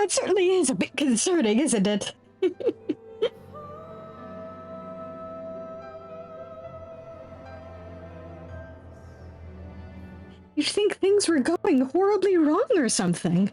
it certainly is a bit concerning, isn't it? You'd think things were going horribly wrong or something.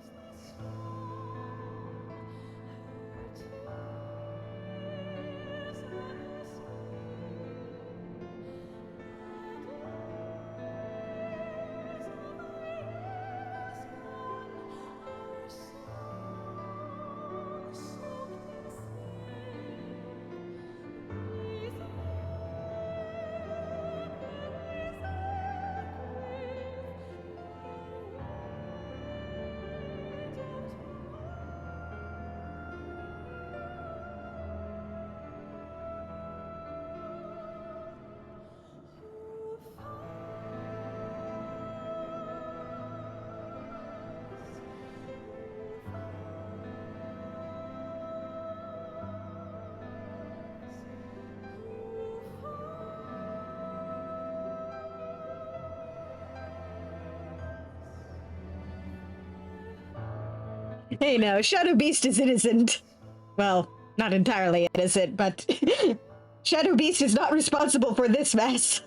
Hey, now, Shadow Beast is innocent. Well, not entirely innocent, but Shadow Beast is not responsible for this mess.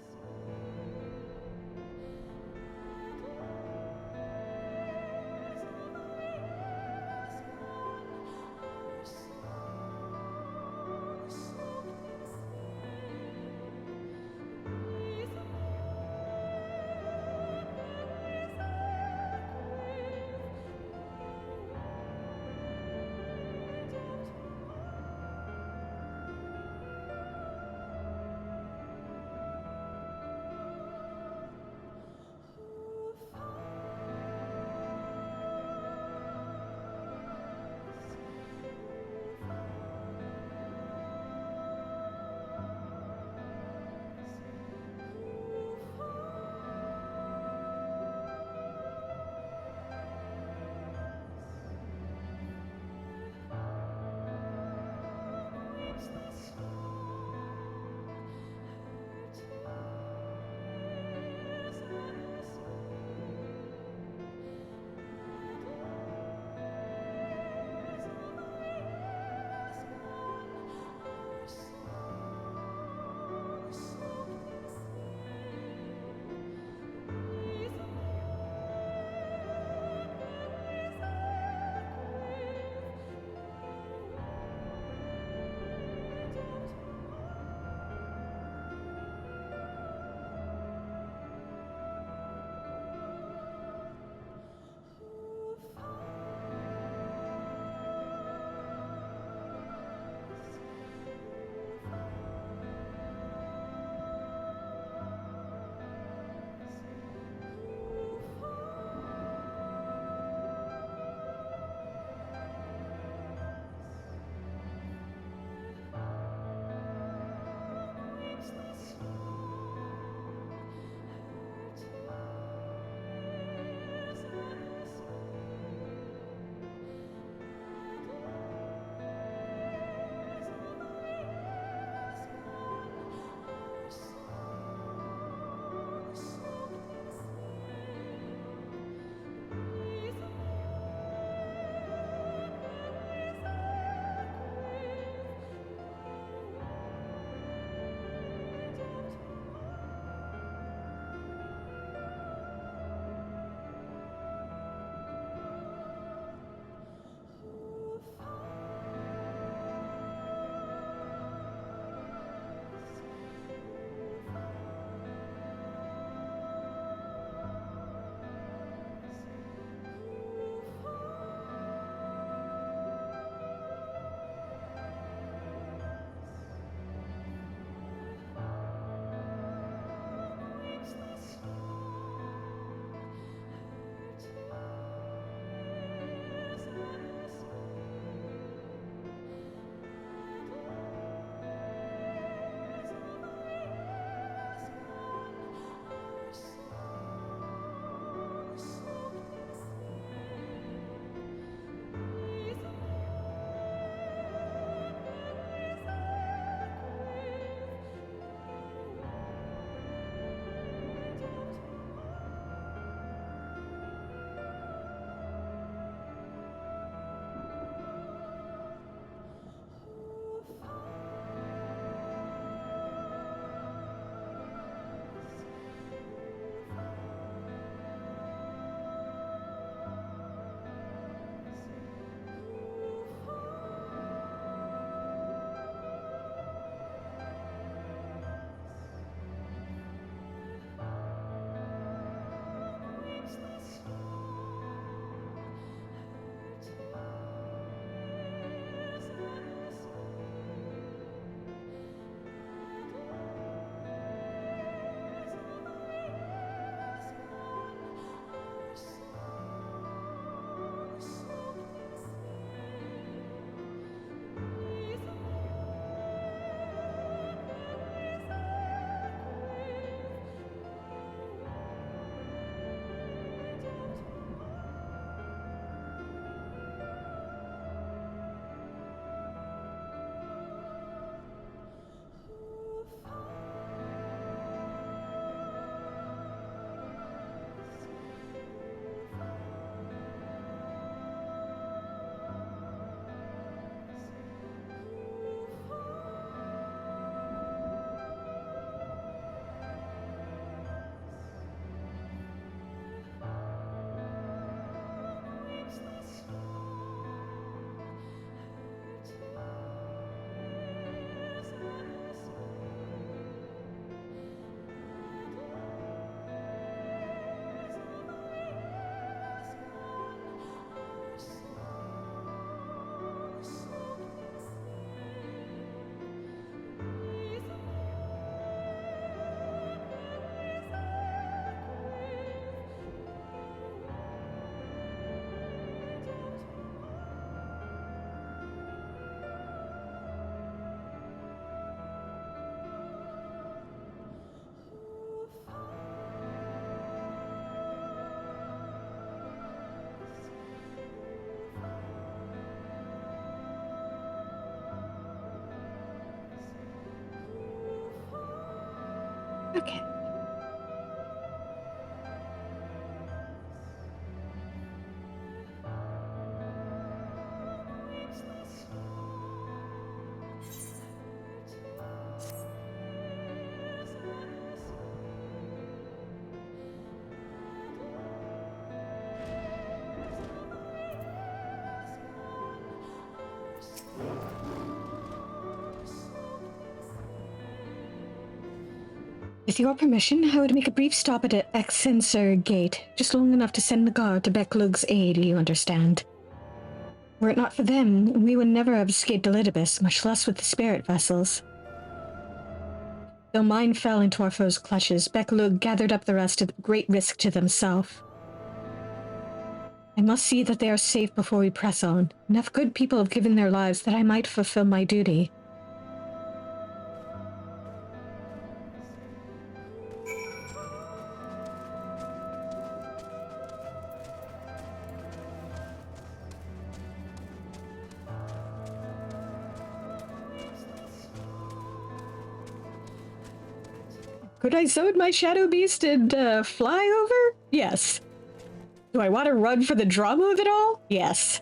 Okay. With your permission, I would make a brief stop at a XIV gate, just long enough to send the guard to Becklug's aid, you understand. Were it not for them, we would never have escaped Elidibus, much less with the spirit vessels. Though mine fell into our foes' clutches, Becklug gathered up the rest at great risk to themselves. I must see that they are safe before we press on. Enough good people have given their lives that I might fulfill my duty. Could I summon my Shadow Beast and fly over? Yes. Do I want to run for the drama of it all? Yes.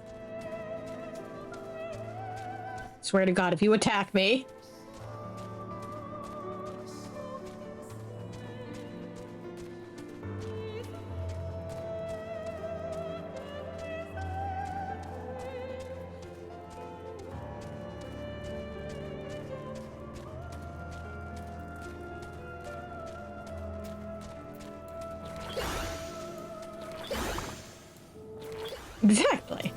Swear to God, if you attack me. Exactly.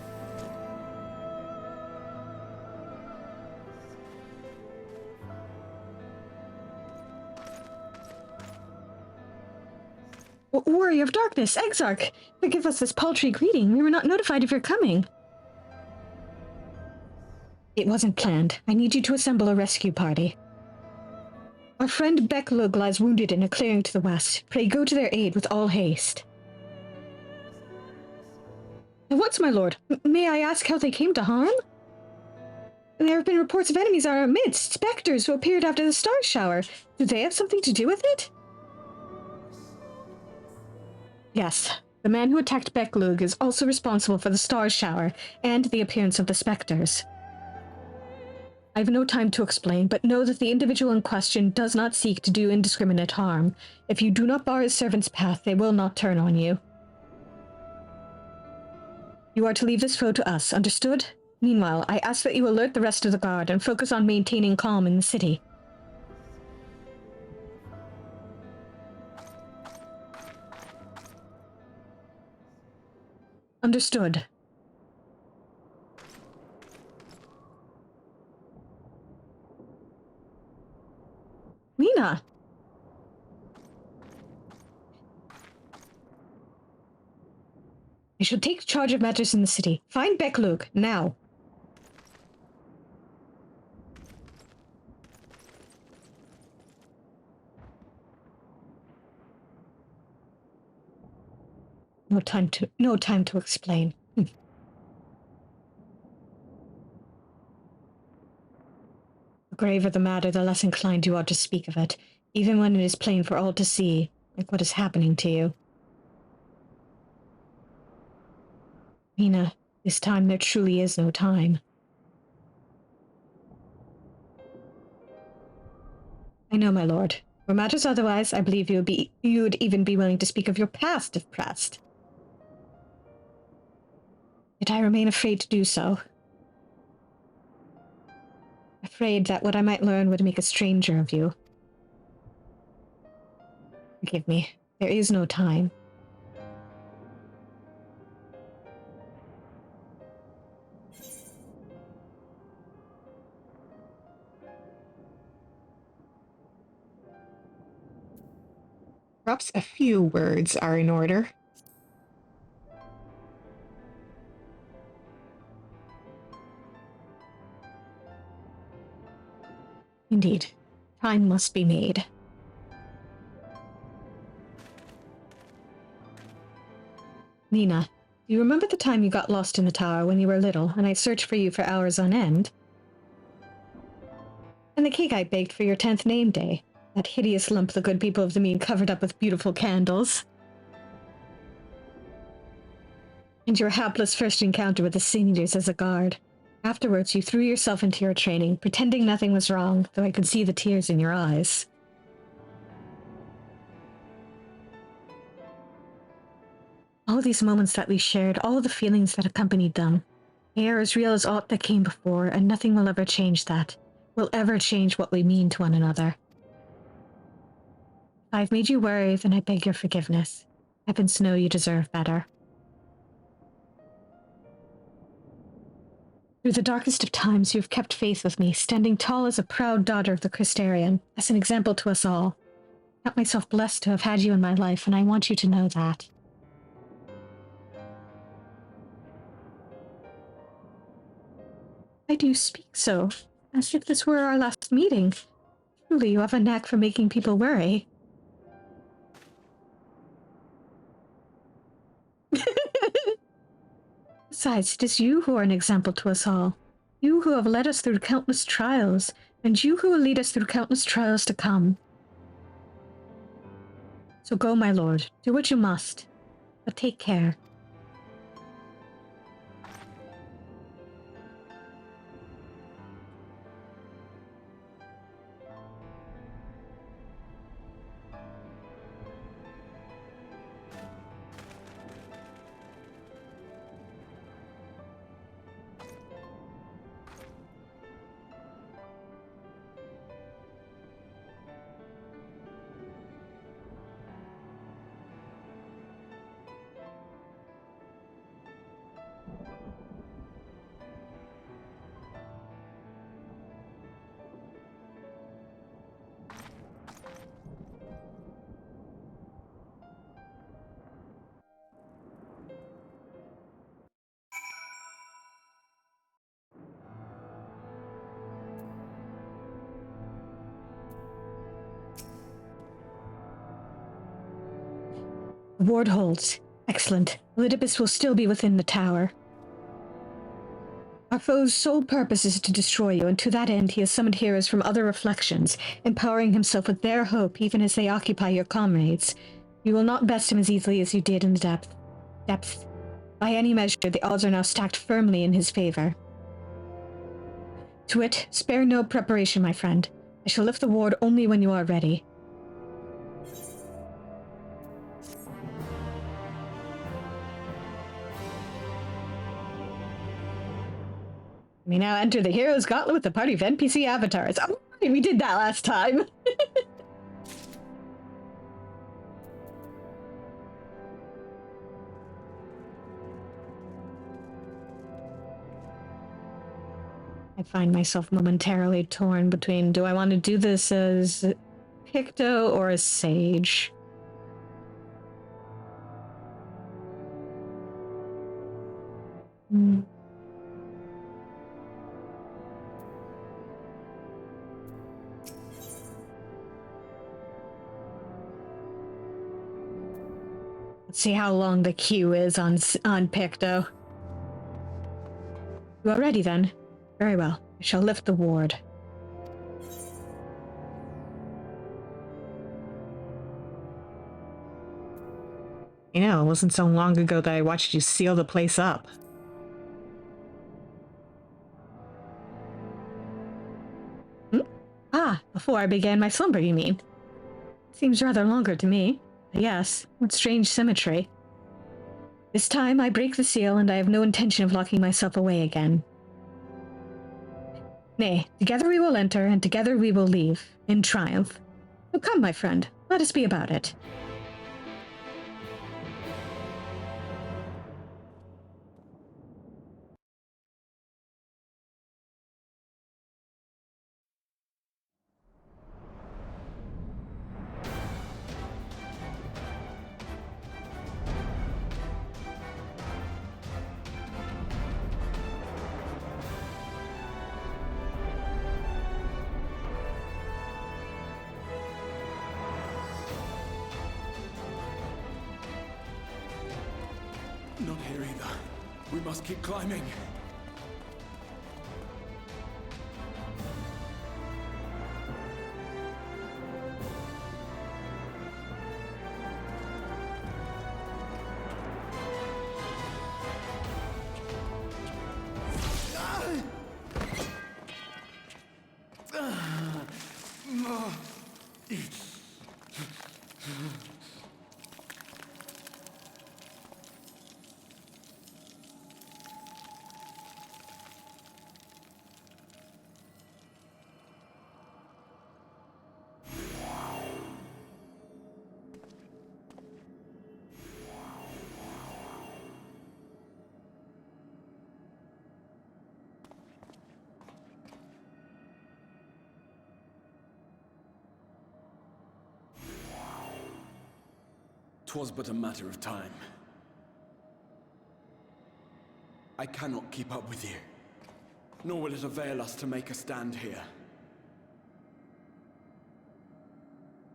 Warrior of Darkness, Exarch, forgive us this paltry greeting. We were not notified of your coming. It wasn't planned. I need you to assemble a rescue party. Our friend Becklug lies wounded in a clearing to the west. Pray go to their aid with all haste. Once, my lord, may I ask how they came to harm? There have been reports of enemies in our midst, specters who appeared after the star shower. Do they have something to do with it? Yes, the man who attacked Becklug is also responsible for the star shower and the appearance of the specters. I have no time to explain, but know that the individual in question does not seek to do indiscriminate harm. If you do not bar his servant's path, they will not turn on you. You are to leave this foe to us, understood? Meanwhile, I ask that you alert the rest of the guard and focus on maintaining calm in the city. Understood. Mina! I shall take charge of matters in the city. Find Becklug, now. No time to explain. The graver the matter, the less inclined you are to speak of it, even when it is plain for all to see, like what is happening to you. Mina, this time there truly is no time. I know, my lord. For matters otherwise, I believe you would even be willing to speak of your past if pressed. Yet I remain afraid to do so. Afraid that what I might learn would make a stranger of you. Forgive me. There is no time. Perhaps a few words are in order. Indeed. Time must be made. Nina, do you remember the time you got lost in the tower when you were little, and I searched for you for hours on end? And the cake I baked for your 10th name day. That hideous lump the good people of the mead covered up with beautiful candles. And your hapless first encounter with the seniors as a guard. Afterwards, you threw yourself into your training, pretending nothing was wrong, though I could see the tears in your eyes. All these moments that we shared, all the feelings that accompanied them, they are as real as aught that came before, and nothing will ever change that, will ever change what we mean to one another. If I've made you worry, then I beg your forgiveness. Heavens know you deserve better. Through the darkest of times, you have kept faith with me, standing tall as a proud daughter of the Christarian, as an example to us all. I count myself blessed to have had you in my life, and I want you to know that. Why do you speak so, as if this were our last meeting? Truly, you have a knack for making people worry. Besides, it is you who are an example to us all. You who have led us through countless trials, and you who will lead us through countless trials to come. So go, my lord, do what you must, but take care. The ward holds. Excellent. Elidibus will still be within the tower. Our foe's sole purpose is to destroy you, and to that end he has summoned heroes from other reflections, empowering himself with their hope even as they occupy your comrades. You will not best him as easily as you did in the depth. By any measure, the odds are now stacked firmly in his favor. To it, spare no preparation, my friend. I shall lift the ward only when you are ready. You may now enter the Hero's Gauntlet with a party of NPC avatars. Oh, right, we did that last time. I find myself momentarily torn between, do I want to do this as Picto or as Sage? Let's see how long the queue is on Picto. You are ready then? Very well. I shall lift the ward. You know, it wasn't so long ago that I watched you seal the place up. Ah, before I began my slumber, you mean? Seems rather longer to me. But yes, what strange symmetry. This time I break the seal, and I have no intention of locking myself away again. Nay, together we will enter, and together we will leave, in triumph. So come, my friend, let us be about it. Not here either. We must keep climbing. 'Twas but a matter of time. I cannot keep up with you, nor will it avail us to make a stand here.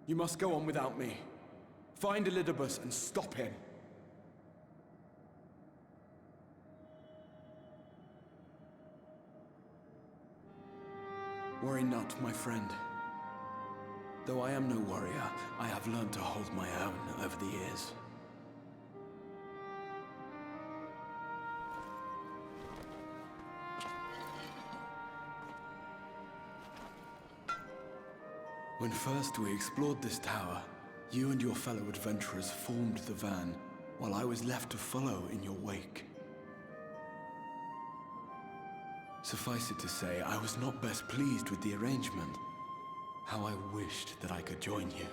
You must go on without me. Find Elidibus and stop him. Worry not, my friend. Though I am no warrior, I have learned to hold my own over the years. When first we explored this tower, you and your fellow adventurers formed the van, while I was left to follow in your wake. Suffice it to say, I was not best pleased with the arrangement. How I wished that I could join you.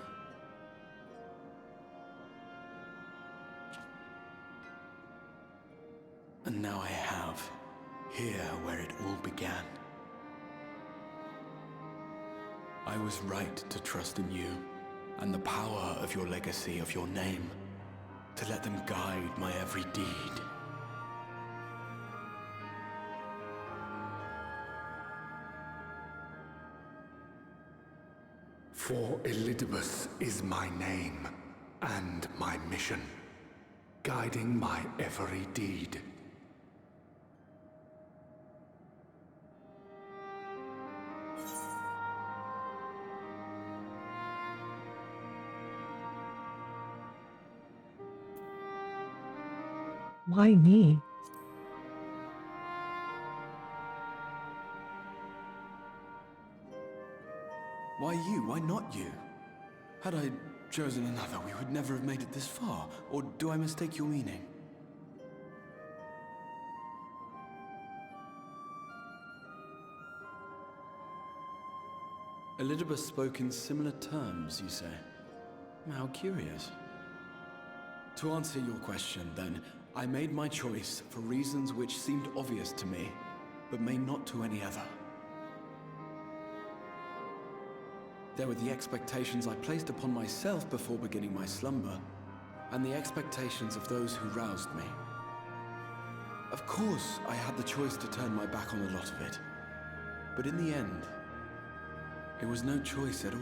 And now I have, here where it all began. I was right to trust in you, and the power of your legacy, of your name, to let them guide my every deed. For Elidibus is my name, and my mission, guiding my every deed. Why me? Why you? Why not you? Had I chosen another, we would never have made it this far. Or do I mistake your meaning? Elidibus spoke in similar terms, you say? How curious. To answer your question, then, I made my choice for reasons which seemed obvious to me, but may not to any other. There were the expectations I placed upon myself before beginning my slumber, and the expectations of those who roused me. Of course, I had the choice to turn my back on a lot of it, but in the end, it was no choice at all.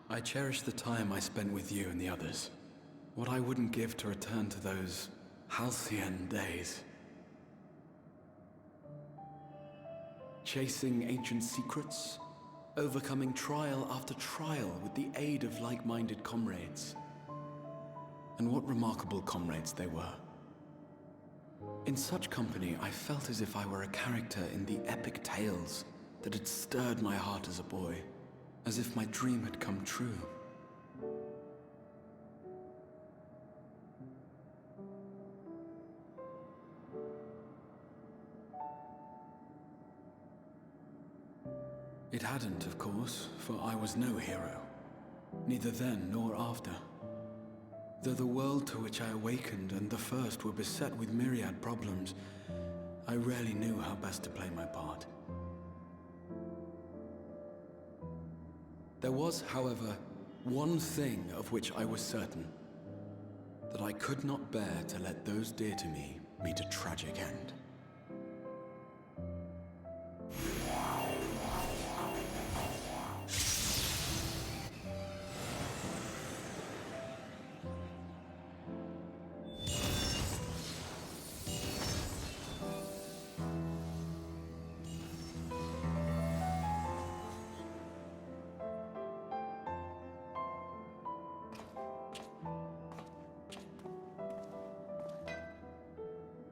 I cherish the time I spent with you and the others. What I wouldn't give to return to those halcyon days. Chasing ancient secrets, overcoming trial after trial with the aid of like-minded comrades. And what remarkable comrades they were. In such company, I felt as if I were a character in the epic tales that had stirred my heart as a boy. As if my dream had come true. It hadn't, of course, for I was no hero. Neither then nor after. Though the world to which I awakened and the first were beset with myriad problems, I rarely knew how best to play my part. There was, however, one thing of which I was certain. That I could not bear to let those dear to me meet a tragic end.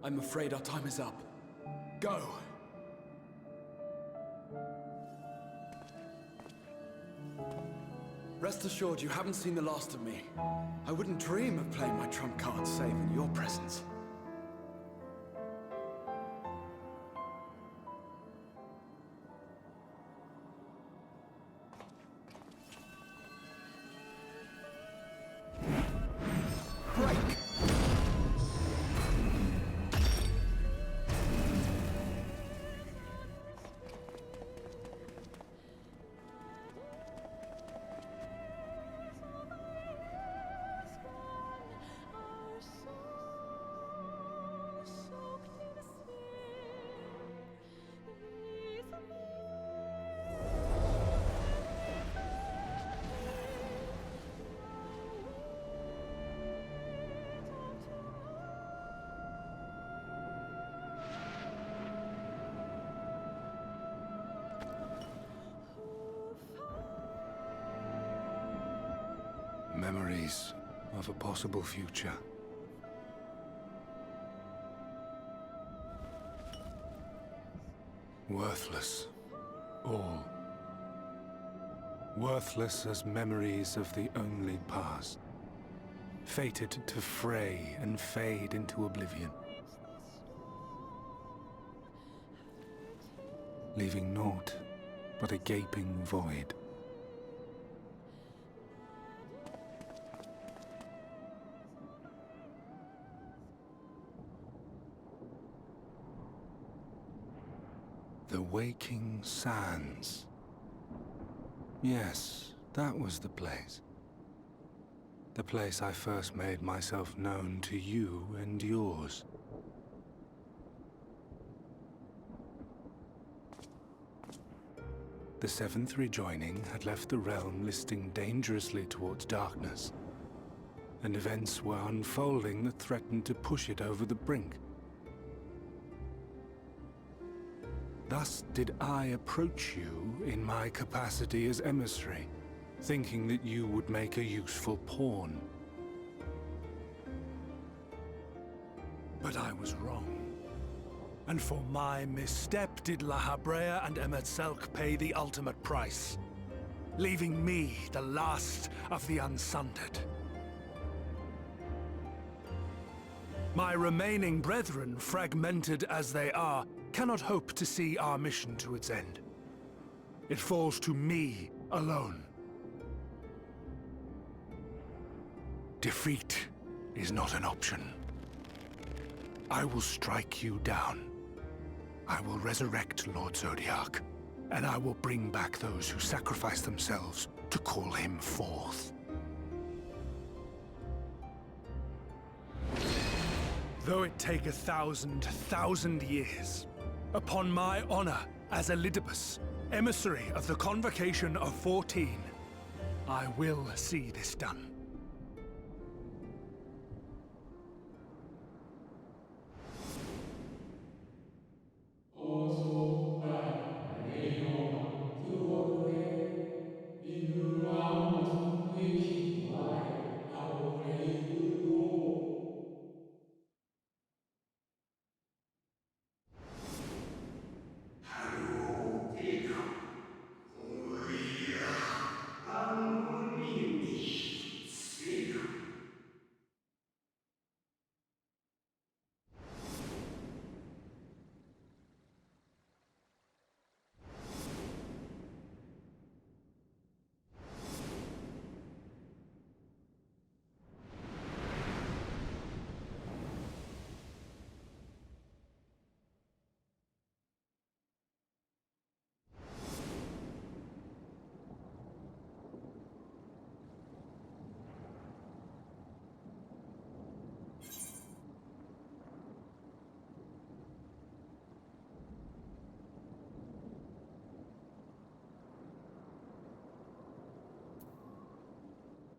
I'm afraid our time is up. Go! Rest assured, you haven't seen the last of me. I wouldn't dream of playing my trump card save in your presence. Great! memories of a possible future. Worthless. All. Worthless as memories of the only past. Fated to fray and fade into oblivion. Leaving naught but a gaping void. The Waking Sands. Yes, that was the place. The place I first made myself known to you and yours. The Seventh Rejoining had left the realm listing dangerously towards darkness, and events were unfolding that threatened to push it over the brink. Thus did I approach you in my capacity as emissary, thinking that you would make a useful pawn. But I was wrong. And for my misstep did La Habrea and Emetzelk pay the ultimate price, leaving me the last of the Unsundered. My remaining brethren, fragmented as they are, cannot hope to see our mission to its end. It falls to me alone. Defeat is not an option. I will strike you down. I will resurrect Lord Zodiac, and I will bring back those who sacrifice themselves to call him forth. Though it take 1,000 years, upon my honor as Elidibus, emissary of the Convocation of 14, I will see this done.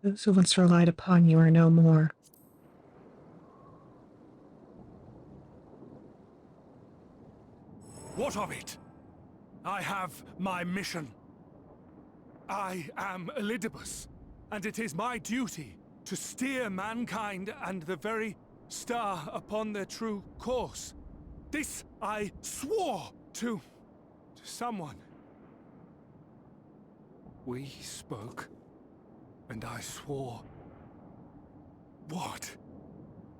Those who once relied upon you are no more. What of it? I have my mission. I am Elidibus, and it is my duty to steer mankind and the very star upon their true course. This I swore to someone. We spoke, and I swore. What?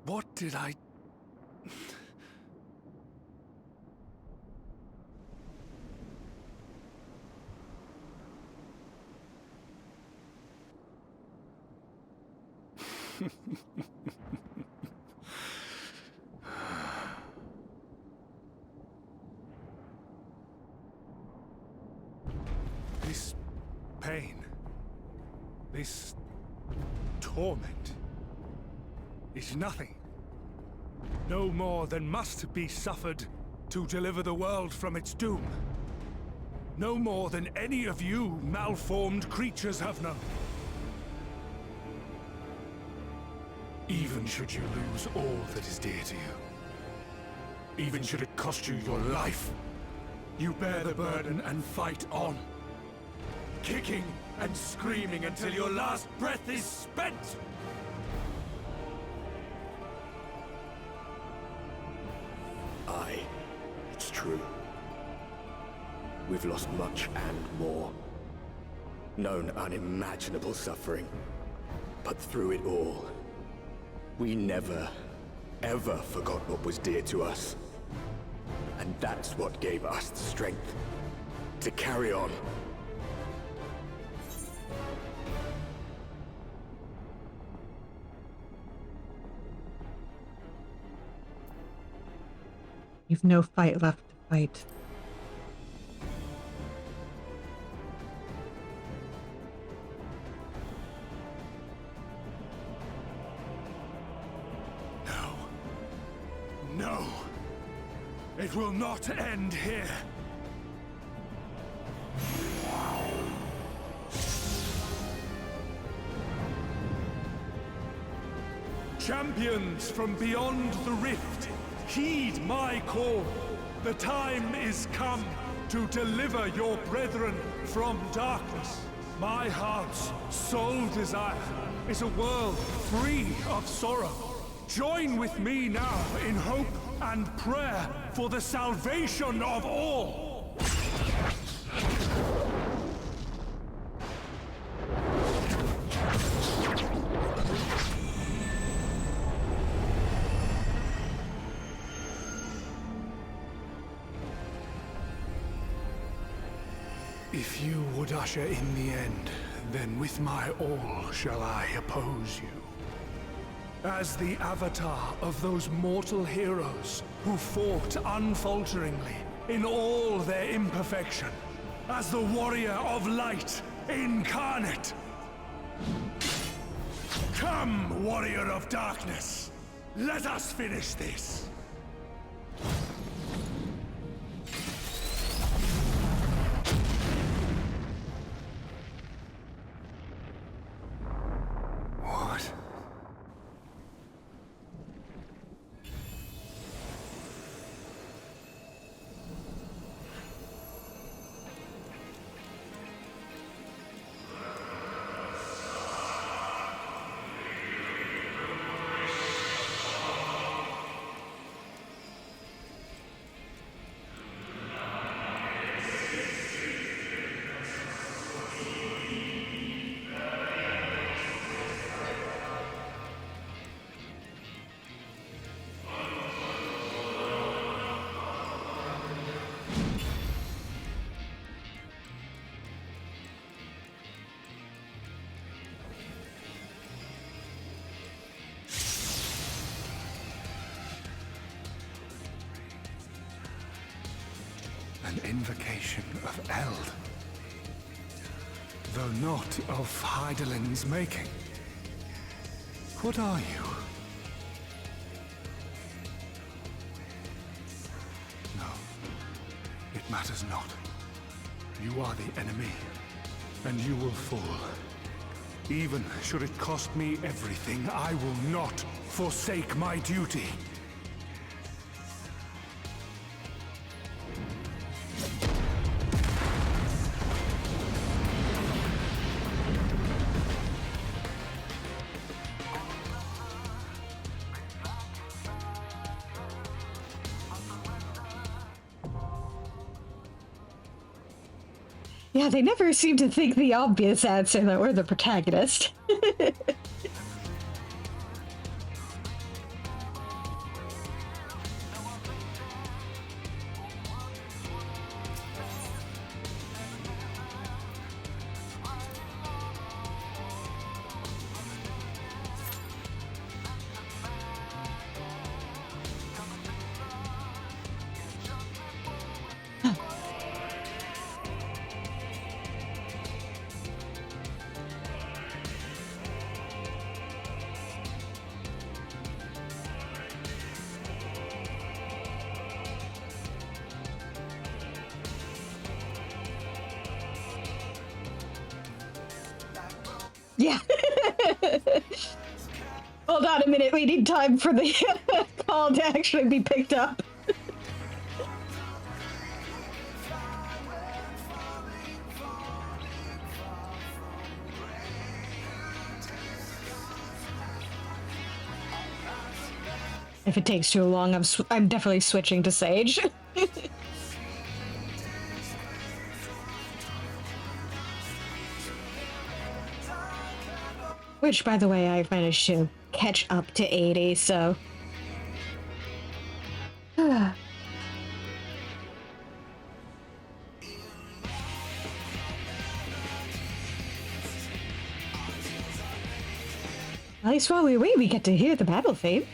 What did I... This pain, this torment, is nothing. No more than must be suffered to deliver the world from its doom. No more than any of you malformed creatures have known. Even should you lose all that is dear to you, even should it cost you your life, you bear the burden and fight on, kicking and screaming until your last breath is spent! Aye, it's true. We've lost much and more. Known unimaginable suffering. But through it all, we never, ever forgot what was dear to us. And that's what gave us the strength to carry on. You've no fight left to fight. No. It will not end here. Champions from beyond the rift, heed my call. The time is come to deliver your brethren from darkness. My heart's sole desire is a world free of sorrow. Join with me now in hope and prayer for the salvation of all. If you would usher in the end, then with my all shall I oppose you. As the avatar of those mortal heroes who fought unfalteringly in all their imperfection. As the warrior of light incarnate. Come, warrior of darkness. Let us finish this. What? An invocation of Eld. Though not of Hydaelyn's making. What are you? No. It matters not. You are the enemy, and you will fall. Even should it cost me everything, I will not forsake my duty. Yeah, they never seem to think the obvious answer that we're the protagonist. Yeah. Hold on a minute, we need time for the call to actually be picked up. If it takes too long, I'm definitely switching to Sage. Which, by the way, I've managed to catch up to 80, so... At least while we wait, we get to hear the battle theme.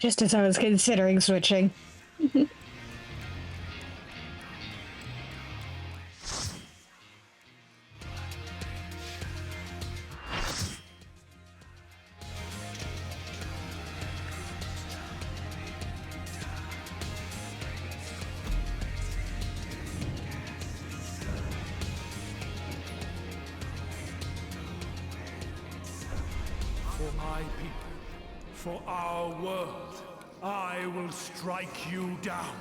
Just as I was considering switching. For my people, for our world, I will strike you down.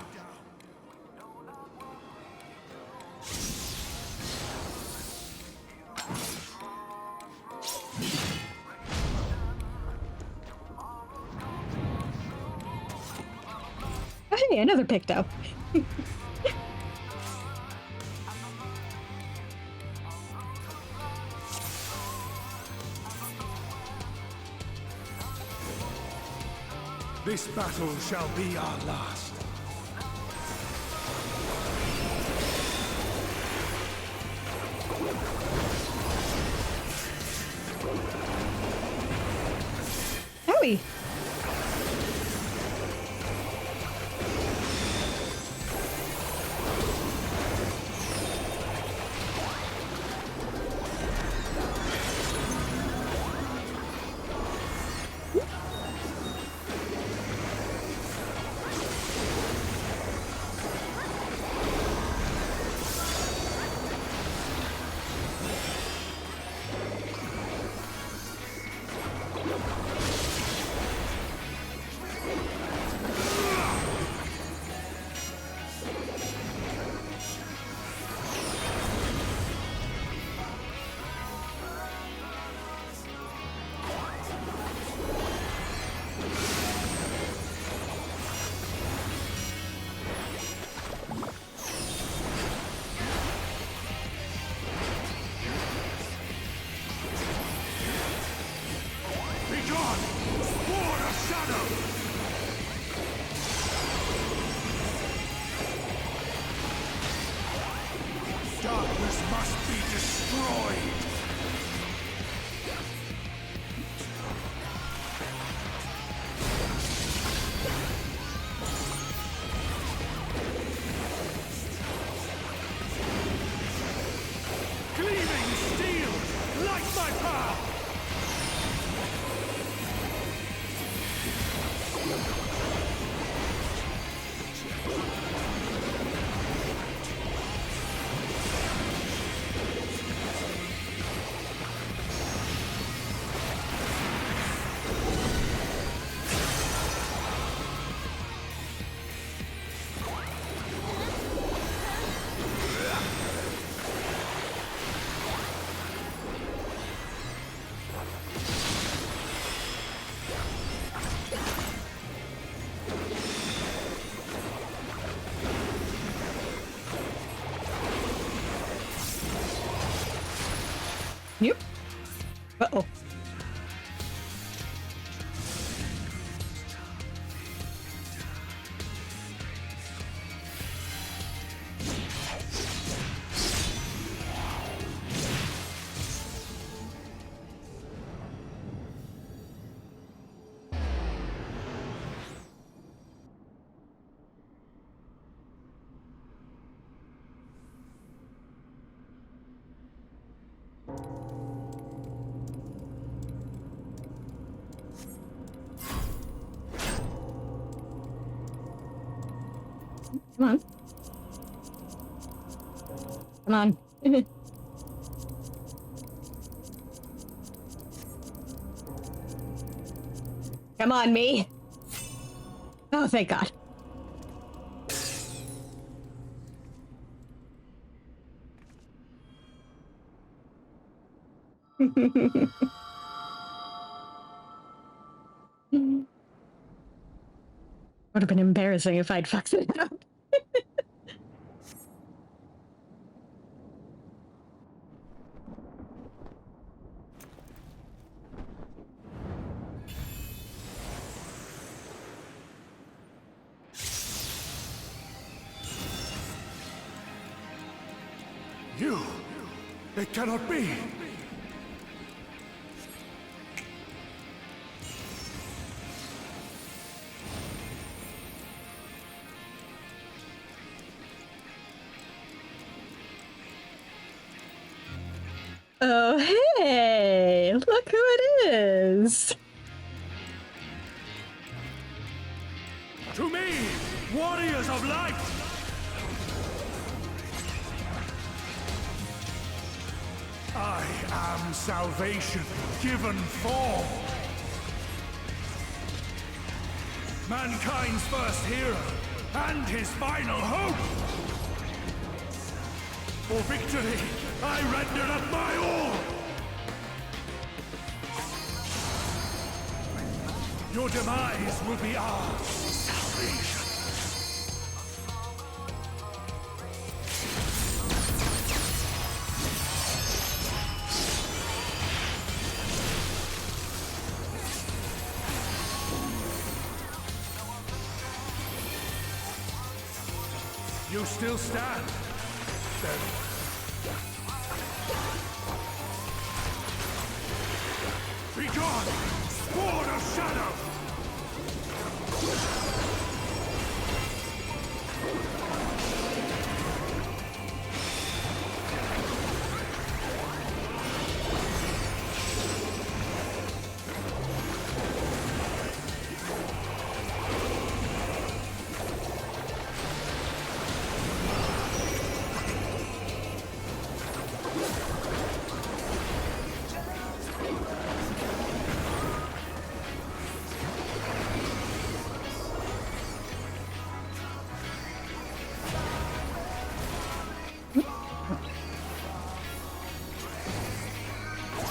Hey, another picked up. This battle shall be our last. Howie. Darkness must be destroyed! Gleaming steel! Light my path! Yep. Uh-oh. Come on. Come on. Come on, me. Oh, thank God. Would have been embarrassing if I'd fucked it up. You! It cannot be! Oh, hey! Look who it is! To me, warriors of light! I am salvation given form. Mankind's first hero and his final hope. For victory, I render up my all. Your demise will be our salvation. You still stand, then. Be gone, Sword of Shadow!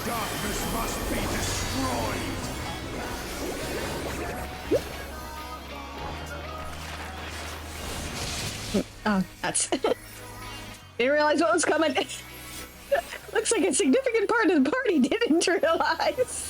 Darkness must be destroyed! Oh, that's... Didn't realize what was coming. Looks like a significant part of the party didn't realize.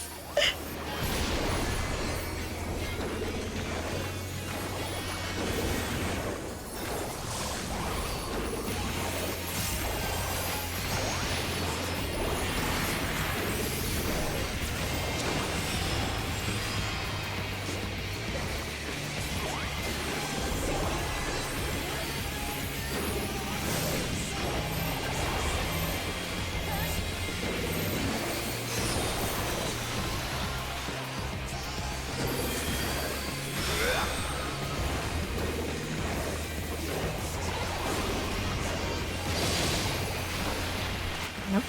Nope.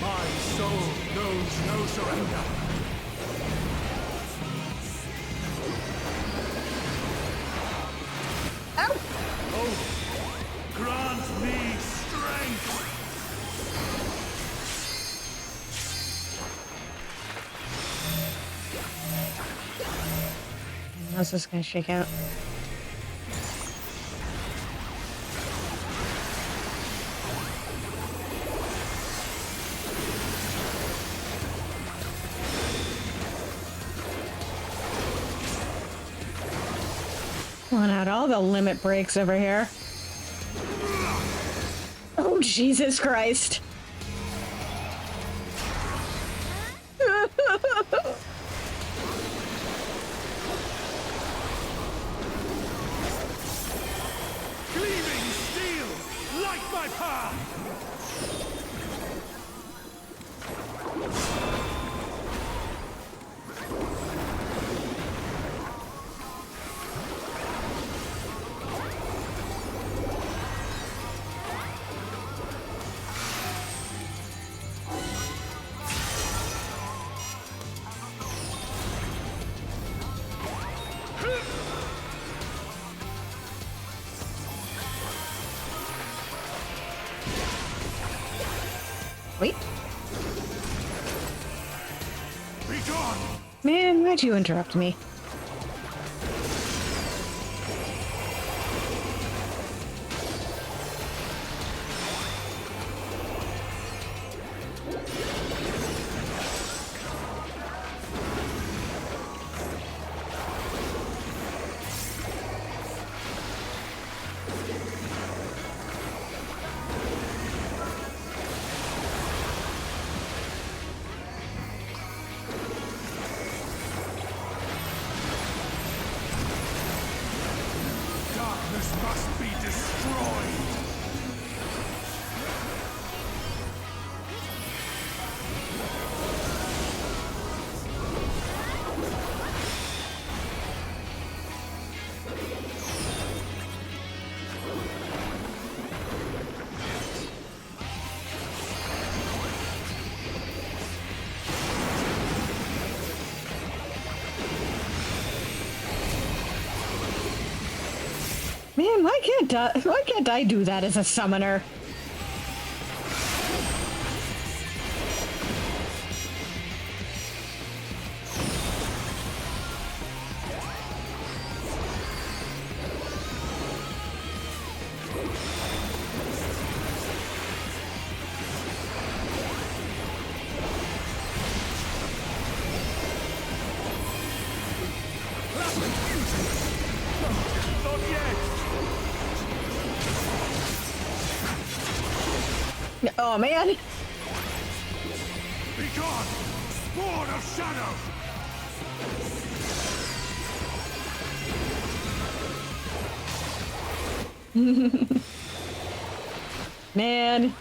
My soul knows no surrender. Ow! Oh, grant me strength! How's this gonna shake out? Pulling out all the limit breaks over here. Oh, Jesus Christ. Gleaming steel, light my path! Wait. Be gone! Man, why'd you interrupt me? must be destroyed! Man, why can't I do that as a summoner? Not yet! Oh man. Be gone! Spawn of shadow! Man.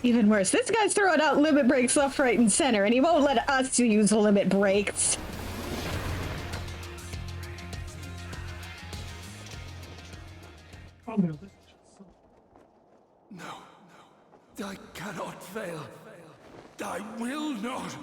Even worse, this guy's throwing out limit breaks left, right, and center, and he won't let us use limit breaks. No, I cannot fail. I will not.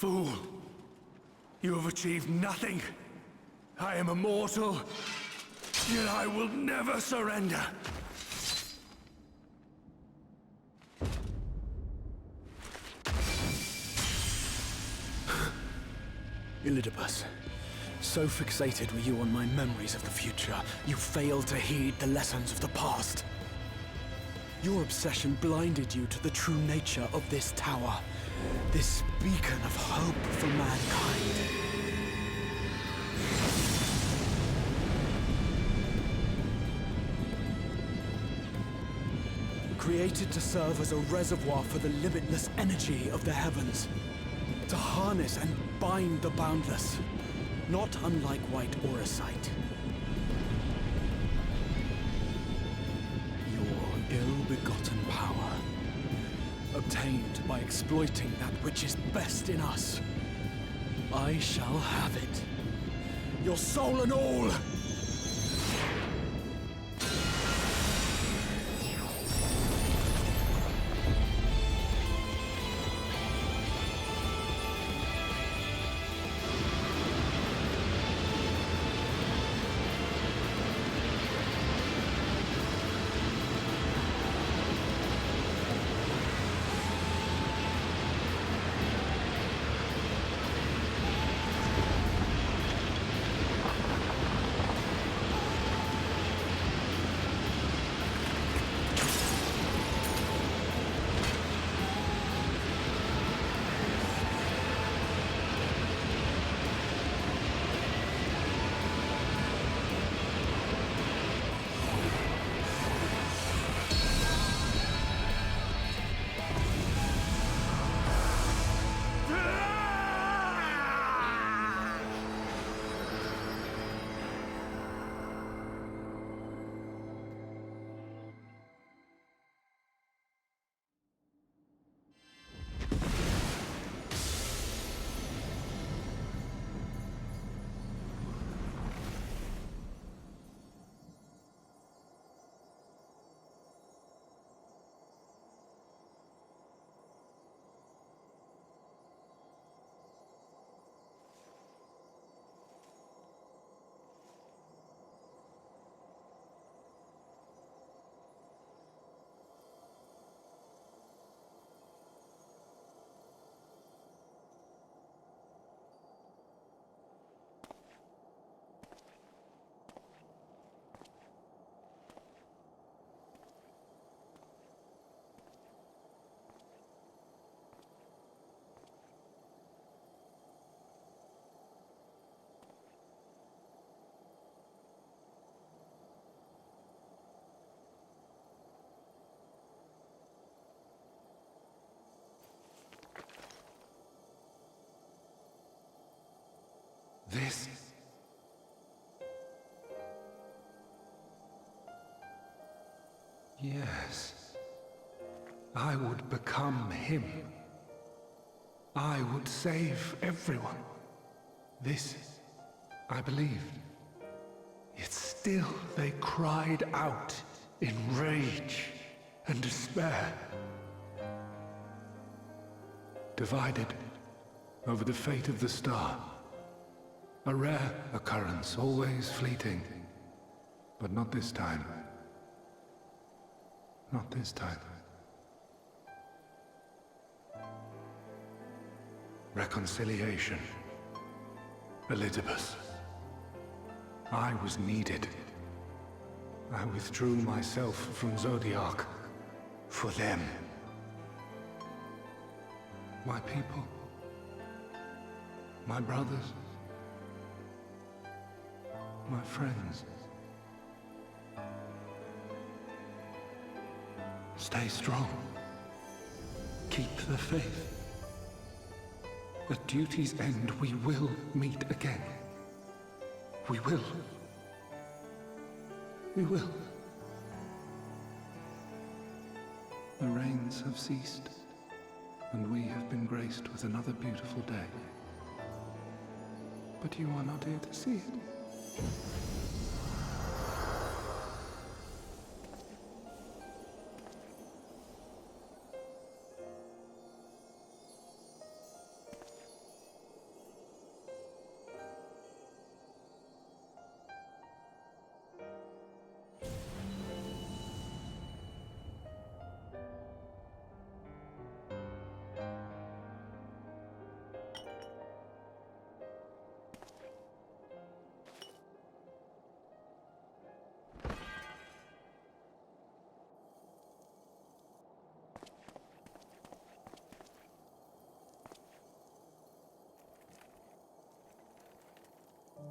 Fool! You have achieved nothing. I am immortal, yet I will never surrender. Elidibus, so fixated were you on my memories of the future, you failed to heed the lessons of the past. Your obsession blinded you to the true nature of this tower, this beacon of hope for mankind. Created to serve as a reservoir for the limitless energy of the heavens, to harness and bind the boundless, not unlike white auracite. Your ill-begotten power, obtained by exploiting that which is best in us. I shall have it. Your soul and all! This. Yes. I would become him. I would save everyone. This, I believed. Yet still they cried out in rage and despair. Divided over the fate of the star. A rare occurrence, always fleeting. But not this time. Not this time. Reconciliation. Elidibus. I was needed. I withdrew myself from Zodiac. For them. My people. My brothers. My friends. Stay strong. Keep the faith. At duty's end, we will meet again. We will. We will. The rains have ceased, and we have been graced with another beautiful day. But you are not here to see it.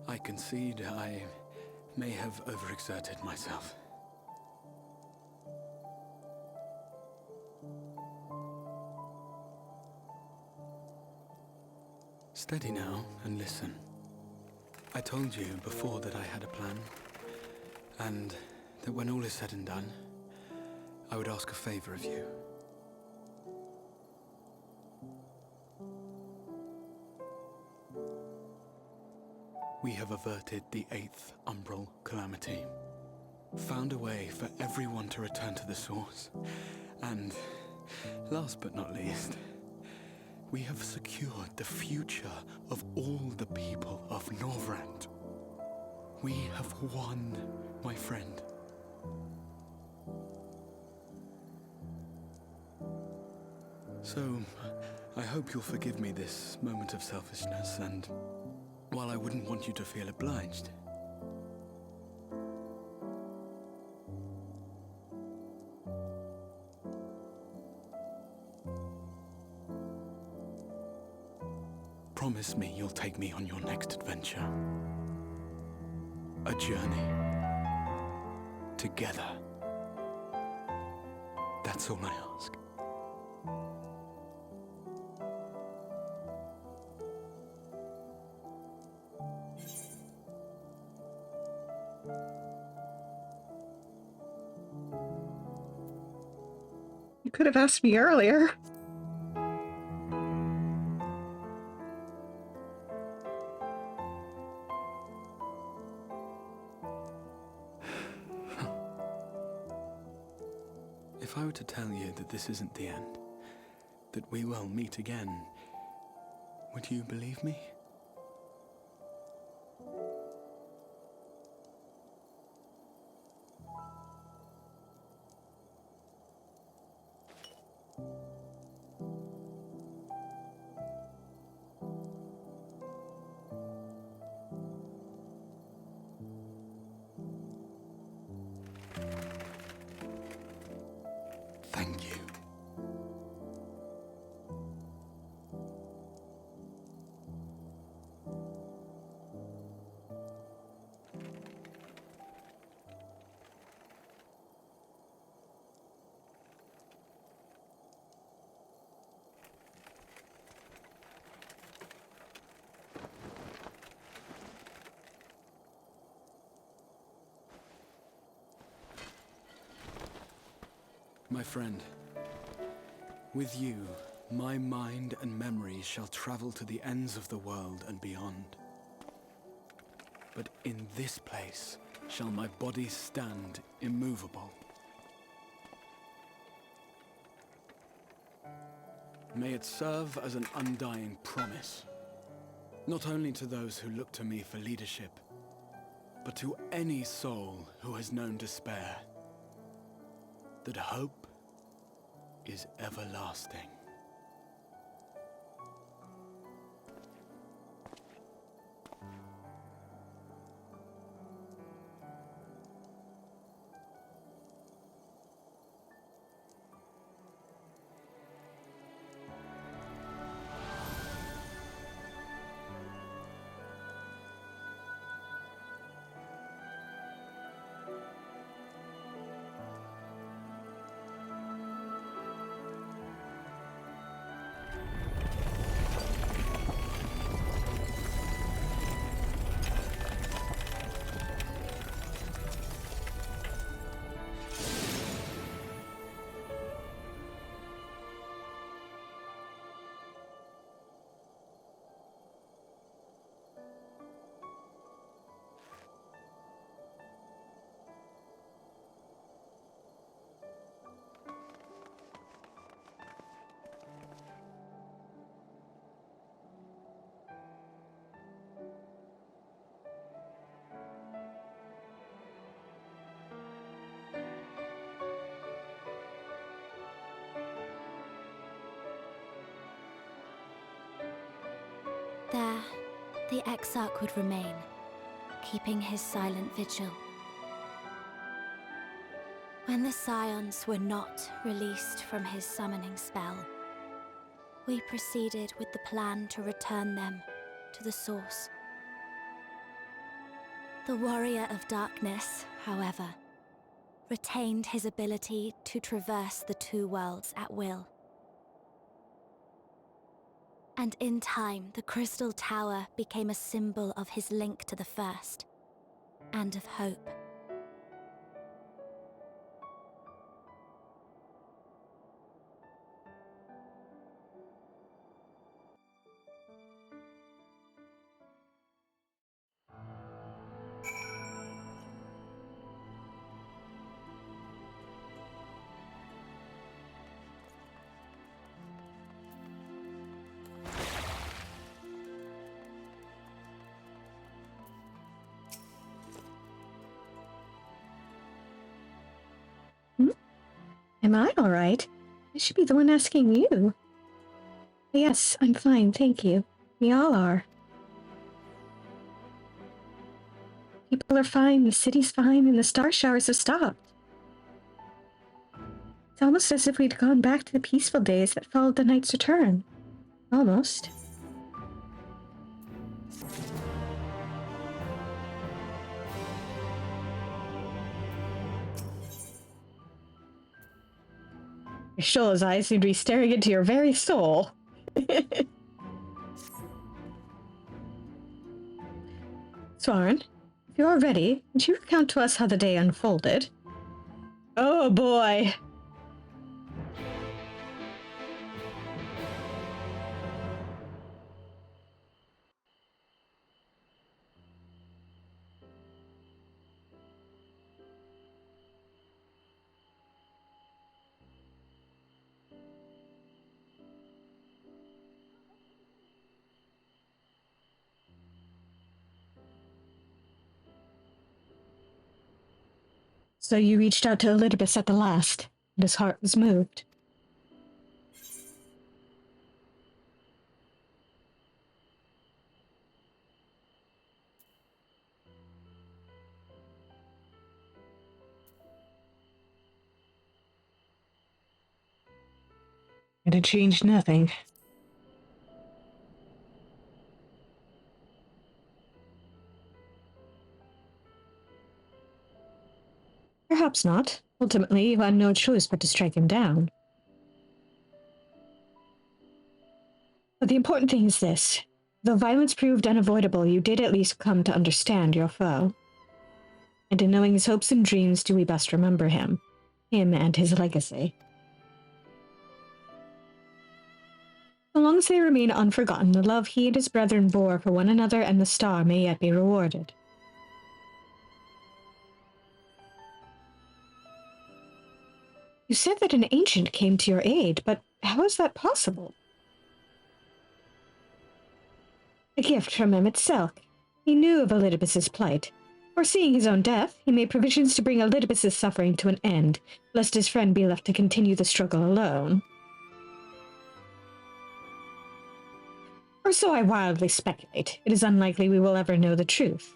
I concede I may have overexerted myself. Steady now and listen. I told you before that I had a plan, and that when all is said and done, I would ask a favor of you. We have averted the 8th Umbral Calamity, found a way for everyone to return to the source, and, last but not least, we have secured the future of all the people of Norvrand. We have won, my friend. So, I hope you'll forgive me this moment of selfishness, and while I wouldn't want you to feel obliged, promise me you'll take me on your next adventure. A journey. Together. That's all I ask. You could have asked me earlier. If I were to tell you that this isn't the end, that we will meet again, would you believe me? Thank you. My friend, with you, my mind and memory shall travel to the ends of the world and beyond. But in this place shall my body stand immovable. May it serve as an undying promise, not only to those who look to me for leadership, but to any soul who has known despair, that hope is everlasting. There, the Exarch would remain, keeping his silent vigil. When the Scions were not released from his summoning spell, we proceeded with the plan to return them to the Source. The Warrior of Darkness, however, retained his ability to traverse the two worlds at will. And in time, the Crystal Tower became a symbol of his link to the First, and of hope. Am I all right? I should be the one asking you. Yes, I'm fine, thank you. We all are. People are fine, the city's fine, and the star showers have stopped. It's almost as if we'd gone back to the peaceful days that followed the knight's return. Almost. Shola's eyes seem to be staring into your very soul. Swarn, if you are ready, would you recount to us how the day unfolded? Oh boy. So you reached out to Elidibus at the last, and his heart was moved. And it changed nothing. Perhaps not. Ultimately, you had no choice but to strike him down. But the important thing is this. Though violence proved unavoidable, you did at least come to understand your foe. And in knowing his hopes and dreams do we best remember him. him and his legacy. So long as they remain unforgotten, the love he and his brethren bore for one another and the star may yet be rewarded. You said that an ancient came to your aid, but how is that possible? A gift from Emmett Selk. He knew of Elidibus's plight. Foreseeing his own death, he made provisions to bring Elidibus's suffering to an end, lest his friend be left to continue the struggle alone. Or so I wildly speculate. It is unlikely we will ever know the truth.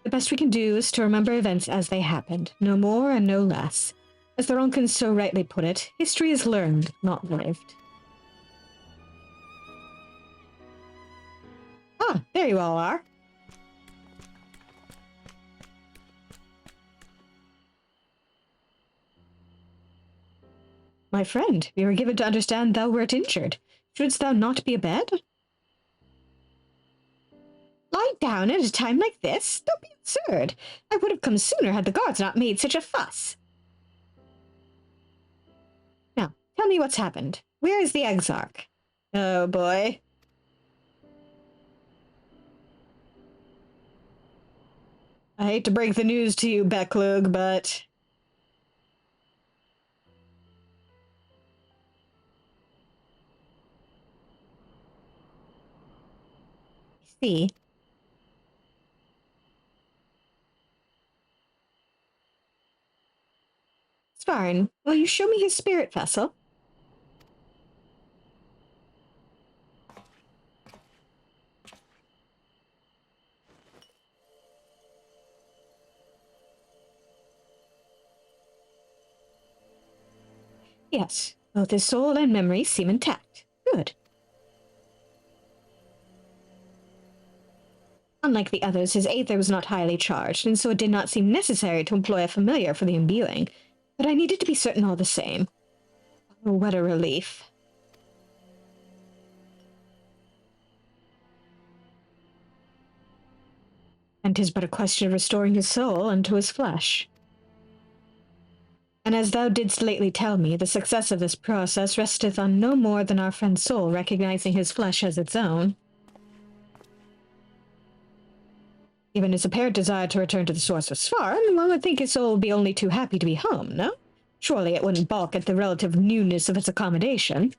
The best we can do is to remember events as they happened, no more and no less. As the Ronkins so rightly put it, history is learned, not lived. Ah, there you all are. My friend, we were given to understand thou wert injured. Shouldst thou not be abed? Lie down at a time like this? Don't be absurd. I would have come sooner had the guards not made such a fuss. Now, tell me what's happened. Where is the Exarch? Oh, boy. I hate to break the news to you, Becklug, but... see. Svarn, will you show me his spirit vessel? Yes, both his soul and memory seem intact. Good. Unlike the others, his aether was not highly charged, and so it did not seem necessary to employ a familiar for the imbuing, but I needed to be certain all the same. Oh, what a relief. And 'tis but a question of restoring his soul unto his flesh. And as thou didst lately tell me, the success of this process resteth on no more than our friend's soul recognizing his flesh as its own. Given his apparent desire to return to the source of Svarn, one would think his soul would be only too happy to be home, no? Surely it wouldn't balk at the relative newness of its accommodation.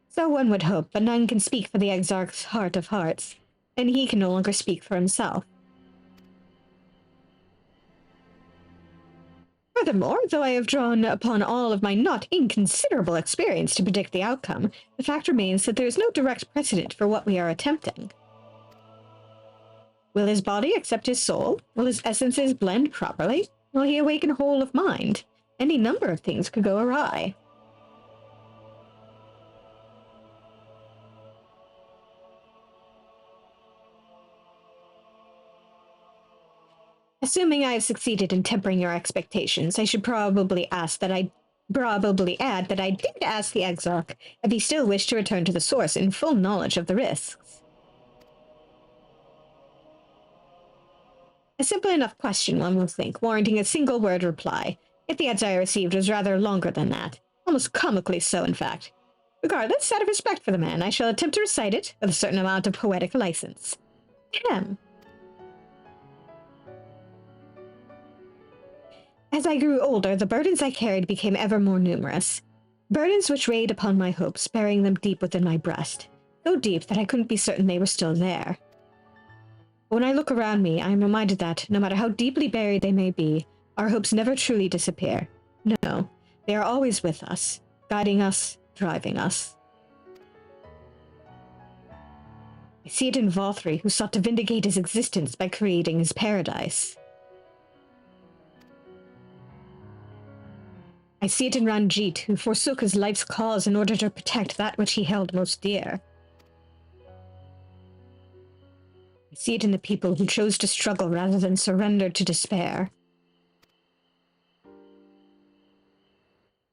So one would hope, but none can speak for the Exarch's heart of hearts, and he can no longer speak for himself. Furthermore, though I have drawn upon all of my not inconsiderable experience to predict the outcome, the fact remains that there is no direct precedent for what we are attempting. Will his body accept his soul? Will his essences blend properly? Will he awaken whole of mind? Any number of things could go awry. Assuming I have succeeded in tempering your expectations, I should probably add that I did ask the Exarch if he still wished to return to the source in full knowledge of the risks. A simple enough question, one will think, warranting a single word reply. Yet the answer I received was rather longer than that. Almost comically so, in fact. Regardless, out of respect for the man, I shall attempt to recite it with a certain amount of poetic license. Ahem. As I grew older, the burdens I carried became ever more numerous. Burdens which weighed upon my hopes, burying them deep within my breast. So deep that I couldn't be certain they were still there. When I look around me, I am reminded that, no matter how deeply buried they may be, our hopes never truly disappear. No, they are always with us, guiding us, driving us. I see it in Valthry, who sought to vindicate his existence by creating his paradise. I see it in Ranjit, who forsook his life's cause in order to protect that which he held most dear. I see it in the people who chose to struggle rather than surrender to despair.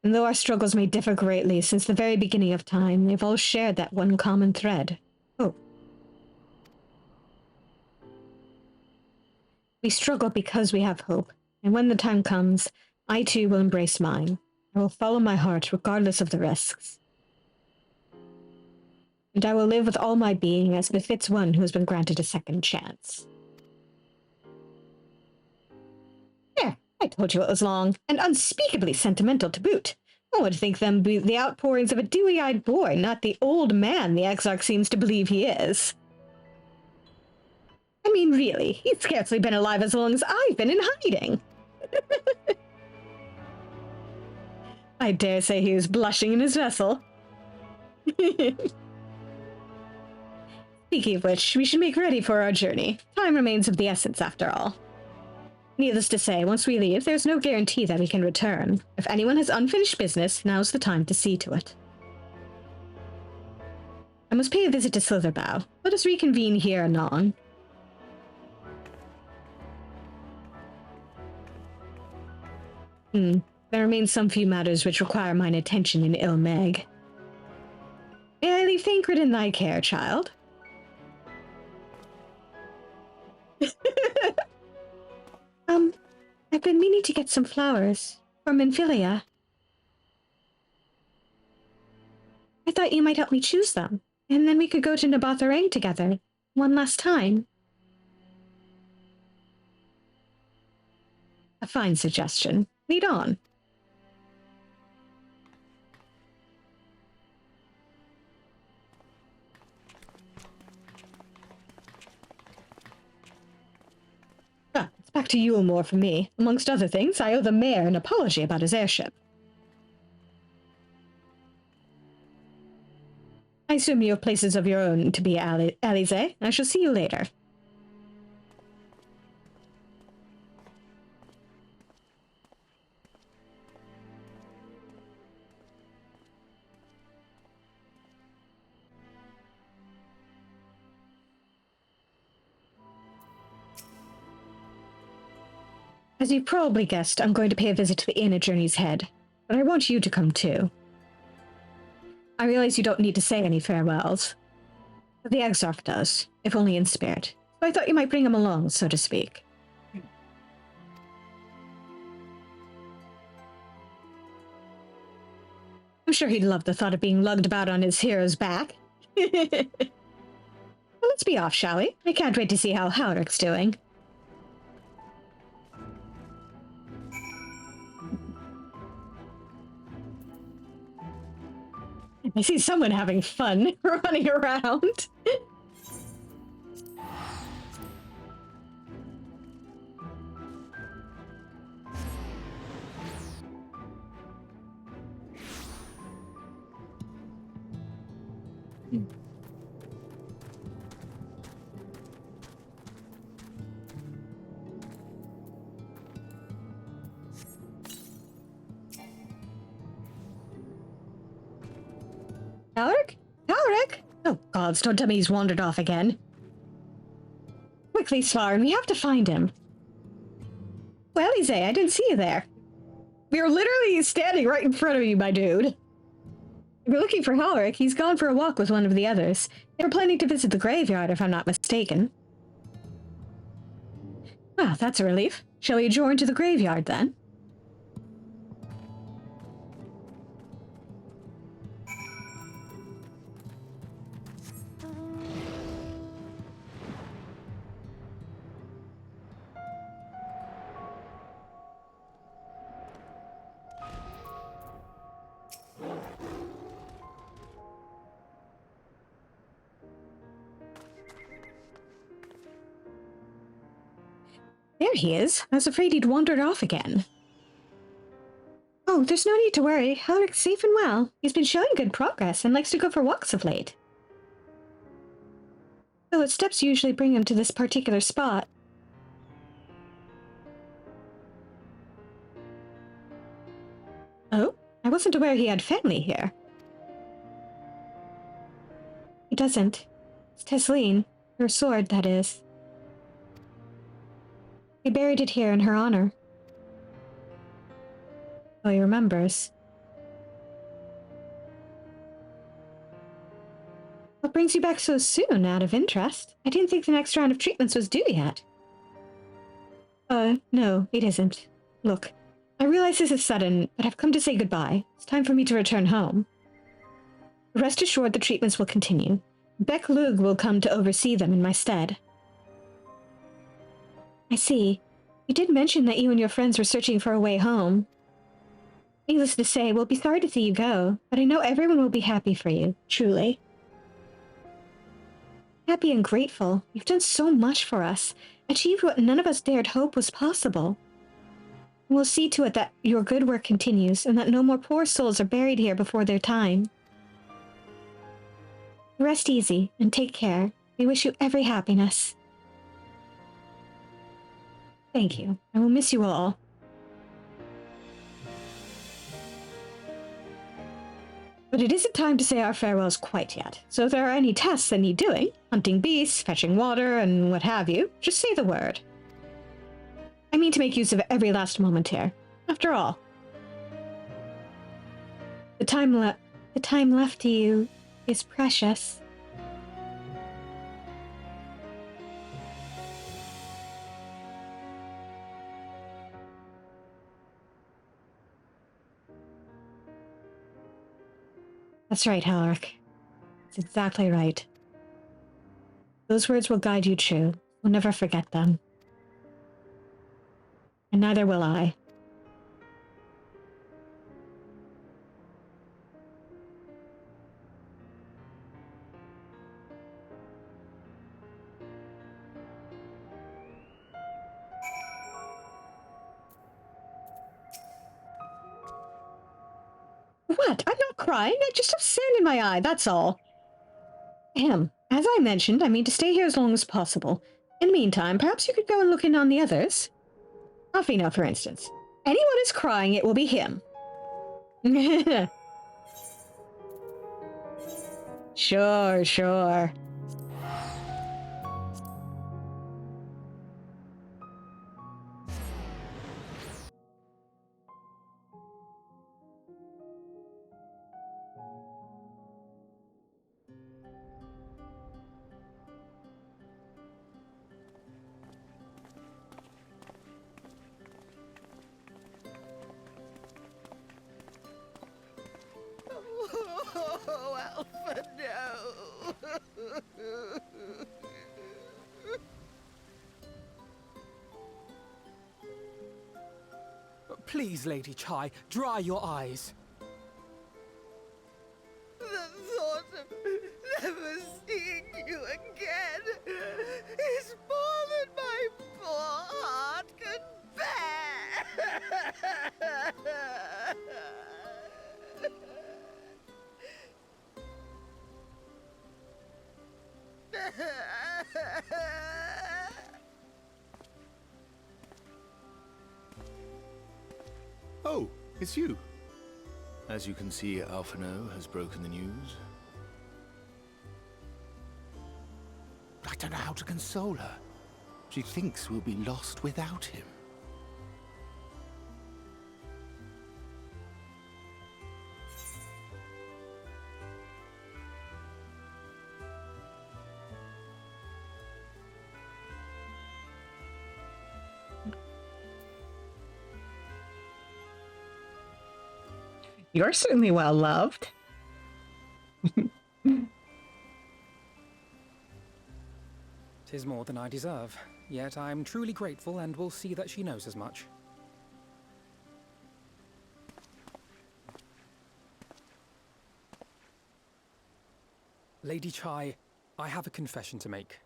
And though our struggles may differ greatly, since the very beginning of time, they've all shared that one common thread: hope. We struggle because we have hope, and when the time comes, I too will embrace mine. I will follow my heart regardless of the risks. And I will live with all my being as befits one who has been granted a second chance. There, I told you it was long, and unspeakably sentimental to boot. I would think them be the outpourings of a dewy-eyed boy, not the old man the Exarch seems to believe he is. I mean, really, he's scarcely been alive as long as I've been in hiding. I dare say he was blushing in his vessel. Speaking of which, we should make ready for our journey. Time remains of the essence, after all. Needless to say, once we leave, there's no guarantee that we can return. If anyone has unfinished business, now's the time to see to it. I must pay a visit to Slitherbough. Let us reconvene here anon. There remain some few matters which require mine attention in Ilmeg. May I leave Thancred in thy care, child? I've been meaning to get some flowers from Minfilia. I thought you might help me choose them, and then we could go to Nabatharang together, one last time. A fine suggestion. Lead on. It's back to Yulmore for me. Amongst other things, I owe the mayor an apology about his airship. I assume you have places of your own to be, Alize. I shall see you later. As you probably guessed, I'm going to pay a visit to the inn at Journey's Head, but I want you to come too. I realize you don't need to say any farewells, but the Exarch does, if only in spirit, so I thought you might bring him along, so to speak. I'm sure he'd love the thought of being lugged about on his hero's back. Well, let's be off, shall we? I can't wait to see how Halrick's doing. I see someone having fun running around. Halrick? Halrick? Oh gods, don't tell me he's wandered off again. Quickly, Svarn, we have to find him. Well, Elise, I didn't see you there. We were literally standing right in front of you, my dude. If you're looking for Halrick, he's gone for a walk with one of the others. They were planning to visit the graveyard, if I'm not mistaken. Well, that's a relief. Shall we adjourn to the graveyard, then? There he is. I was afraid he'd wandered off again. Oh, there's no need to worry. Halrick's safe and well. He's been showing good progress and likes to go for walks of late. Though its steps usually bring him to this particular spot. Oh? I wasn't aware he had family here. He doesn't. It's Tesleen. Her sword, that is. He buried it here in her honor. Oh, he remembers. What brings you back so soon, out of interest? I didn't think the next round of treatments was due yet. No, it isn't. Look, I realize this is sudden, but I've come to say goodbye. It's time for me to return home. Rest assured the treatments will continue. Beck Lug will come to oversee them in my stead. I see. You did mention that you and your friends were searching for a way home. Needless to say, we'll be sorry to see you go, but I know everyone will be happy for you, truly. Happy and grateful. You've done so much for us, achieved what none of us dared hope was possible. We'll see to it that your good work continues, and that no more poor souls are buried here before their time. Rest easy, and take care. We wish you every happiness. Thank you. I will miss you all. But it isn't time to say our farewells quite yet, so if there are any tasks that need doing, hunting beasts, fetching water, and what have you, just say the word. I mean to make use of every last moment here. After all, the time left to you is precious. That's right, Halric. That's exactly right. Those words will guide you true. We'll never forget them. And neither will I. What? I'm not crying. I just have sand in my eye, that's all. As I mentioned, I mean to stay here as long as possible. In the meantime, perhaps you could go and look in on the others. Alfina, for instance. Anyone is crying, it will be him. Sure. Oh, Alpha, no! Please, Lady Chai, dry your eyes. The thought of never seeing you again is more than my poor heart can bear! Oh, it's you. As you can see, Alphino has broken the news. I don't know how to console her. She thinks we'll be lost without him. You're certainly well loved. 'Tis more than I deserve, yet I am truly grateful and will see that she knows as much. Lady Chai, I have a confession to make.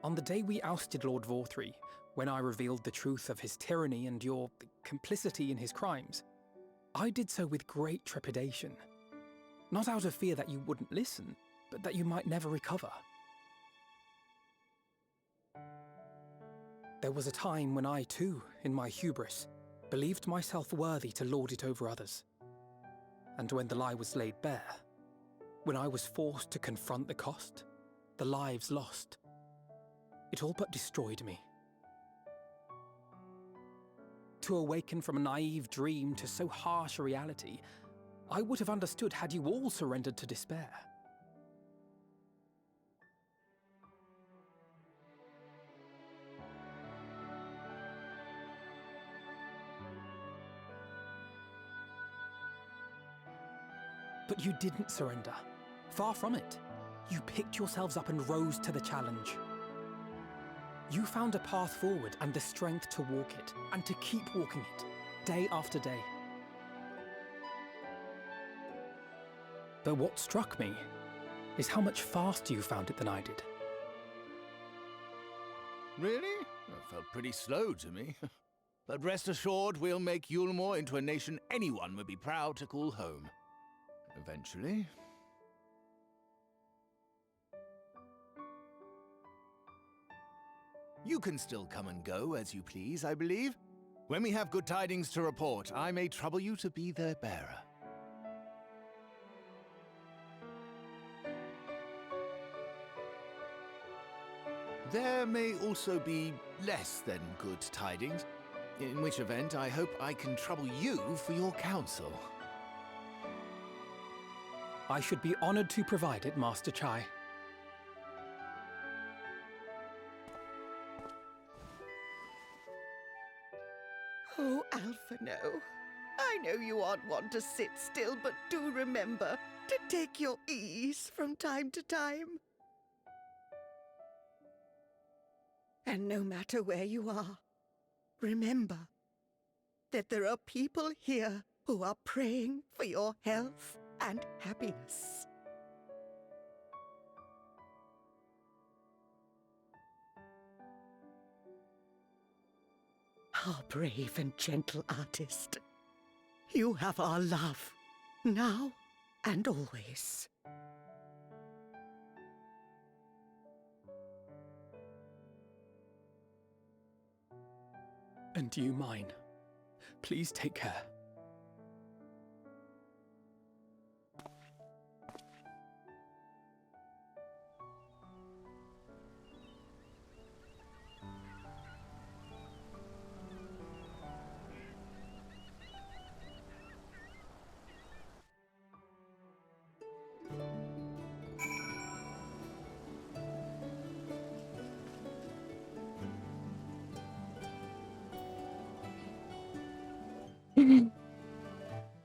On the day we ousted Lord Vorthry, when I revealed the truth of his tyranny and your complicity in his crimes, I did so with great trepidation. Not out of fear that you wouldn't listen, but that you might never recover. There was a time when I too, in my hubris, believed myself worthy to lord it over others. And when the lie was laid bare, when I was forced to confront the cost, the lives lost, it all but destroyed me. to awaken from a naive dream to so harsh a reality, I would have understood had you all surrendered to despair. But you didn't surrender. Far from it. You picked yourselves up and rose to the challenge. You found a path forward and the strength to walk it, and to keep walking it, day after day. Though what struck me is how much faster you found it than I did. Really? That felt pretty slow to me. But rest assured, we'll make Yulmore into a nation anyone would be proud to call home. Eventually. You can still come and go as you please, I believe. When we have good tidings to report, I may trouble you to be their bearer. There may also be less than good tidings, in which event I hope I can trouble you for your counsel. I should be honored to provide it, Master Chai. Oh, Alphino, I know you aren't one to sit still, but do remember to take your ease from time to time. And no matter where you are, remember that there are people here who are praying for your health and happiness. Our brave and gentle artist, you have our love, now and always. And you mine. Please take care.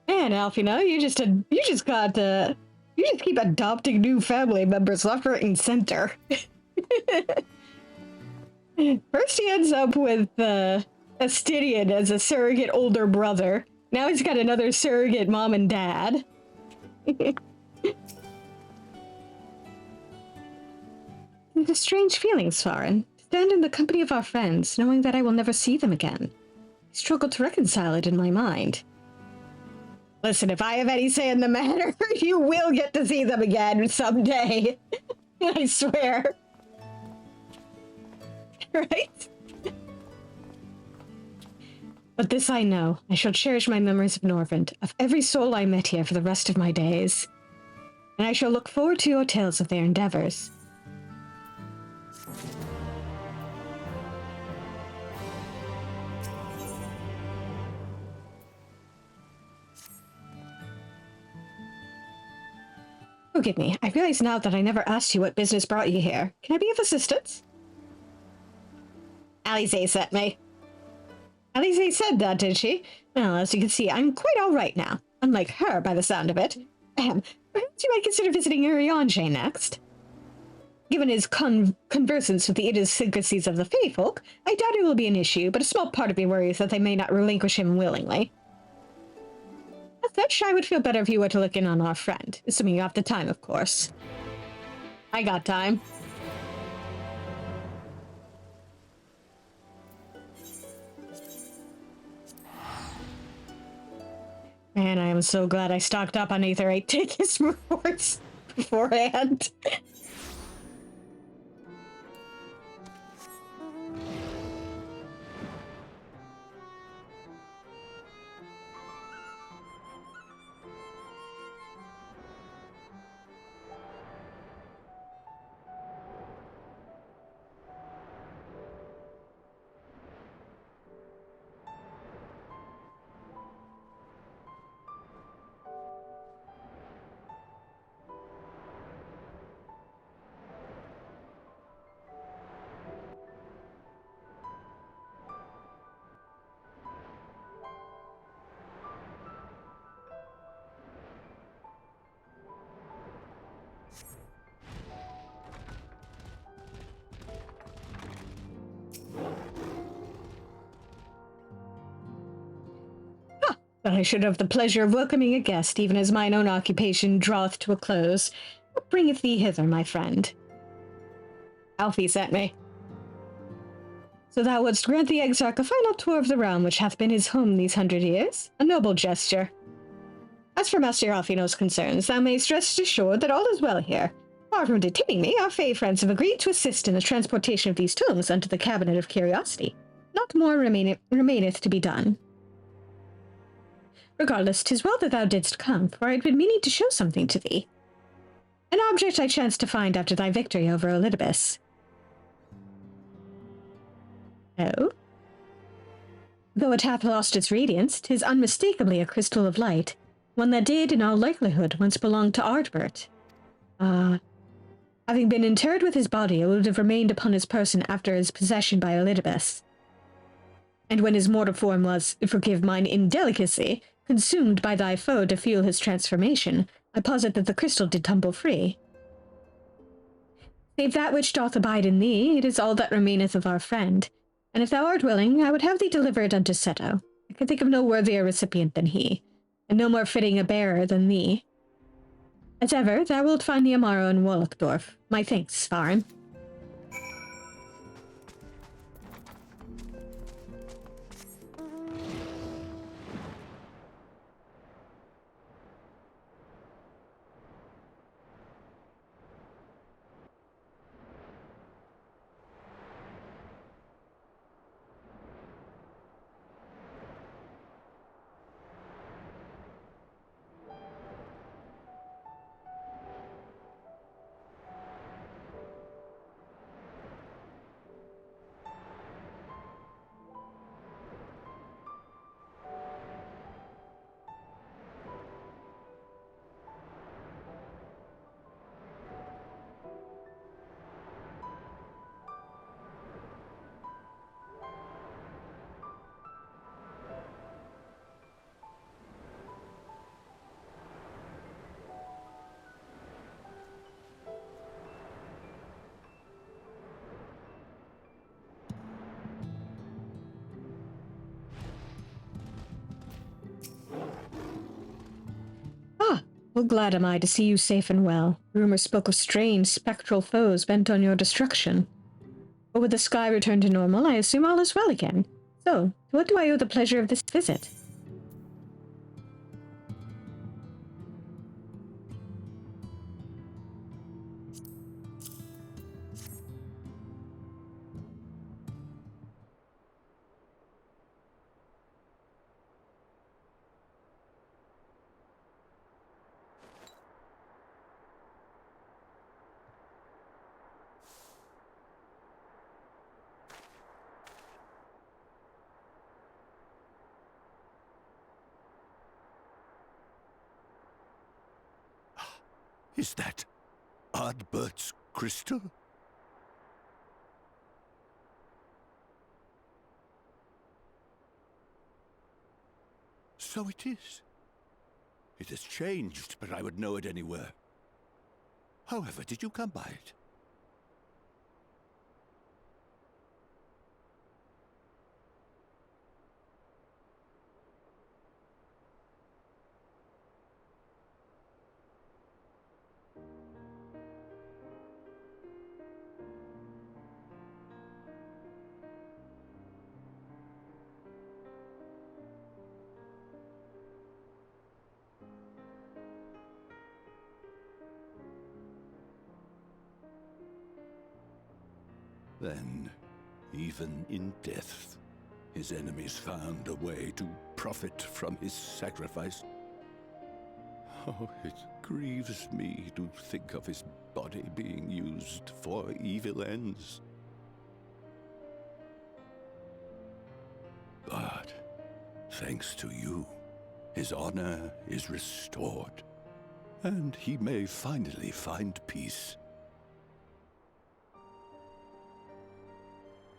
Man, Alfina, you just keep adopting new family members left, right, and center. First he ends up with Astidian as a surrogate older brother. Now he's got another surrogate mom and dad. The strange feelings, Farin. Stand in the company of our friends, knowing that I will never see them again. I struggle to reconcile it in my mind. Listen, if I have any say in the matter, you will get to see them again someday. I swear. Right? But this I know, I shall cherish my memories of Norvend, of every soul I met here for the rest of my days. And I shall look forward to your tales of their endeavors. Forgive me, I realize now that I never asked you what business brought you here. Can I be of assistance? Alize sent me. Alize said that, did she? Well, as you can see, I'm quite all right now. Unlike her, by the sound of it. Perhaps you might consider visiting Urianger next. Given his conversance with the idiosyncrasies of the Fae folk, I doubt it will be an issue, but a small part of me worries that they may not relinquish him willingly. As such, I would feel better if you were to look in on our friend, assuming you have the time, of course. I got time. Man, I am so glad I stocked up on Aether 8 tickets reports beforehand. I should have the pleasure of welcoming a guest, even as mine own occupation draweth to a close. What bringeth thee hither, my friend? Alfie sent me. So thou wouldst grant the Exarch a final tour of the realm which hath been his home these 100 years? A noble gesture. As for Master Alfino's concerns, thou mayst rest assured that all is well here. Far from detaining me, our Fey friends have agreed to assist in the transportation of these tomes unto the Cabinet of Curiosity. Not more remaineth to be done. Regardless, 'tis well that thou didst come, for I had been meaning to show something to thee. An object I chanced to find after thy victory over Elidibus. Oh? Though it hath lost its radiance, 'tis unmistakably a crystal of light, one that did, in all likelihood, once belong to Ardbert. Having been interred with his body, it would have remained upon his person after his possession by Elidibus. And when his mortal form was, forgive mine indelicacy, consumed by thy foe to fuel his transformation, I posit that the crystal did tumble free. Save that which doth abide in thee, it is all that remaineth of our friend, and if thou art willing, I would have thee delivered unto Seto. I can think of no worthier recipient than he, and no more fitting a bearer than thee. As ever, thou wilt find the Amaro in Wallachdorf. My thanks, Farin. Well, glad am I to see you safe and well. Rumors spoke of strange, spectral foes bent on your destruction. But with the sky returned to normal, I assume all is well again. So, to what do I owe the pleasure of this visit? Is that Ardbert's crystal? So it is. It has changed, but I would know it anywhere. However, did you come by it? Then, even in death, his enemies found a way to profit from his sacrifice. Oh, it grieves me to think of his body being used for evil ends. But, thanks to you, his honor is restored, and he may finally find peace.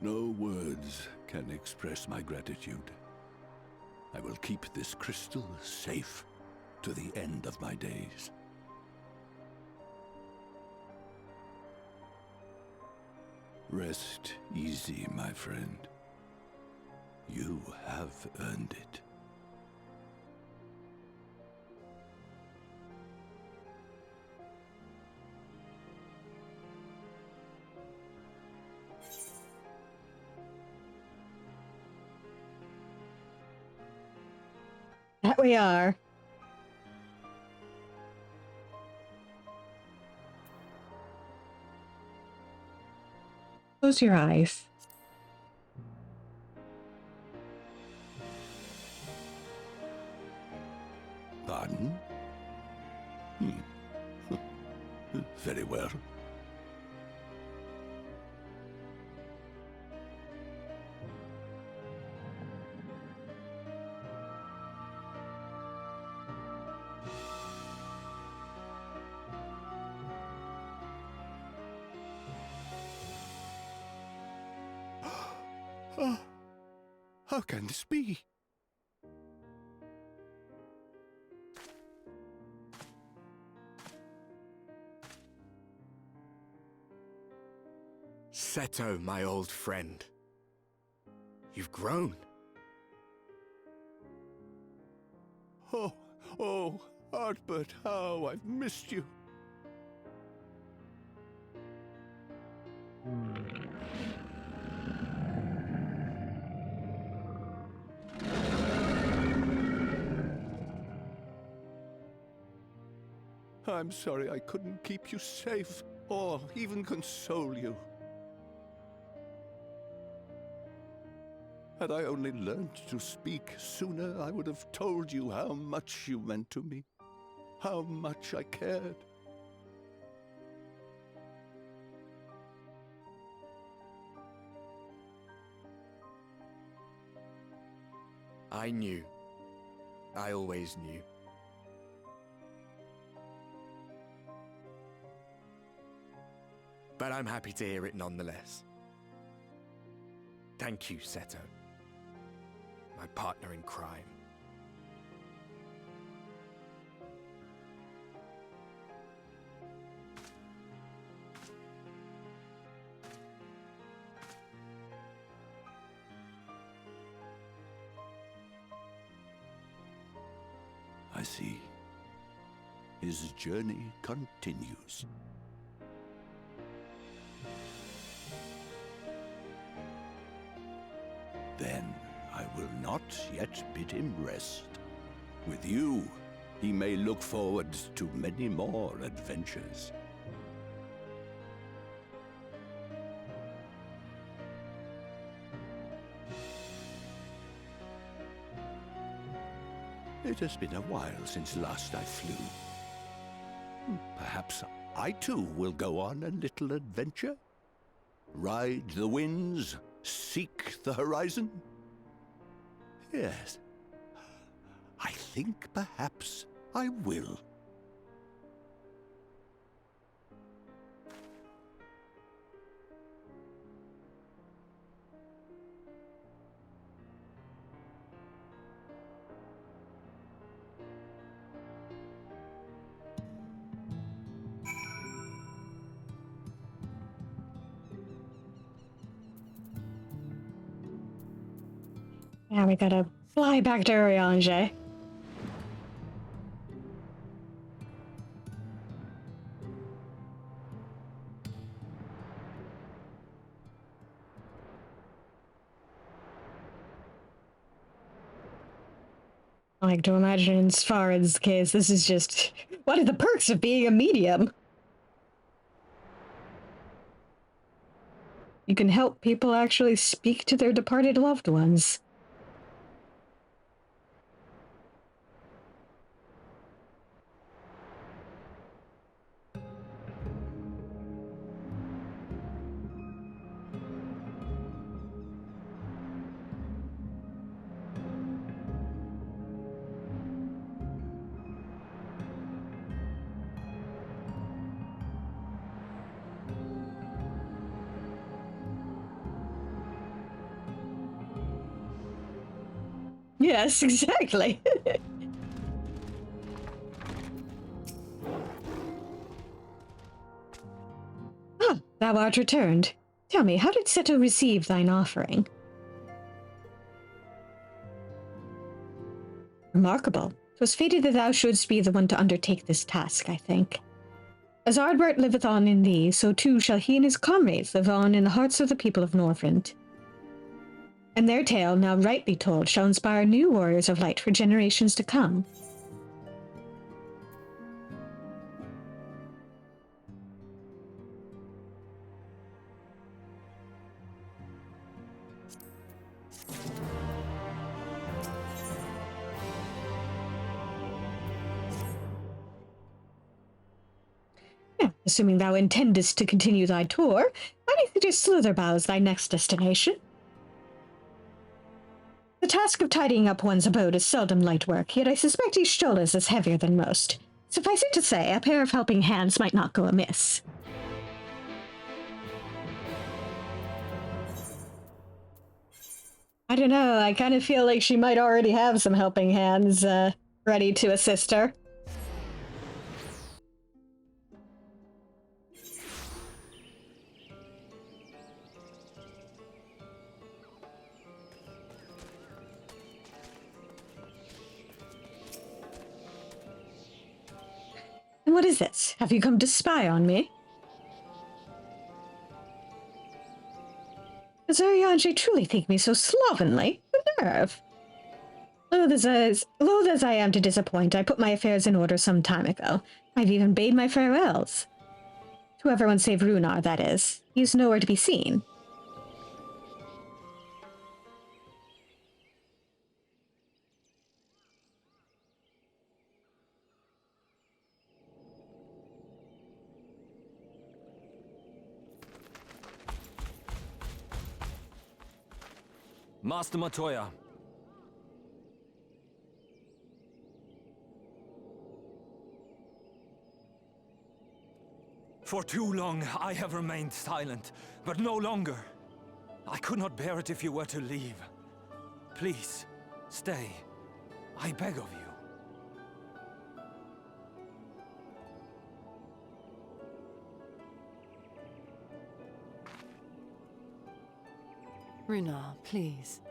No words can express my gratitude. I will keep this crystal safe to the end of my days. Rest easy, my friend. You have earned it. That we are. Close your eyes. Pardon? Very well. How can this be? Seto, my old friend. You've grown. Oh, Artbert, how I've missed you. I'm sorry I couldn't keep you safe, or even console you. Had I only learned to speak sooner, I would have told you how much you meant to me, how much I cared. I knew. I always knew. But I'm happy to hear it nonetheless. Thank you, Seto. My partner in crime. I see. His journey continues. Then I will not yet bid him rest. With you, he may look forward to many more adventures. It has been a while since last I flew. Perhaps I too will go on a little adventure? Ride the winds, seek the horizon? Yes, I think perhaps I will. Now we gotta fly back to Urianger. I like to imagine in Sfarad's case, this is just... What are the perks of being a medium? You can help people actually speak to their departed loved ones. Yes, exactly. Ah, thou art returned. Tell me, how did Seto receive thine offering? Remarkable. 'Twas fated that thou shouldst be the one to undertake this task, I think. As Ardbert liveth on in thee, so too shall he and his comrades live on in the hearts of the people of Northrend. And their tale, now rightly told, shall inspire new warriors of light for generations to come. Assuming thou intendest to continue thy tour, I suggest Slitherbough as thy next destination. The task of tidying up one's abode is seldom light work, yet I suspect each shoulders is heavier than most. Suffice it to say, a pair of helping hands might not go amiss. I don't know, I kind of feel like she might already have some helping hands ready to assist her. And what is this? Have you come to spy on me? Does Ariange truly think me so slovenly? The nerve! Loath as I am to disappoint, I put my affairs in order some time ago. I've even bade my farewells. To everyone save Runar, that is. He's nowhere to be seen. Master Matoya. For too long I have remained silent, but no longer. I could not bear it if you were to leave. Please, stay. I beg of you. Runar, please.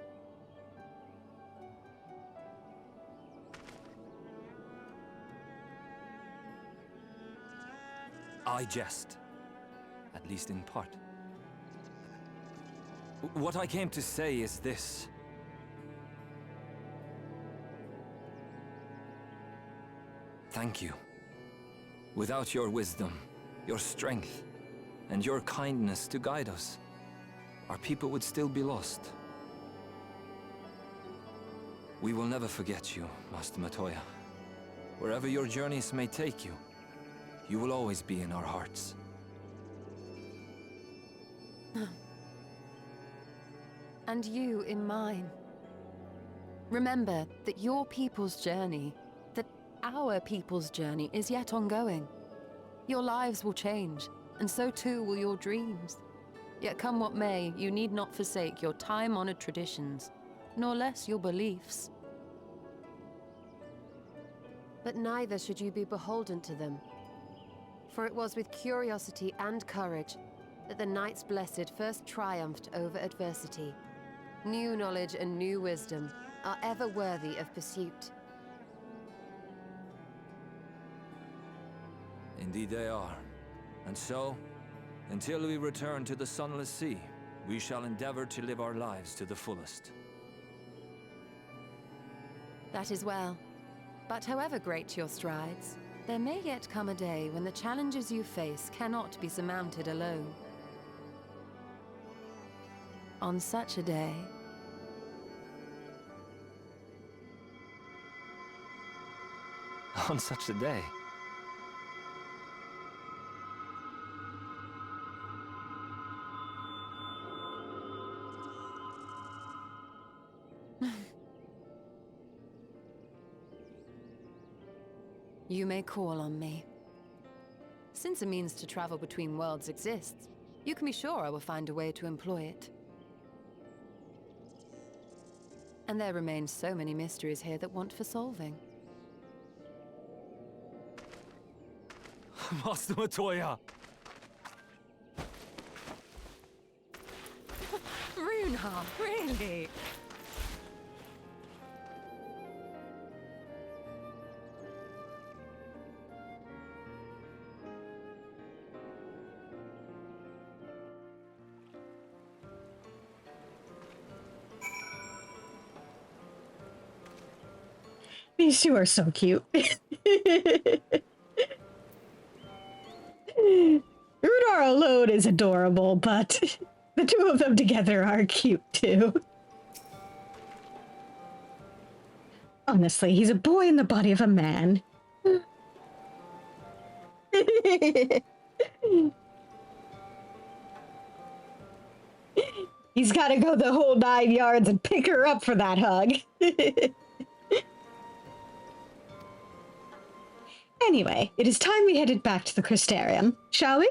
I jest. At least in part. What I came to say is this. Thank you. Without your wisdom, your strength, and your kindness to guide us, our people would still be lost. We will never forget you, Master Matoya. Wherever your journeys may take you, you will always be in our hearts. And you in mine. Remember that your people's journey, that our people's journey is yet ongoing. Your lives will change, and so too will your dreams. Yet come what may, you need not forsake your time-honored traditions, nor less your beliefs. But neither should you be beholden to them. For it was with curiosity and courage that the Knights Blessed first triumphed over adversity. New knowledge and new wisdom are ever worthy of pursuit. Indeed they are. And so, until we return to the Sunless Sea, we shall endeavor to live our lives to the fullest. That is well. But however great your strides, there may yet come a day when the challenges you face cannot be surmounted alone. On such a day... On such a day? You may call on me. Since a means to travel between worlds exists, you can be sure I will find a way to employ it. And there remain so many mysteries here that want for solving. Master Matoya! Runar, really? These two are so cute. Rudar alone is adorable, but the two of them together are cute too. Honestly, he's a boy in the body of a man. He's got to go the whole 9 yards and pick her up for that hug. Anyway, it is time we headed back to the Crystarium, shall we?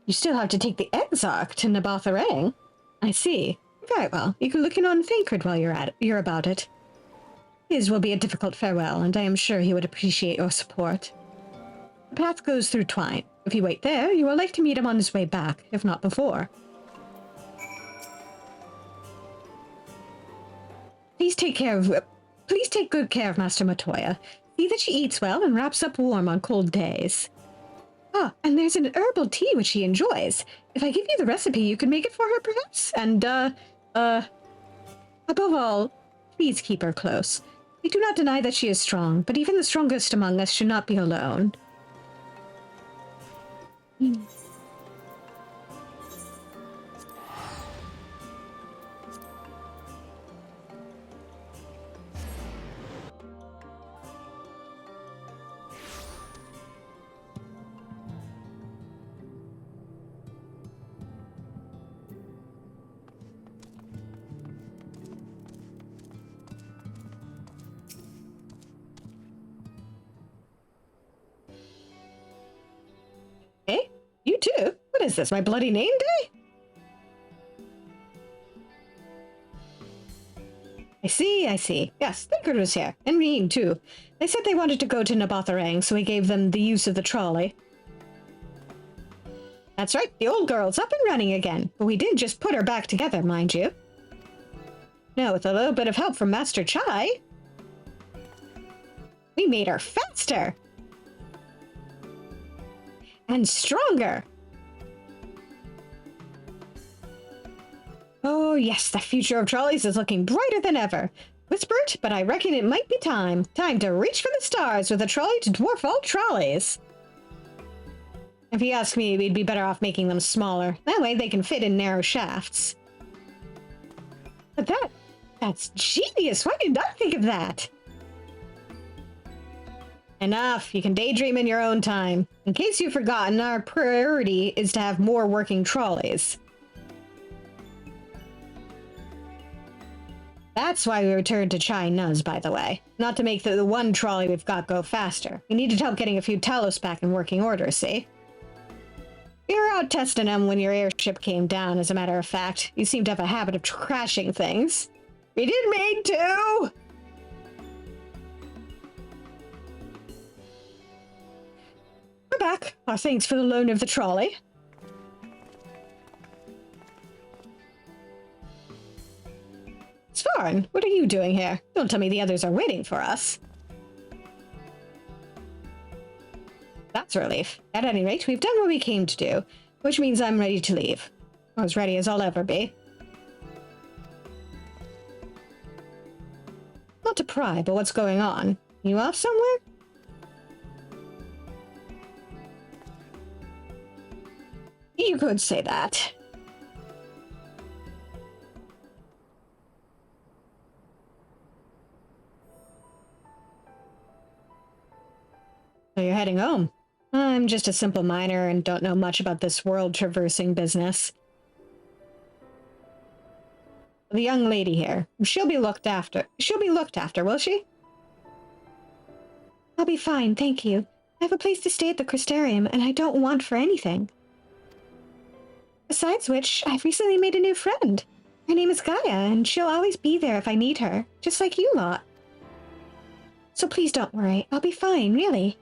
You still have to take the Exarch to Nabatharang. I see. Very well. You can look in on Thancred while you're about it. His will be a difficult farewell, and I am sure he would appreciate your support. The path goes through Twine. If you wait there, you will like to meet him on his way back, if not before. Please take good care of Master Matoya. See that she eats well and wraps up warm on cold days. Ah, and there's an herbal tea which she enjoys. If I give you the recipe, you can make it for her, perhaps? And, above all, please keep her close. We do not deny that she is strong, but even the strongest among us should not be alone. Hey, you too? What is this, my bloody name day? I see. Yes, Thancred was here. And Reen, too. They said they wanted to go to Nabatharang, so we gave them the use of the trolley. That's right, the old girl's up and running again. But we did just put her back together, mind you. No, with a little bit of help from Master Chai. We made her faster! And stronger! Oh yes, the future of trolleys is looking brighter than ever. Whispered, but I reckon it might be time. Time to reach for the stars with a trolley to dwarf all trolleys. If you ask me, we'd be better off making them smaller. That way they can fit in narrow shafts. But that's genius! Why didn't I think of that? Enough. You can daydream in your own time. In case you've forgotten, our priority is to have more working trolleys. That's why we returned to Chai Nuz, by the way. Not to make the one trolley we've got go faster. We needed help getting a few Talos back in working order, see? We were out testing them when your airship came down, as a matter of fact. You seem to have a habit of crashing things. We didn't mean to! We're back. Our thanks for the loan of the trolley. Svarn, what are you doing here? Don't tell me the others are waiting for us. That's a relief. At any rate, we've done what we came to do, which means I'm ready to leave. As ready as I'll ever be. Not to pry, but what's going on? You off somewhere? You could say that. So you're heading home. I'm just a simple miner and don't know much about this world-traversing business. The young lady here, she'll be looked after. Will she? I'll be fine, thank you. I have a place to stay at the Crystarium, and I don't want for anything. Besides which, I've recently made a new friend. Her name is Gaia, and she'll always be there if I need her, just like you lot. So please don't worry, I'll be fine, really.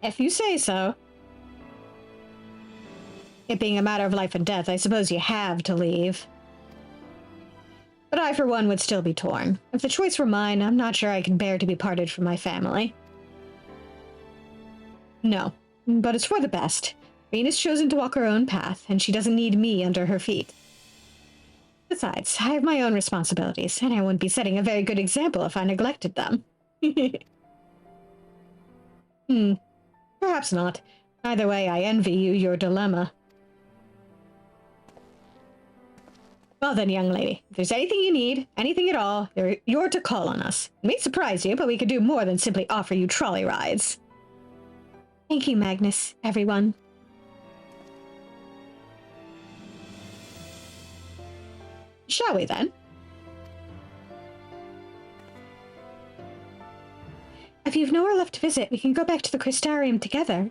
If you say so. It being a matter of life and death, I suppose you have to leave. But I, for one, would still be torn. If the choice were mine, I'm not sure I can bear to be parted from my family. No, but it's for the best. Reen has chosen to walk her own path, and she doesn't need me under her feet. Besides, I have my own responsibilities, and I wouldn't be setting a very good example if I neglected them. Perhaps not. Either way, I envy you your dilemma. Well then, young lady, if there's anything you need, anything at all, you're to call on us. It may surprise you, but we could do more than simply offer you trolley rides. Thank you, Magnus, everyone. Shall we then? If you've nowhere left to visit, we can go back to the Crystarium together.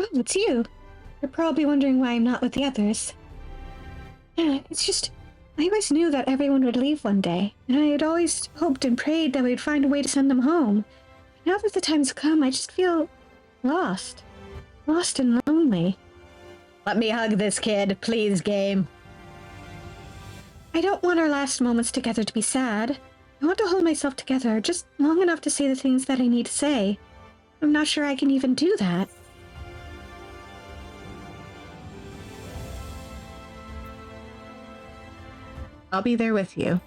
Oh, it's you. You're probably wondering why I'm not with the others. It's just, I always knew that everyone would leave one day, and I had always hoped and prayed that we'd find a way to send them home. Now that the time's come, I just feel lost. Lost and lonely. Let me hug this kid, please, game. I don't want our last moments together to be sad. I want to hold myself together just long enough to say the things that I need to say. I'm not sure I can even do that. I'll be there with you.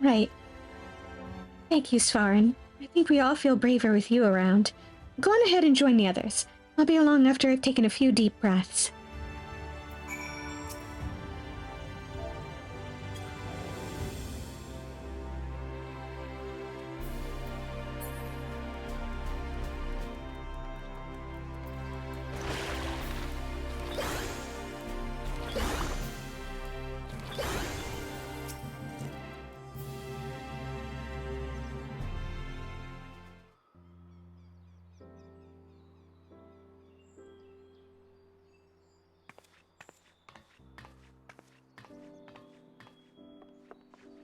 Right. Thank you, Svarin. I think we all feel braver with you around. Go on ahead and join the others. I'll be along after I've taken a few deep breaths.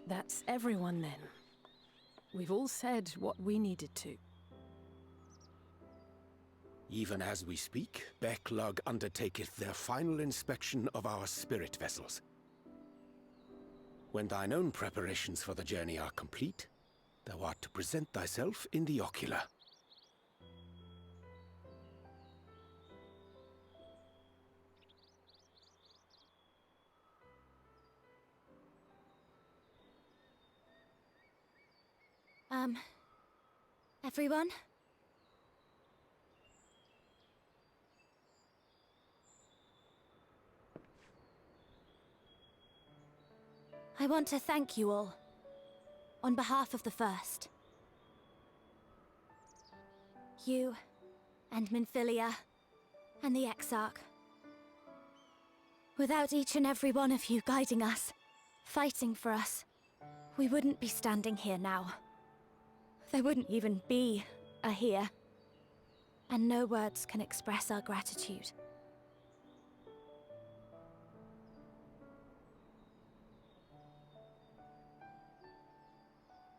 That's everyone then. We've all said what we needed to. Even as we speak, Backlug undertaketh their final inspection of our spirit vessels. When thine own preparations for the journey are complete, thou art to present thyself in the ocular. Everyone? I want to thank you all, on behalf of the First. You, and Minfilia, and the Exarch. Without each and every one of you guiding us, fighting for us, we wouldn't be standing here now. There wouldn't even be a here. And no words can express our gratitude.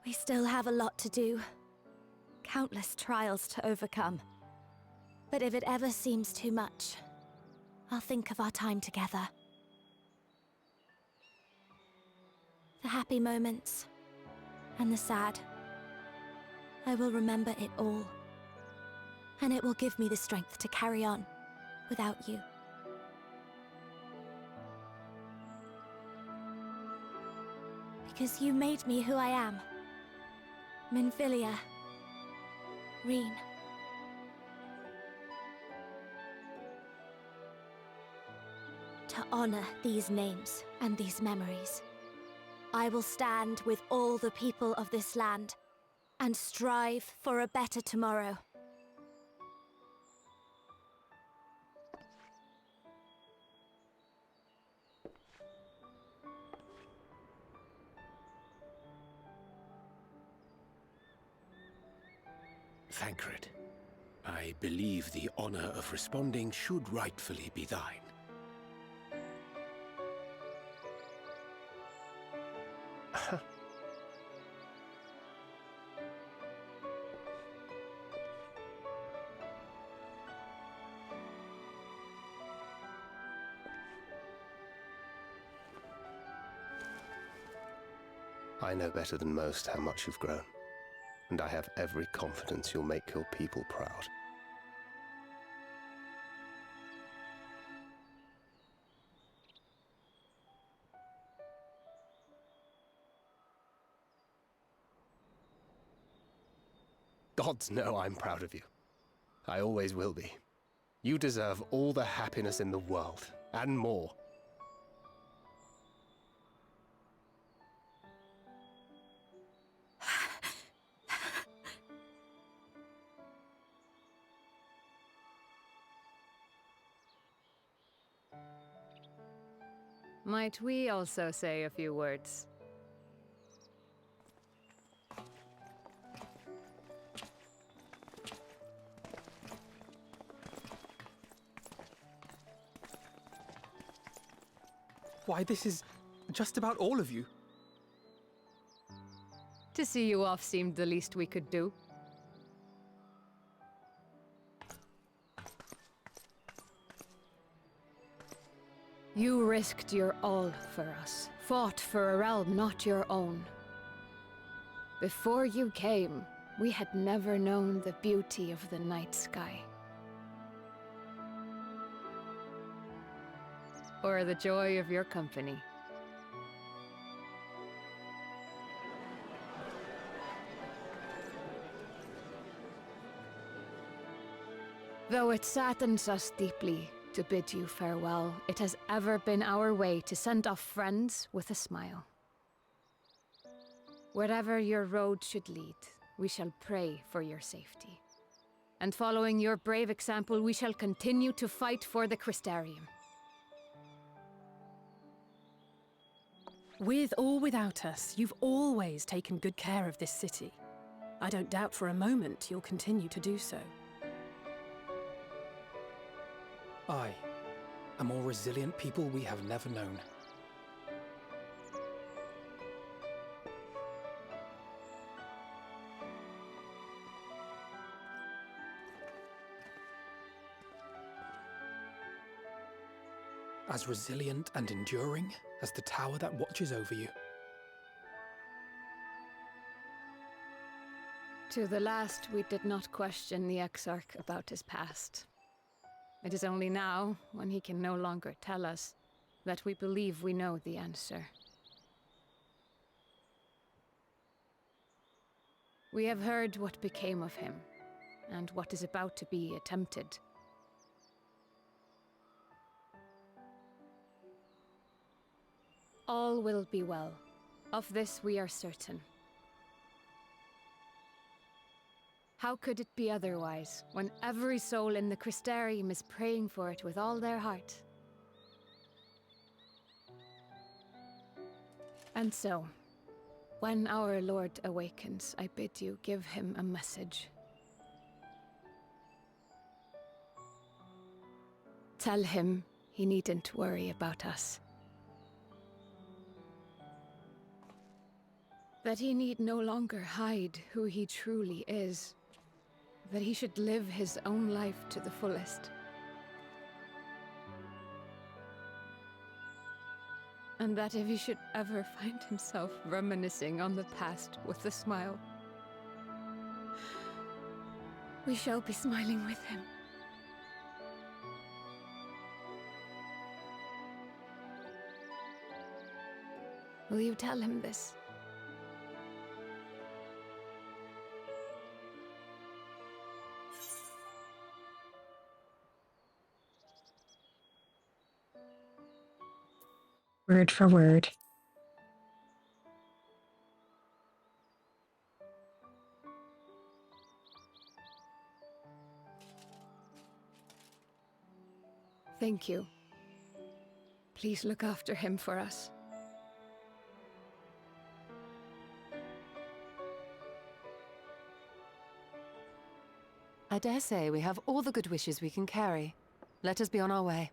We still have a lot to do. Countless trials to overcome. But if it ever seems too much, I'll think of our time together. The happy moments, and the sad. I will remember it all. And it will give me the strength to carry on without you. Because you made me who I am. Minfilia. Reen. To honor these names and these memories, I will stand with all the people of this land and strive for a better tomorrow. Tancred, I believe the honor of responding should rightfully be thine. I know better than most how much you've grown, and I have every confidence you'll make your people proud. Gods know I'm proud of you. I always will be. You deserve all the happiness in the world, and more. Might we also say a few words? Why, this is just about all of you. To see you off seemed the least we could do. You risked your all for us, fought for a realm not your own. Before you came, we had never known the beauty of the night sky. Or the joy of your company. Though it saddens us deeply to bid you farewell, it has ever been our way to send off friends with a smile. Wherever your road should lead, we shall pray for your safety. And following your brave example, we shall continue to fight for the Crystarium. With or without us, you've always taken good care of this city. I don't doubt for a moment you'll continue to do so. Aye, a more resilient people we have never known. As resilient and enduring as the tower that watches over you. To the last, we did not question the Exarch about his past. It is only now, when he can no longer tell us, that we believe we know the answer. We have heard what became of him, and what is about to be attempted. All will be well. Of this we are certain. How could it be otherwise, when every soul in the Crystarium is praying for it with all their heart? And so, when our Lord awakens, I bid you give him a message. Tell him he needn't worry about us. That he need no longer hide who he truly is. That he should live his own life to the fullest. And that if he should ever find himself reminiscing on the past with a smile, we shall be smiling with him. Will you tell him this? Word for word. Thank you. Please look after him for us. I dare say we have all the good wishes we can carry. Let us be on our way.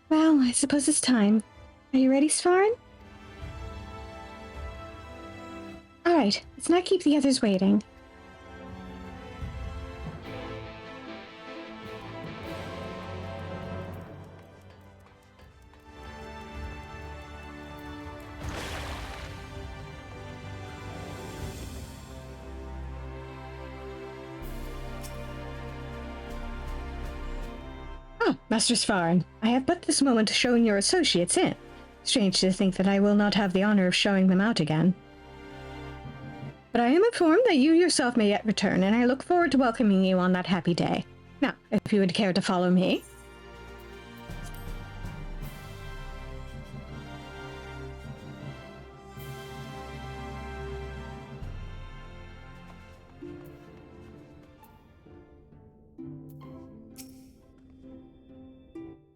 Well, I suppose it's time. Are you ready, Svarin? Alright, let's not keep the others waiting. Master Svarin, I have but this moment shown your associates in. Strange to think that I will not have the honor of showing them out again. But I am informed that you yourself may yet return, and I look forward to welcoming you on that happy day. Now, if you would care to follow me.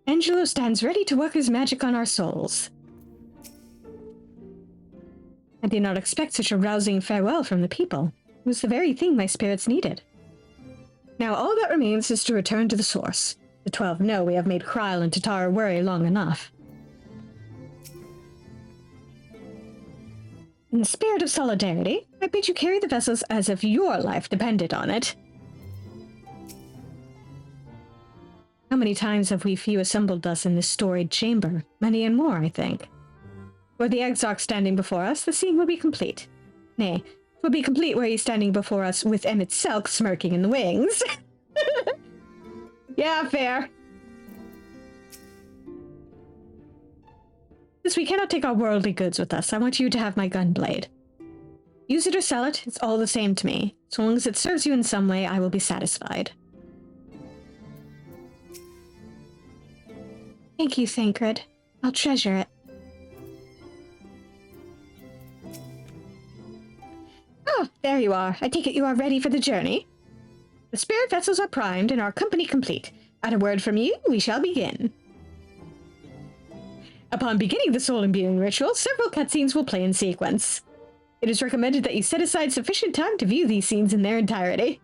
Angelo stands ready to work his magic on our souls. I did not expect such a rousing farewell from the people. It was the very thing my spirits needed. Now all that remains is to return to the source. The 12 know we have made Kryl and Tatar worry long enough. In the spirit of solidarity, I bid you carry the vessels as if your life depended on it. How many times have we few assembled us in this storied chamber? Many and more, I think. Were the Exarch standing before us, the scene would be complete. Nay, it would be complete were he standing before us with Emmett Selk smirking in the wings. Yeah, fair. Since we cannot take our worldly goods with us, I want you to have my gunblade. Use it or sell it, it's all the same to me. So long as it serves you in some way, I will be satisfied. Thank you, Thancred. I'll treasure it. Ah, there you are. I take it you are ready for the journey? The spirit vessels are primed and our company complete. At a word from you, we shall begin. Upon beginning the soul-imbuing ritual, several cutscenes will play in sequence. It is recommended that you set aside sufficient time to view these scenes in their entirety.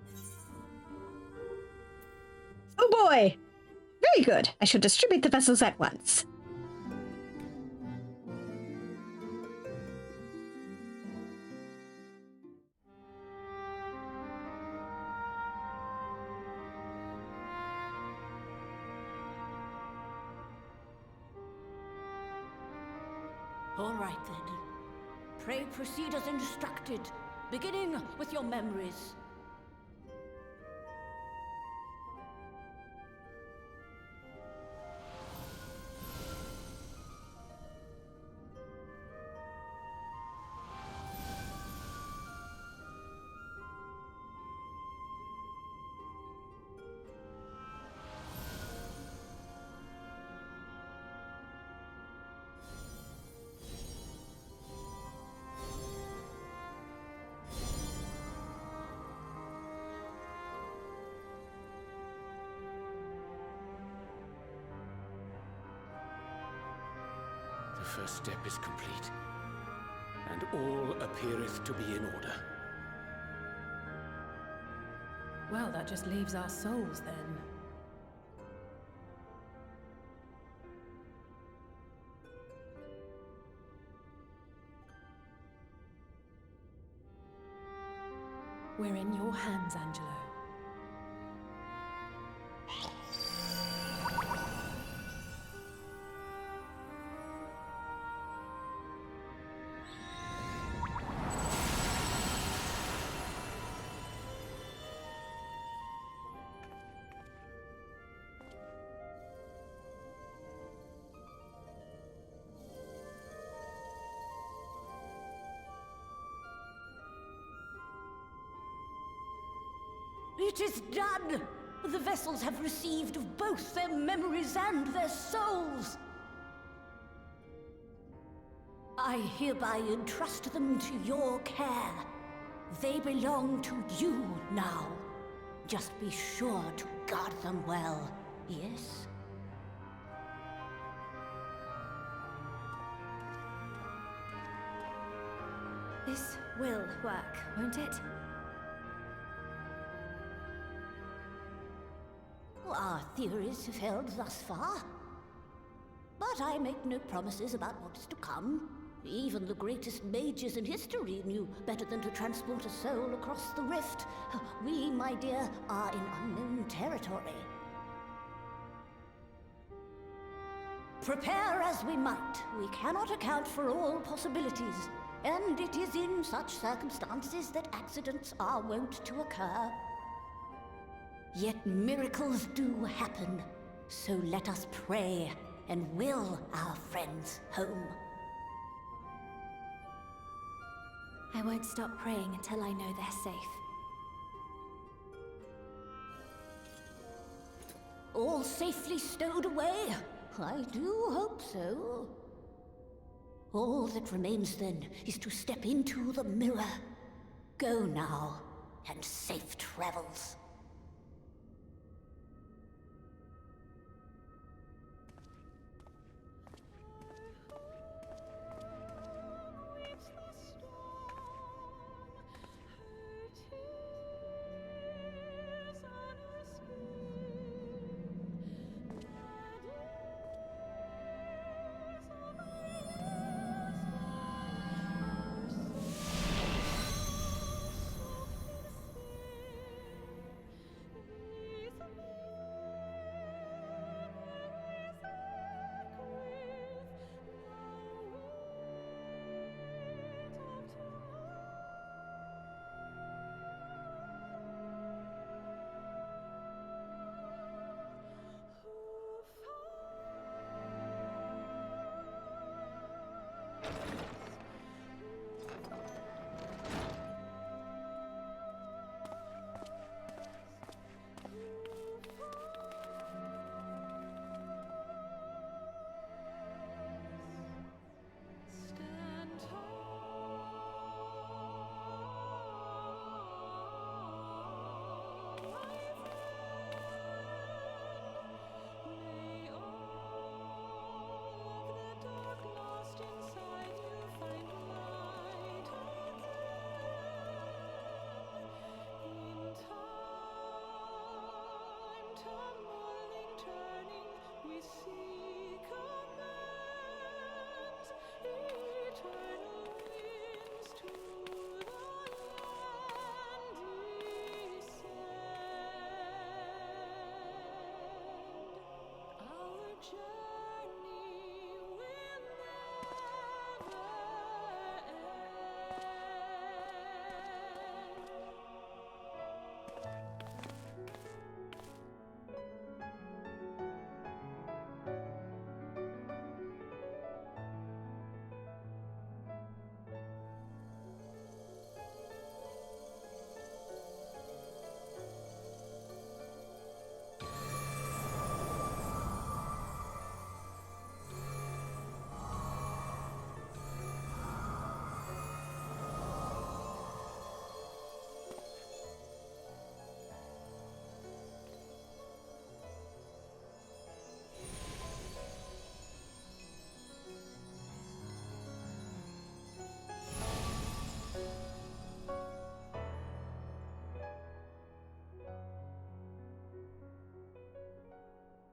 Oh boy! Very good. I shall distribute the vessels at once. All right then. Pray proceed as instructed, beginning with your memories. first step is complete, and all appeareth to be in order. Well, that just leaves our souls then. We're in your hands, Angelo. It is done! The vessels have received of both their memories and their souls. I hereby entrust them to your care. They belong to you now. Just be sure to guard them well, yes? This will work, won't it? Our theories have held thus far. But I make no promises about what is to come. Even the greatest mages in history knew better than to transport a soul across the rift. We, my dear, are in unknown territory. Prepare as we might, we cannot account for all possibilities. And it is in such circumstances that accidents are wont to occur. Yet miracles do happen, so let us pray and will our friends home. I won't stop praying until I know they're safe. All safely stowed away? I do hope so. All that remains then is to step into the mirror. Go now, and safe travels.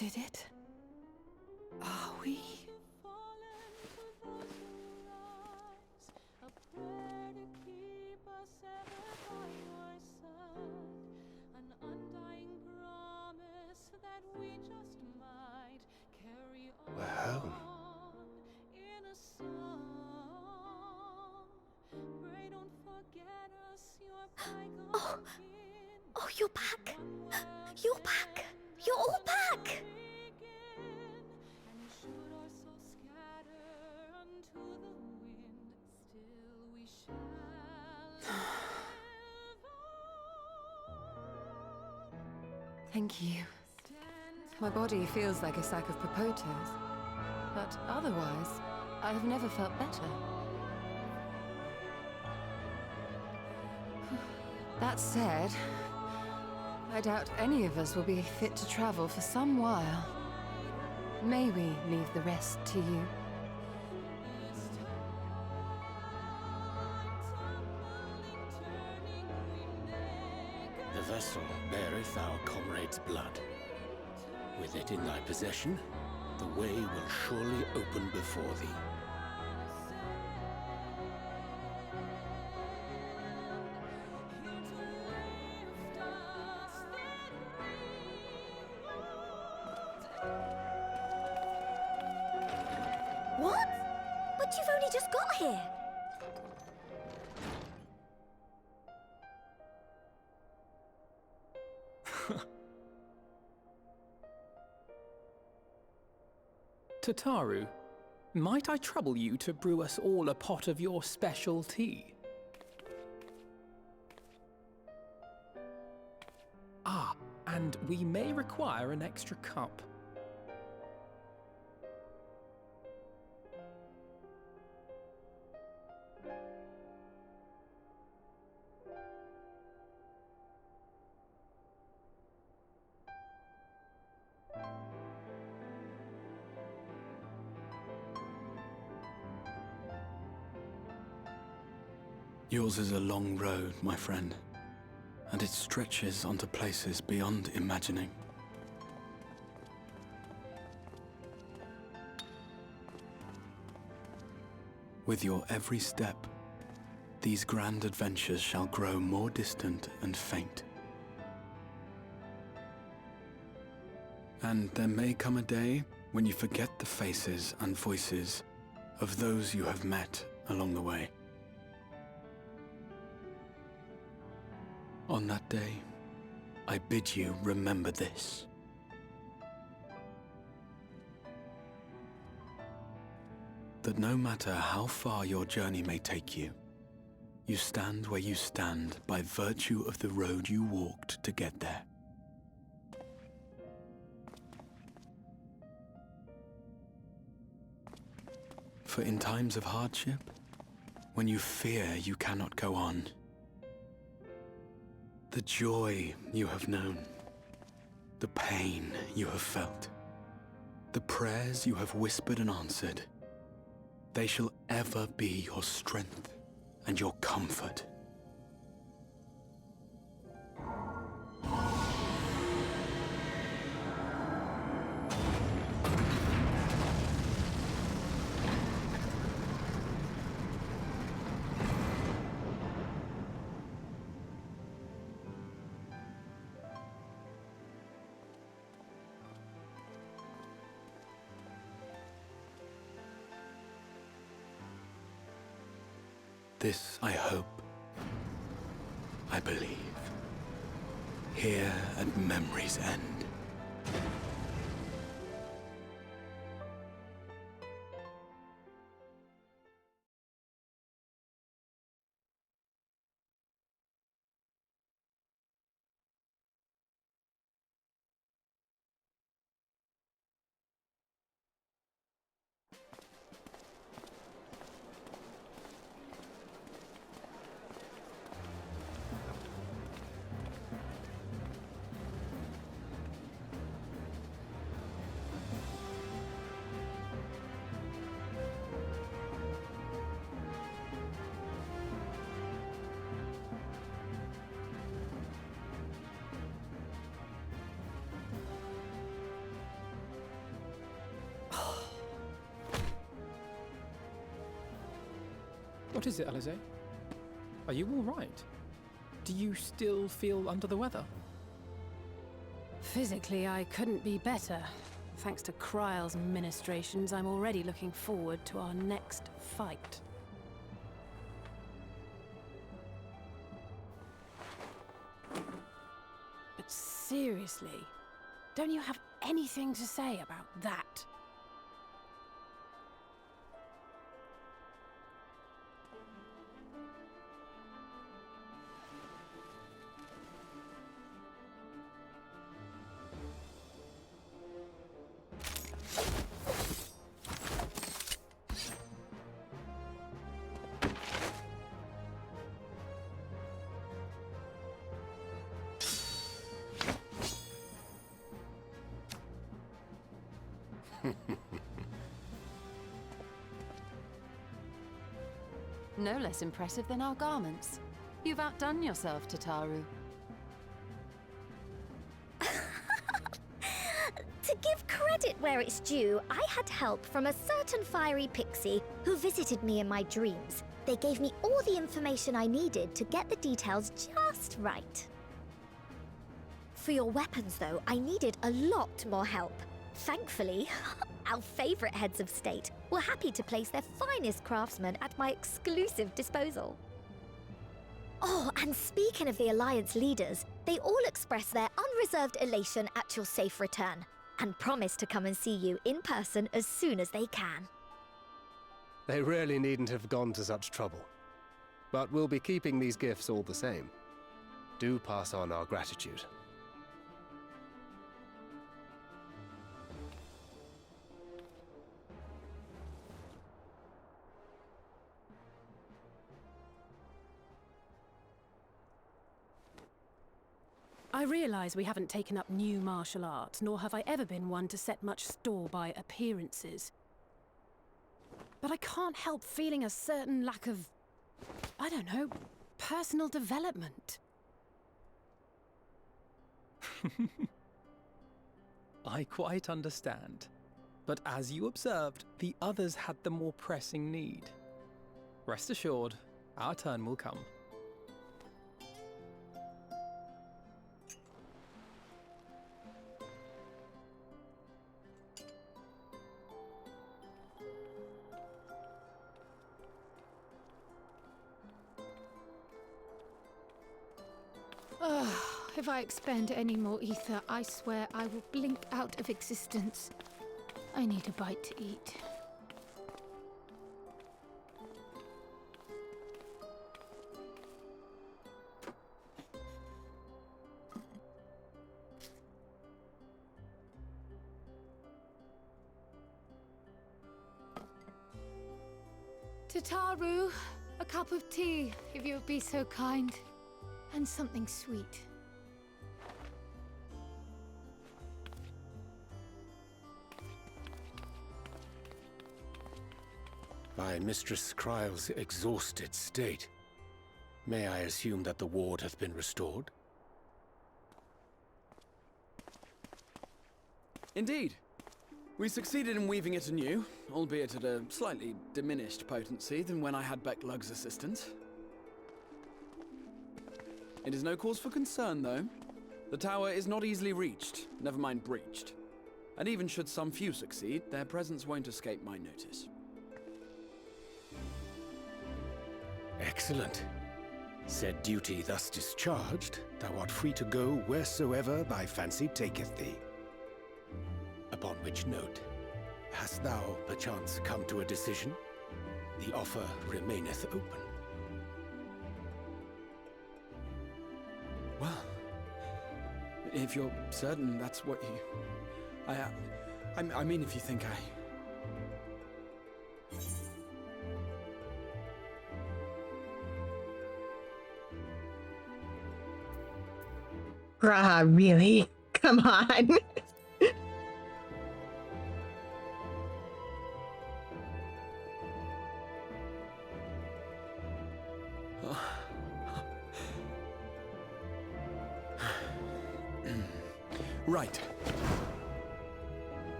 did it? Are we? We're home. Oh, you're back. You're back. You're all back. Thank you. My body feels like a sack of potatoes, but otherwise, I have never felt better. That said, I doubt any of us will be fit to travel for some while. May we leave the rest to you? The vessel beareth our comrade's blood. With it in thy possession, the way will surely open before thee. What? But you've only just got here. Tataru, might I trouble you to brew us all a pot of your special tea? Ah, and we may require an extra cup. Yours is a long road, my friend, and it stretches onto places beyond imagining. With your every step, these grand adventures shall grow more distant and faint. And there may come a day when you forget the faces and voices of those you have met along the way. On that day, I bid you remember this. That no matter how far your journey may take you, you stand where you stand by virtue of the road you walked to get there. For in times of hardship, when you fear you cannot go on, the joy you have known, the pain you have felt, the prayers you have whispered and answered, they shall ever be your strength and your comfort. This I hope, I believe, here at memory's end. What is it, Alize? Are you all right? Do you still feel under the weather? Physically, I couldn't be better. Thanks to Kryle's ministrations, I'm already looking forward to our next fight. But seriously, don't you have anything to say about that? No less impressive than our garments. You've outdone yourself, Tataru. To give credit where it's due, I had help from a certain fiery pixie who visited me in my dreams. They gave me all the information I needed to get the details just right. For your weapons, though, I needed a lot more help. Thankfully, our favorite heads of state were happy to place their finest craftsmen at my exclusive disposal. Oh, and speaking of the Alliance leaders, they all expressed their unreserved elation at your safe return, and promise to come and see you in person as soon as they can. They really needn't have gone to such trouble. But we'll be keeping these gifts all the same. Do pass on our gratitude. I realise we haven't taken up new martial arts, nor have I ever been one to set much store by appearances. But I can't help feeling a certain lack of, I don't know, personal development. I quite understand. But as you observed, the others had the more pressing need. Rest assured, our turn will come. If I expend any more ether, I swear I will blink out of existence. I need a bite to eat. Tataru, a cup of tea, if you would be so kind. And something sweet. By Mistress Kryle's exhausted state, may I assume that the ward hath been restored? Indeed. We succeeded in weaving it anew, albeit at a slightly diminished potency than when I had Becklug's assistance. It is no cause for concern, though. The tower is not easily reached, never mind breached. And even should some few succeed, their presence won't escape my notice. Excellent. Said duty thus discharged, thou art free to go wheresoever thy fancy taketh thee. Upon which note, hast thou perchance come to a decision? The offer remaineth open. Well, if you're certain that's what you... I mean, if you think Bruh, really? Come on. Right.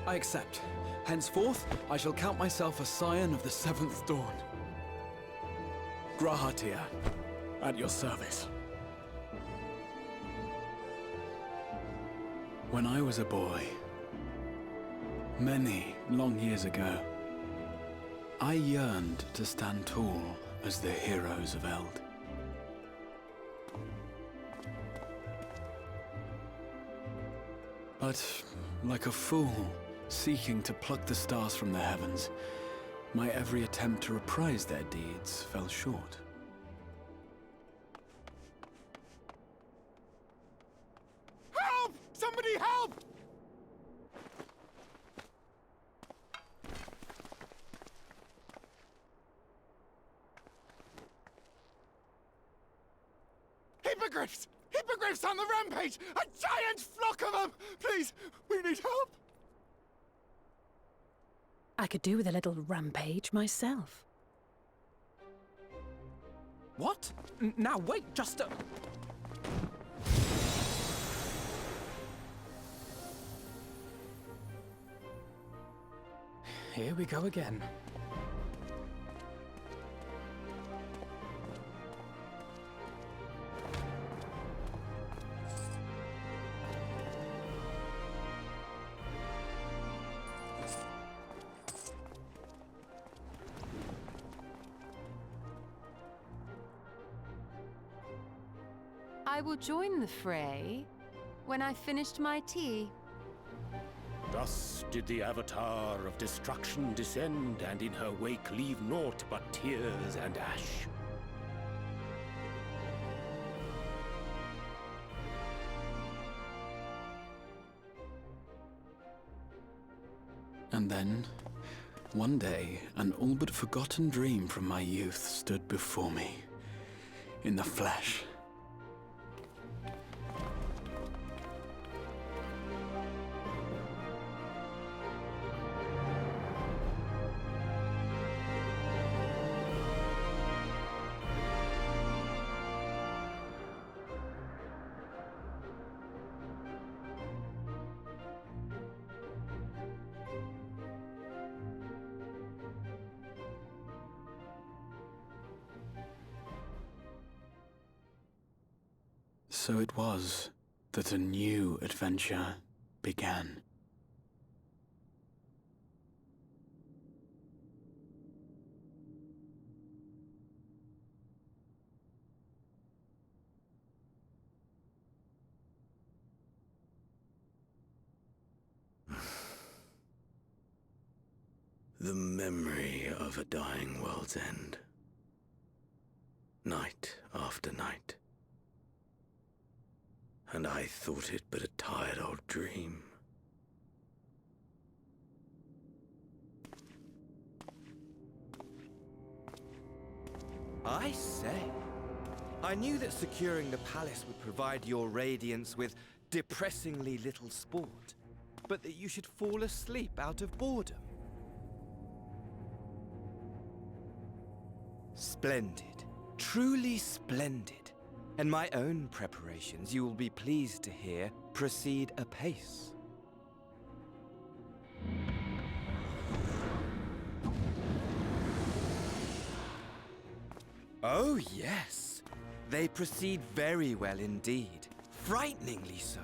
I accept. Henceforth, I shall count myself a scion of the seventh dawn. Grahatir, at your service. When I was a boy, many long years ago, I yearned to stand tall as the heroes of Eld. But, like a fool, seeking to pluck the stars from the heavens, my every attempt to reprise their deeds fell short. Help! Somebody help! Hippogriffs! Hippogriffs on the rampage! A giant flock of them! Please, we need help! I could do with a little rampage myself. What? Now wait, just a... Here we go again. I will join the fray when I've finished my tea. Thus did the Avatar of Destruction descend, and in her wake leave naught but tears and ash. And then, one day, an all but forgotten dream from my youth stood before me, in the flesh. So it was that a new adventure began. The memory of a dying world's end. Night after night. And I thought it but a tired old dream. I say, I knew that securing the palace would provide your radiance with depressingly little sport, but that you should fall asleep out of boredom. Splendid, truly splendid. And my own preparations, you will be pleased to hear, proceed apace. Oh, yes. They proceed very well indeed. Frighteningly so.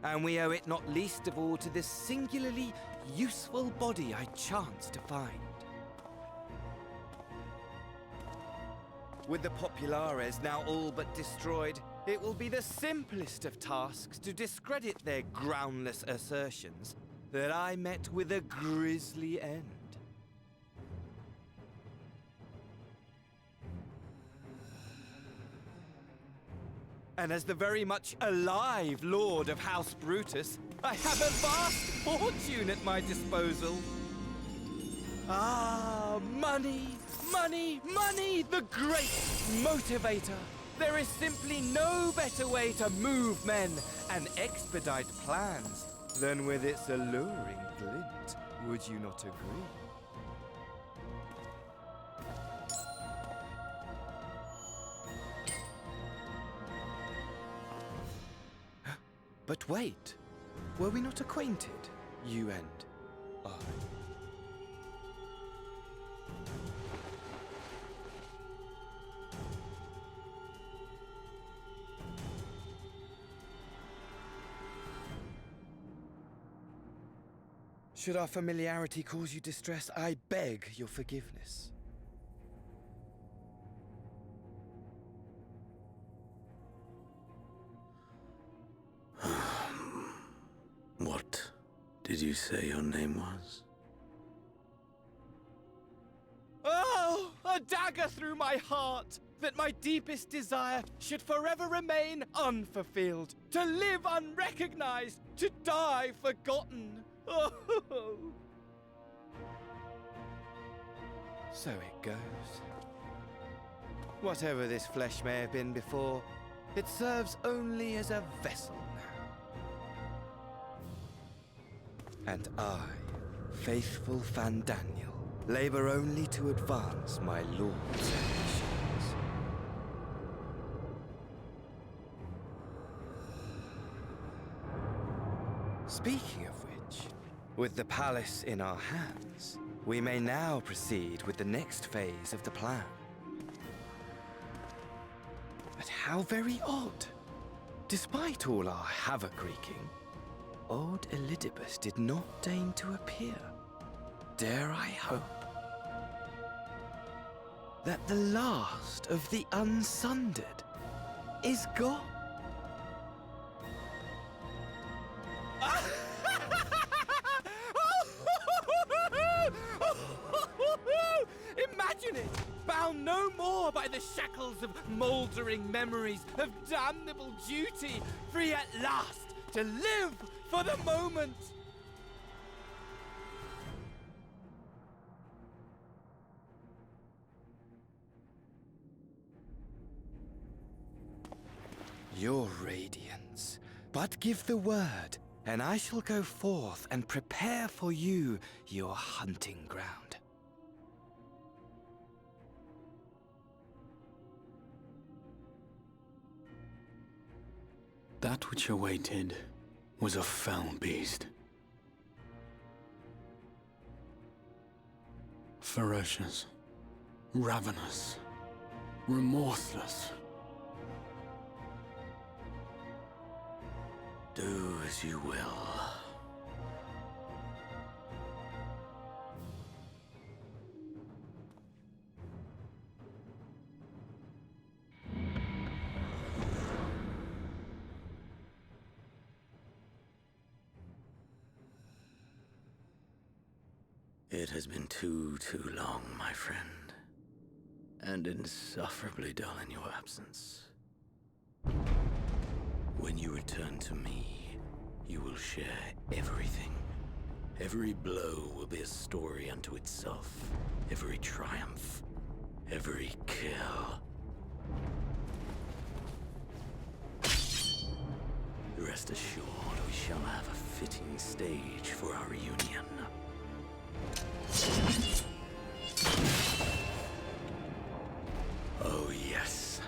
And we owe it not least of all to this singularly useful body I chanced to find. With the Populares now all but destroyed, it will be the simplest of tasks to discredit their groundless assertions that I met with a grisly end. And as the very much alive Lord of House Brutus, I have a vast fortune at my disposal. Ah, money! Money! Money! The great motivator! There is simply no better way to move men and expedite plans than with its alluring glint. Would you not agree? But wait, were we not acquainted, you and I? Should our familiarity cause you distress, I beg your forgiveness. What did you say your name was? Oh, a dagger through my heart, that my deepest desire should forever remain unfulfilled, to live unrecognized, to die forgotten. Oh. So it goes. Whatever this flesh may have been before, it serves only as a vessel now. And I, faithful Fandaniel, labor only to advance my lord's ambitions. Speaking of which, with the palace in our hands, we may now proceed with the next phase of the plan. But how very odd. Despite all our havoc-wreaking, old Elidibus did not deign to appear. Dare I hope that the last of the unsundered is gone? Imagine it! Bound no more by the shackles of mouldering memories of damnable duty, free at last to live for the moment! Your radiance, but give the word, and I shall go forth and prepare for you your hunting ground. That which awaited was a fell beast. Ferocious, ravenous, remorseless. Do as you will. It has been too long, my friend, and insufferably dull in your absence. When you return to me, you will share everything. Every blow will be a story unto itself. Every triumph, every kill. Rest assured, we shall have a fitting stage for our reunion. Oh yes,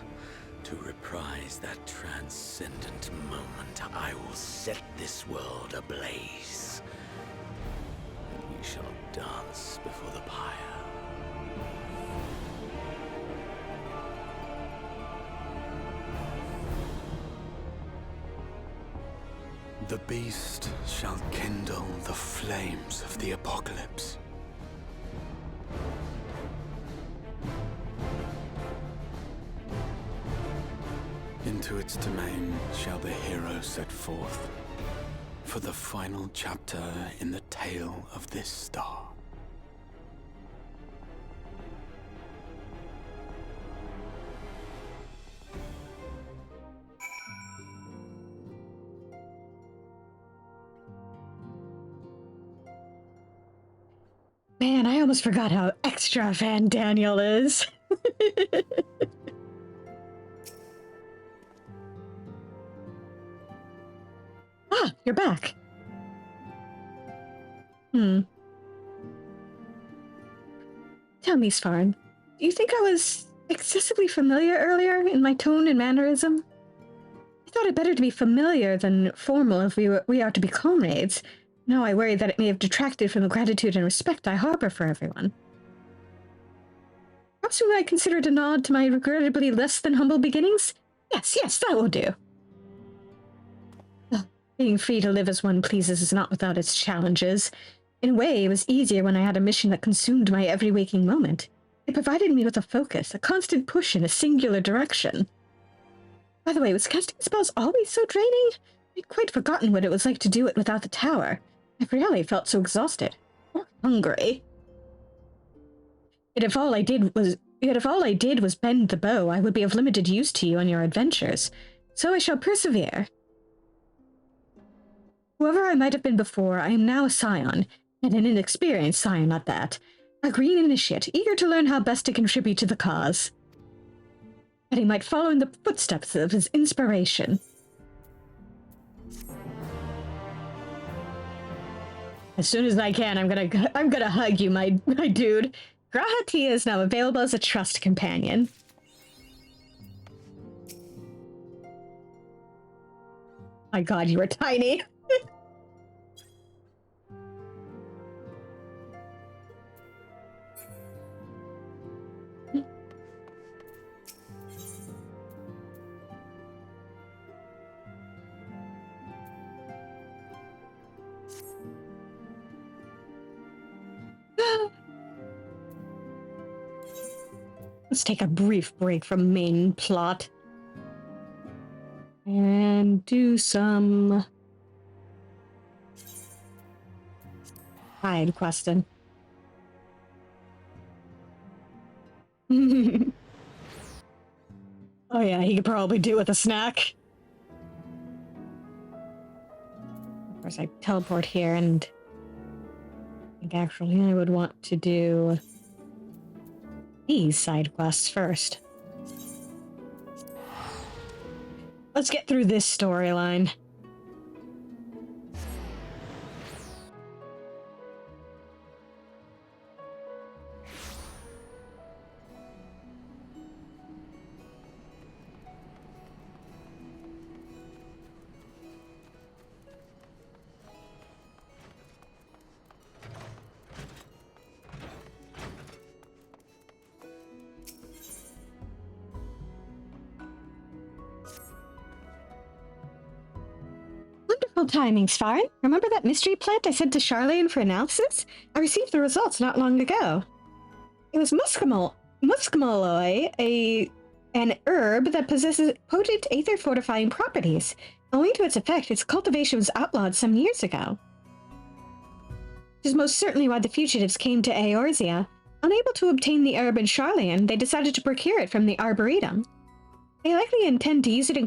to reprise that transcendent moment, I will set this world ablaze. And we shall dance before the pyre. The beast shall kindle the flames of the apocalypse. Into its domain shall the hero set forth for the final chapter in the tale of this star. Man, I almost forgot how extra fan Daniel is. Ah, you're back. Tell me, Svarn, do you think I was excessively familiar earlier in my tone and mannerism? I thought it better to be familiar than formal if we are to be comrades. Now I worry that it may have detracted from the gratitude and respect I harbor for everyone. Perhaps we might consider it a nod to my regrettably less than humble beginnings? Yes, that will do. Being free to live as one pleases is not without its challenges. In a way, it was easier when I had a mission that consumed my every waking moment. It provided me with a focus, a constant push in a singular direction. By the way, was casting spells always so draining? I'd quite forgotten what it was like to do it without the tower. I rarely felt so exhausted. Or hungry. Yet if all I did was bend the bow, I would be of limited use to you on your adventures. So I shall persevere. Whoever I might have been before, I am now a scion, and an inexperienced scion at that. A green initiate, eager to learn how best to contribute to the cause. That he might follow in the footsteps of his inspiration. As soon as I can, I'm gonna hug you, my dude. Grahatia is now available as a trust companion. My god, you are tiny. Let's take a brief break from main plot. And do some side questing. Oh yeah, he could probably do with a snack. Of course, I teleport here, and I think actually I would want to do these side quests first. Let's get through this storyline. Wonderful timing, Svarin. Remember that mystery plant I sent to Charlene for analysis? I received the results not long ago. It was muskmoloi, an herb that possesses potent aether-fortifying properties. Owing to its effect, its cultivation was outlawed some years ago. Which is most certainly why the fugitives came to Eorzea. Unable to obtain the herb in Charlene, they decided to procure it from the Arboretum. They likely intend to use it in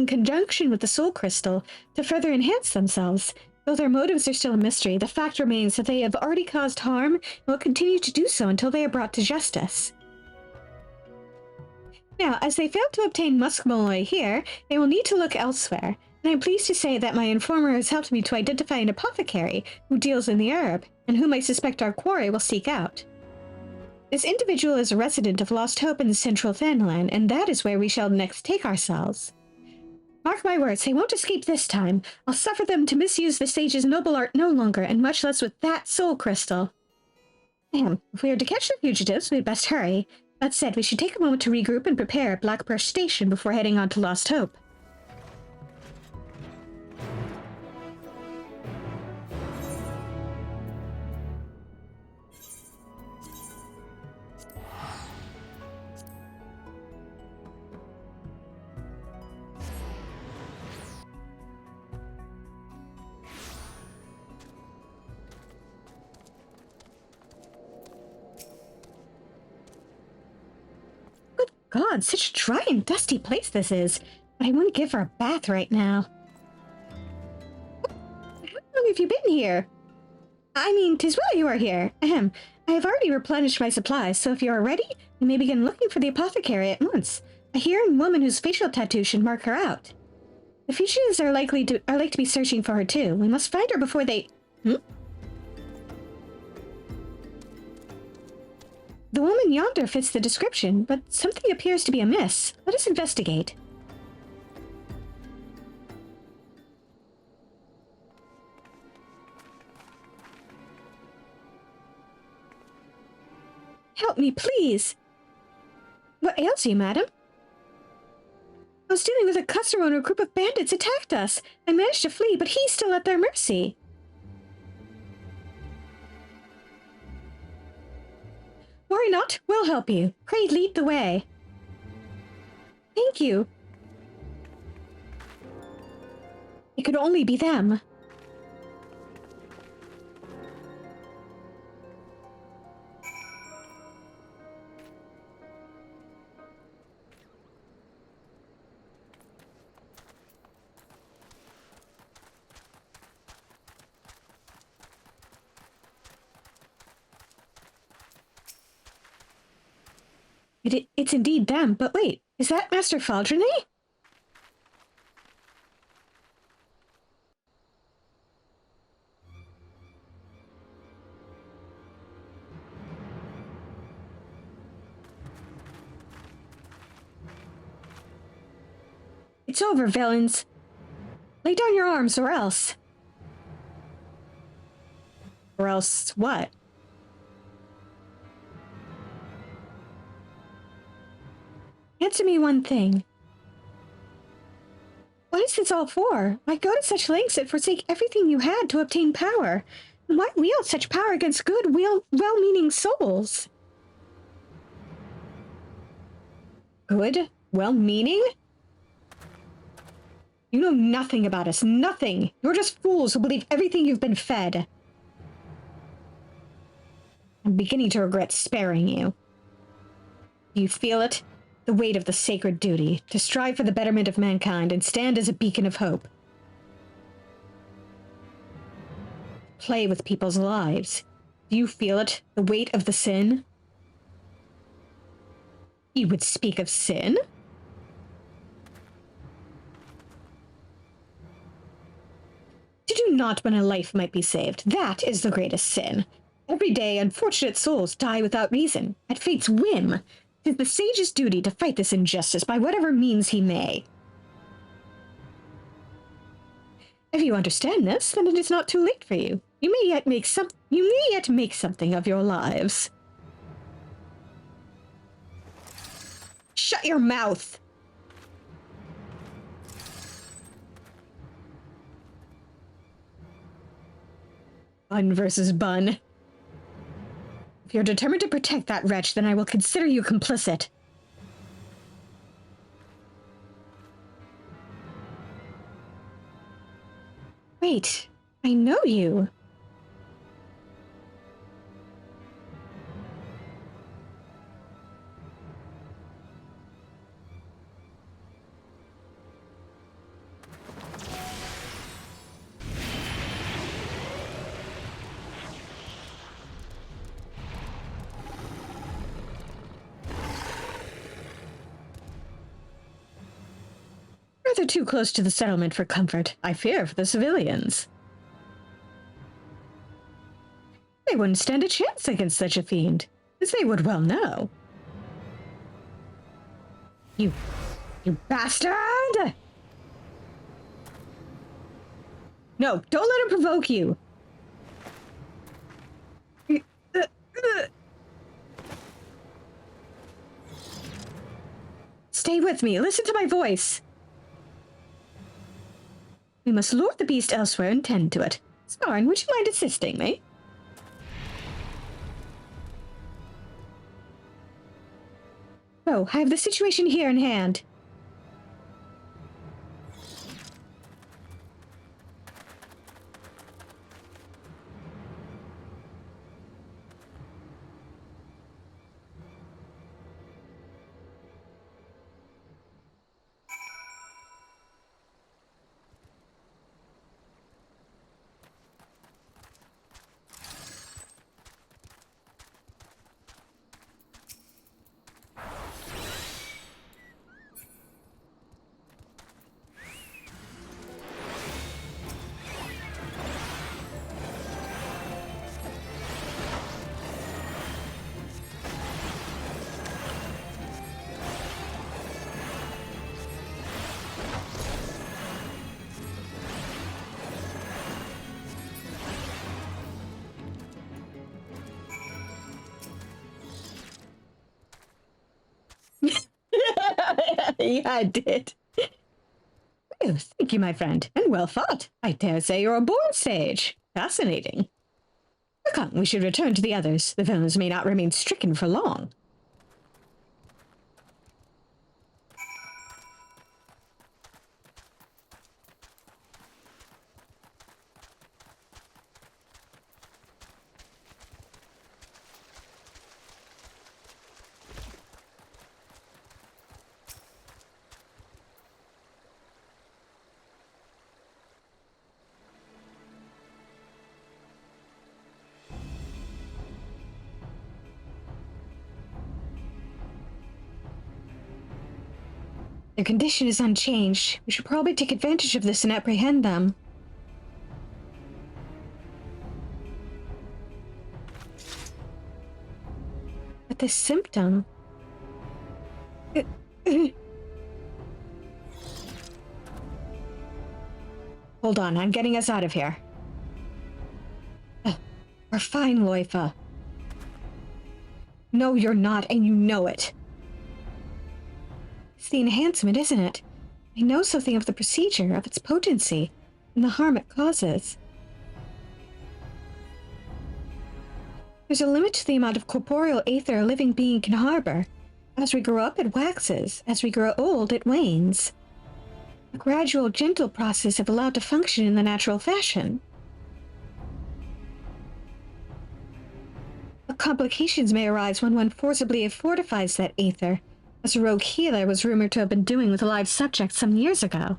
conjunction with the soul crystal to further enhance themselves. Though their motives are still a mystery, the fact remains that they have already caused harm and will continue to do so until they are brought to justice. Now, as they failed to obtain muskmoloi here, they will need to look elsewhere, and I'm pleased to say that my informer has helped me to identify an apothecary who deals in the herb, and whom I suspect our quarry will seek out. This individual is a resident of Lost Hope in the central Fenland, and that is where we shall next take ourselves. Mark my words, they won't escape this time. I'll suffer them to misuse the sage's noble art no longer, and much less with that soul crystal. Damn, if we are to catch the fugitives, we'd best hurry. That said, we should take a moment to regroup and prepare at Blackbrush Station before heading on to Lost Hope. God, such a dry and dusty place this is. But I wouldn't give her a bath right now. How long have you been here? I mean, 'tis well you are here. Ahem. I have already replenished my supplies, so if you are ready, we may begin looking for the apothecary at once. A hearing woman whose facial tattoo should mark her out. The fugitives are like to be searching for her too. We must find her before they... The woman yonder fits the description, but something appears to be amiss. Let us investigate. Help me, please! What ails you, madam? I was dealing with a customer when a group of bandits attacked us. I managed to flee, but he's still at their mercy. Worry not, we'll help you. Pray lead the way. Thank you. It could only be them. It's indeed them, but wait, is that Master Faldrene? It's over, villains. Lay down your arms, or else. Or else what? Answer me one thing. What is this all for? Why go to such lengths and forsake everything you had to obtain power? And why wield such power against good, well-meaning souls? Good? Well-meaning? You know nothing about us. Nothing. You're just fools who believe everything you've been fed. I'm beginning to regret sparing you. Do you feel it? The weight of the sacred duty, to strive for the betterment of mankind and stand as a beacon of hope. Play with people's lives. Do you feel it? The weight of the sin? You would speak of sin? To do not when a life might be saved, that is the greatest sin. Every day, unfortunate souls die without reason, at fate's whim. It is the sage's duty to fight this injustice by whatever means he may. If you understand this, then it is not too late for you. You may yet make something of your lives. Shut your mouth! Bun versus bun. If you're determined to protect that wretch, then I will consider you complicit. Wait, I know you. Rather too close to the settlement for comfort. I fear for the civilians. They wouldn't stand a chance against such a fiend, as they would well know. You bastard! No, don't let him provoke you. Stay with me. Listen to my voice. We must lure the beast elsewhere and tend to it. Sparn, would you mind assisting me? Oh, I have the situation here in hand. Yeah, I did. Well, thank you, my friend, and well fought. I dare say you're a born sage. Fascinating. Come, we should return to the others. The villains may not remain stricken for long. Their condition is unchanged. We should probably take advantage of this and apprehend them. But this symptom... Hold on, I'm getting us out of here. We're fine, Loifa. No, you're not, and you know it. It's the enhancement, isn't it? I know something of the procedure, of its potency, and the harm it causes. There's a limit to the amount of corporeal aether a living being can harbor. As we grow up, it waxes. As we grow old, it wanes. A gradual, gentle process if allowed to function in the natural fashion. But complications may arise when one forcibly fortifies that aether, as a rogue healer was rumored to have been doing with a live subject some years ago.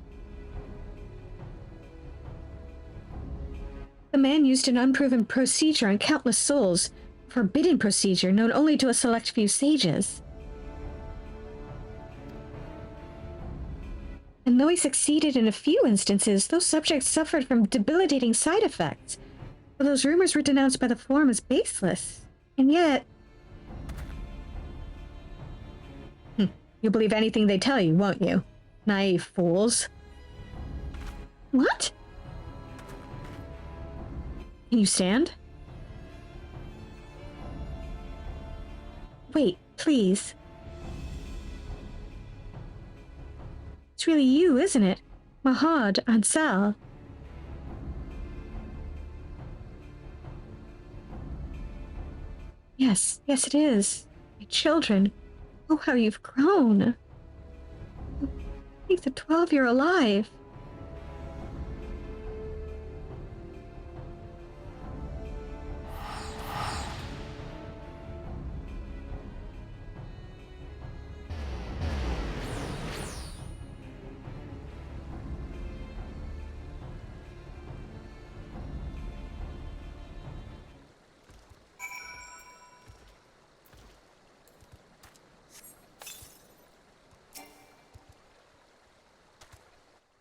The man used an unproven procedure on countless souls, a forbidden procedure known only to a select few sages. And though he succeeded in a few instances, those subjects suffered from debilitating side effects. But those rumors were denounced by the Forum as baseless. And yet... You'll believe anything they tell you, won't you? Naive fools. What? Can you stand? Wait, please. It's really you, isn't it? Mahad Ansal. Yes, it is. My children. Oh, how you've grown. Take the 12 you're alive.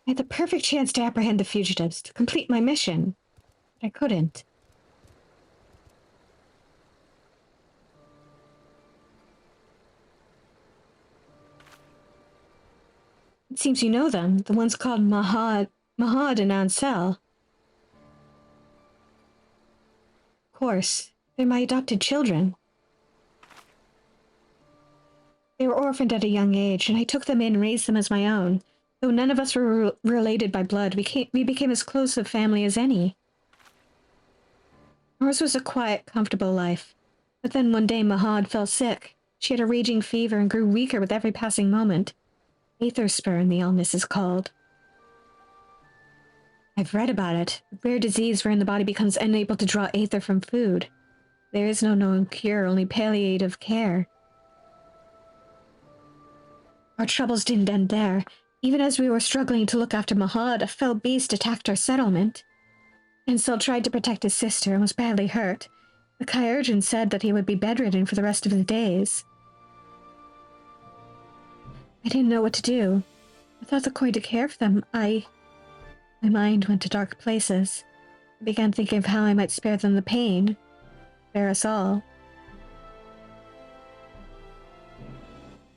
I had the perfect chance to apprehend the fugitives, to complete my mission. But I couldn't. It seems you know them, the ones called Mahad and Ansel. Of course, they're my adopted children. They were orphaned at a young age, and I took them in and raised them as my own. Though none of us were related by blood, we became as close a family as any. Ours was a quiet, comfortable life. But then one day Mahad fell sick. She had a raging fever and grew weaker with every passing moment. Aether spurn, the illness is called. I've read about it. A rare disease wherein the body becomes unable to draw aether from food. There is no known cure, only palliative care. Our troubles didn't end there. Even as we were struggling to look after Mahad, a fell beast attacked our settlement. Ansel tried to protect his sister and was badly hurt. The Kyurgeon said that he would be bedridden for the rest of his days. I didn't know what to do. Without the coin to care for them, my mind went to dark places. I began thinking of how I might spare them the pain. Spare us all.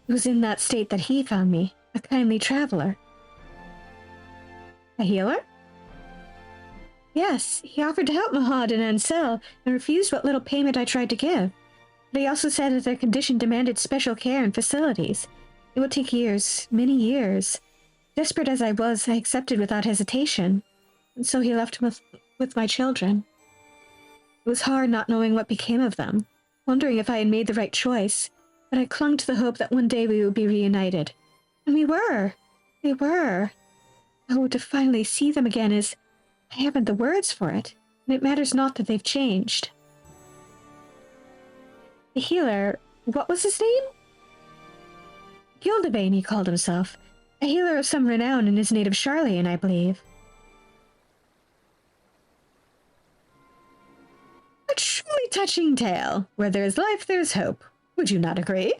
It was in that state that he found me. A kindly traveler. A healer? Yes, he offered to help Mahad and Ansel and refused what little payment I tried to give. But he also said that their condition demanded special care and facilities. It would take years, many years. Desperate as I was, I accepted without hesitation. And so he left with my children. It was hard not knowing what became of them, wondering if I had made the right choice, but I clung to the hope that one day we would be reunited. And we were. We were. Oh, to finally see them again is... I haven't the words for it, and it matters not that they've changed. The healer... what was his name? Gildebane, he called himself. A healer of some renown in his native Charlian, I believe. A truly touching tale. Where there is life, there is hope. Would you not agree?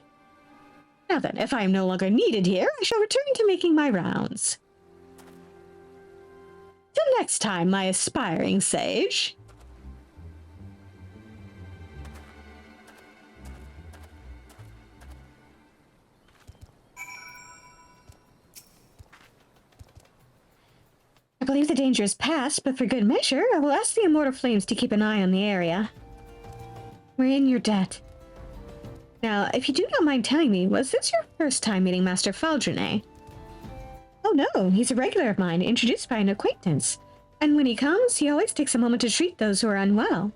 Now then, if I am no longer needed here, I shall return to making my rounds. Till next time, my aspiring sage. I believe the danger is past, but for good measure, I will ask the Immortal Flames to keep an eye on the area. We're in your debt. Now, if you do not mind telling me, was this your first time meeting Master Faldrene? Oh no, he's a regular of mine, introduced by an acquaintance. And when he comes, he always takes a moment to treat those who are unwell.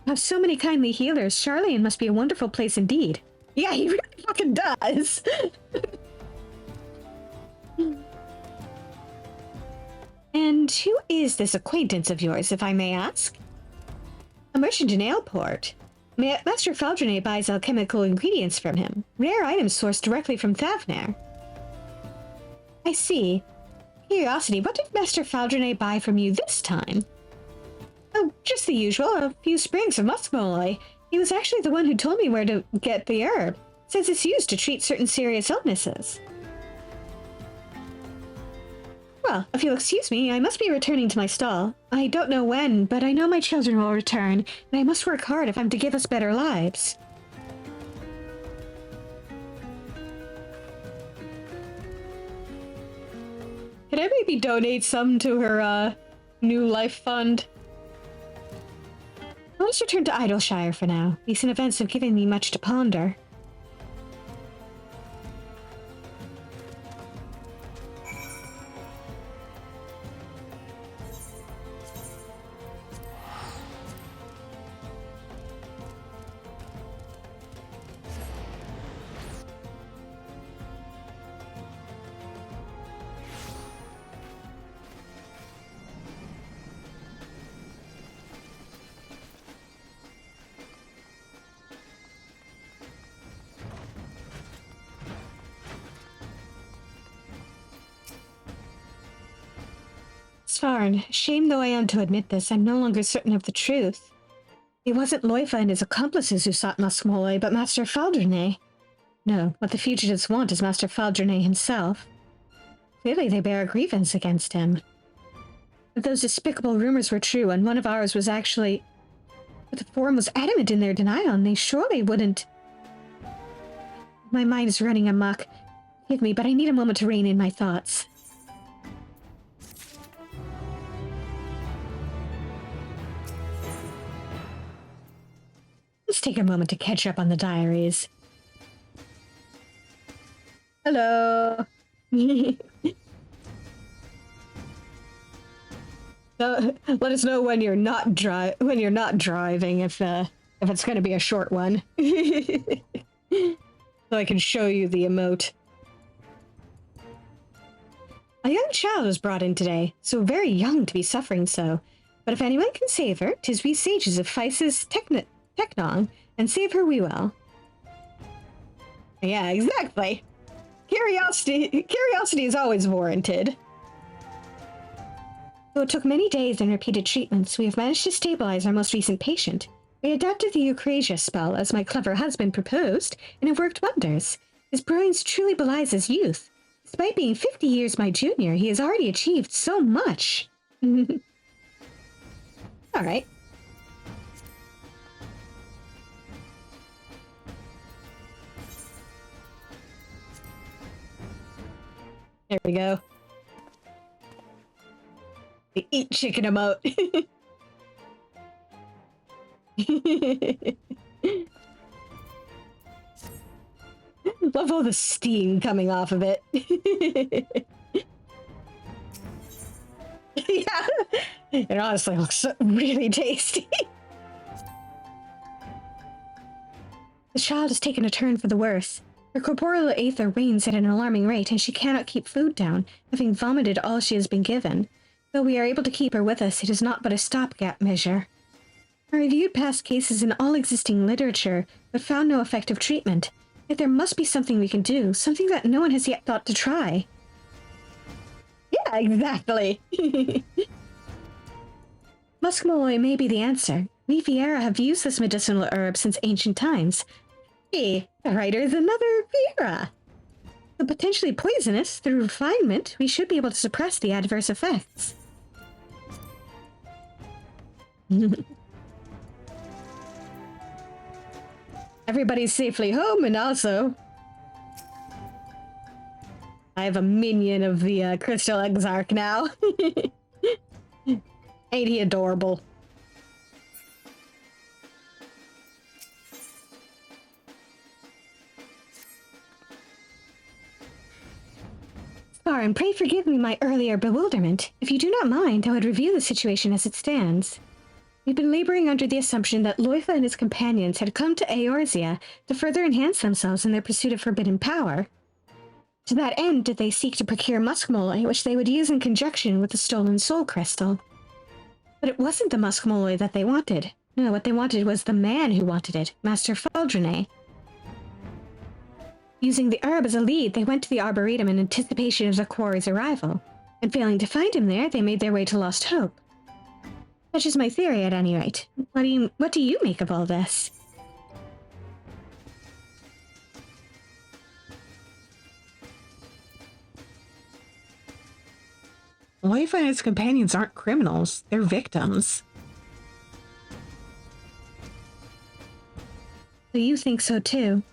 You have so many kindly healers, Charlian must be a wonderful place indeed. Yeah, he really fucking does! And who is this acquaintance of yours, if I may ask? A merchant in Aleport. Master Faldrene buys alchemical ingredients from him. Rare items sourced directly from Thavner. I see. Curiosity, what did Master Faldrene buy from you this time? Oh, just the usual, a few sprigs of muskmolly. He was actually the one who told me where to get the herb. Says it's used to treat certain serious illnesses. Well, if you'll excuse me, I must be returning to my stall. I don't know when, but I know my children will return, and I must work hard if I'm to give us better lives. Can I maybe donate some to her, new life fund? I'll just return to Idleshire for now. Recent events have given me much to ponder. Svarn, shame though I am to admit this, I'm no longer certain of the truth. It wasn't Loifa and his accomplices who sought muskmolly, but Master Faldrene. No, what the fugitives want is Master Faldrene himself. Clearly they bear a grievance against him. If those despicable rumors were true, and one of ours was actually... But the Forum was adamant in their denial, and they surely wouldn't... My mind is running amok. Forgive me, but I need a moment to rein in my thoughts. Let's take a moment to catch up on the diaries. Hello. Let us know when you're not driving if it's going to be a short one, so I can show you the emote. A young child was brought in today, so very young to be suffering so. But if anyone can save her, 'tis we sages of Feis's Technon, and save her we will. Yeah, exactly. Curiosity is always warranted. Though it took many days and repeated treatments, we have managed to stabilize our most recent patient. We adapted the Eucrasia spell, as my clever husband proposed, and it worked wonders. His brilliance truly belies his youth. Despite being 50 years my junior, he has already achieved so much. All right. There we go. The eat chicken emote. Love all the steam coming off of it. Yeah, it honestly looks really tasty. The child has taken a turn for the worse. Her corporeal aether wanes at an alarming rate, and she cannot keep food down, having vomited all she has been given. Though we are able to keep her with us, it is not but a stopgap measure. I reviewed past cases in all existing literature, but found no effective treatment. Yet there must be something we can do, something that no one has yet thought to try. Yeah, exactly. Muskmalloy may be the answer. We Viera have used this medicinal herb since ancient times. Hey, the writer is another Viera. Though potentially poisonous, through refinement, we should be able to suppress the adverse effects. Everybody's safely home, and also I have a minion of the Crystal Exarch now. Ain't he adorable? Sparn, pray forgive me my earlier bewilderment. If you do not mind, I would review the situation as it stands. We've been laboring under the assumption that Loifa and his companions had come to Eorzea to further enhance themselves in their pursuit of forbidden power. To that end did they seek to procure Muskmalloy, which they would use in conjunction with the stolen soul crystal. But it wasn't the Muskmalloy that they wanted. No, what they wanted was the man who wanted it, Master Faldrene. Using the herb as a lead, they went to the Arboretum in anticipation of the quarry's arrival, and failing to find him there, they made their way to Lost Hope. Such is my theory, at any rate. What do you make of all this? Loifa and his companions aren't criminals. They're victims. So you think so, too?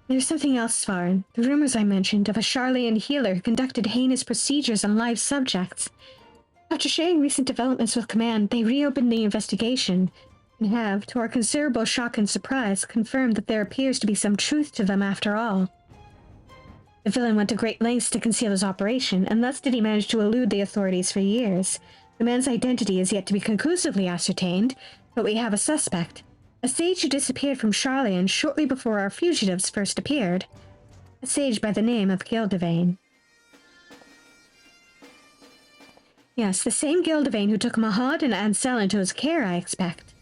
There's something else, Svarn. The rumors I mentioned of a Sharlayan healer who conducted heinous procedures on live subjects. After sharing recent developments with Command, they reopened the investigation and have, to our considerable shock and surprise, confirmed that there appears to be some truth to them after all. The villain went to great lengths to conceal his operation, and thus did he manage to elude the authorities for years. The man's identity is yet to be conclusively ascertained, but we have a suspect. A sage who disappeared from Sharlayan shortly before our fugitives first appeared. A sage by the name of Gildevane. Yes, the same Gildevane who took Mahad and Ansel into his care, I expect.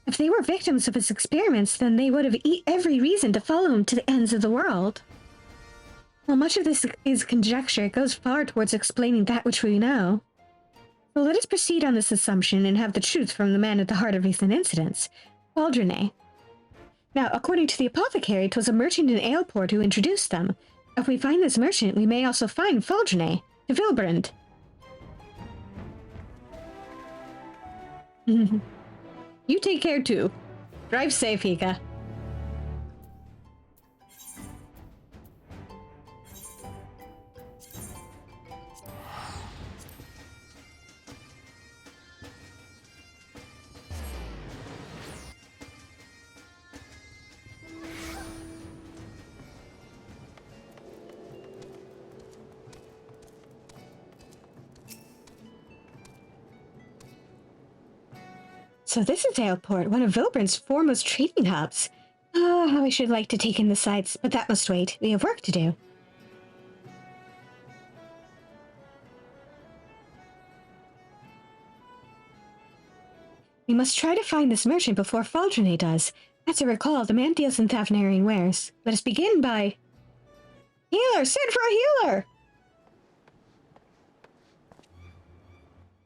If they were victims of his experiments, then they would have every reason to follow him to the ends of the world. While much of this is conjecture, it goes far towards explaining that which we know. So let us proceed on this assumption and have the truth from the man at the heart of recent incidents, Faldrene. Now, according to the apothecary, 'twas a merchant in Aleport who introduced them. If we find this merchant, we may also find Faldrene, de Vilbrand. You take care too. Drive safe, Hika. So this is Aleport, one of Vilbrand's foremost trading hubs. Oh, how I should like to take in the sights, but that must wait. We have work to do. We must try to find this merchant before Faldrene does. As I recall, the man deals in Thavnarian wares. Let us begin by... Healer! Send for a healer!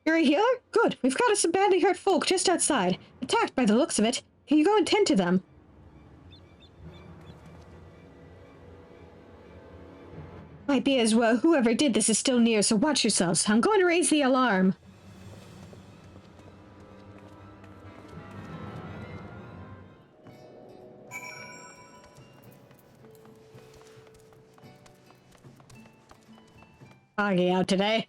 You're a healer? Good. We've got us some badly hurt folk just outside. Attacked by the looks of it. Can you go and tend to them? Might be as well whoever did this is still near, so watch yourselves. I'm going to raise the alarm. Foggy out today.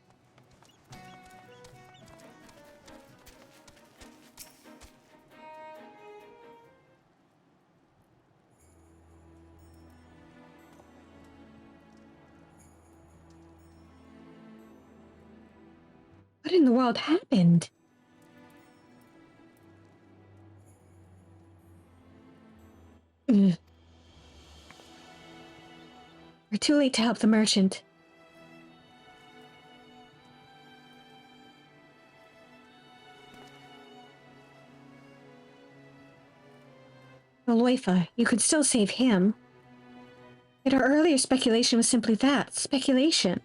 What in the world happened? We're too late to help the merchant. Aloyfa, you could still save him. Yet our earlier speculation was simply that, speculation.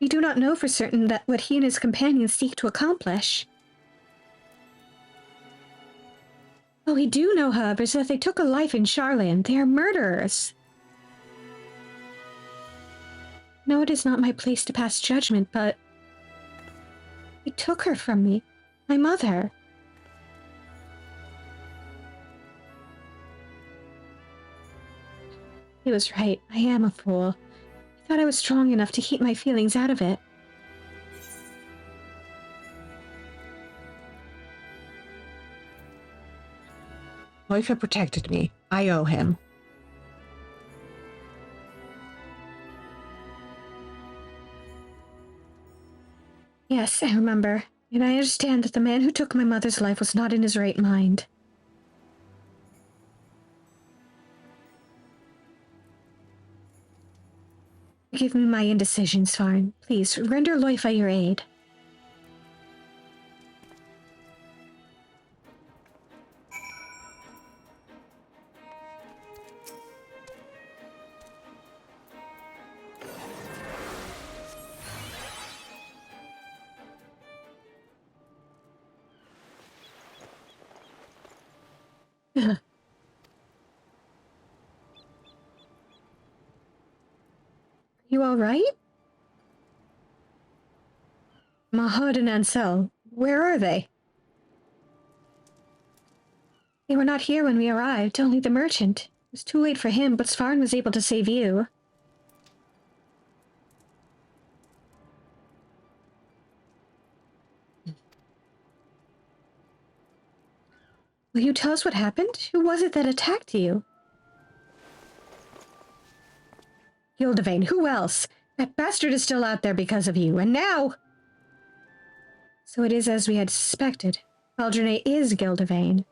We do not know for certain that what he and his companions seek to accomplish. What we do know, however, is that they took a life in Charland. They are murderers. No, it is not my place to pass judgment, but they took her from me, my mother. He was right. I am a fool. I thought I was strong enough to keep my feelings out of it. Loifa protected me. I owe him. Yes, I remember. And I understand that the man who took my mother's life was not in his right mind. Forgive me my indecision, Svarn. Please, render Loifa your aid. Ugh. You all right? Mahud and Ansel, where are they? They were not here when we arrived, only the merchant. It was too late for him, but Svarn was able to save you. Will you tell us what happened? Who was it that attacked you? Gildevane, who else? That bastard is still out there because of you, and now... So it is as we had suspected. Aldrine is Gildevane.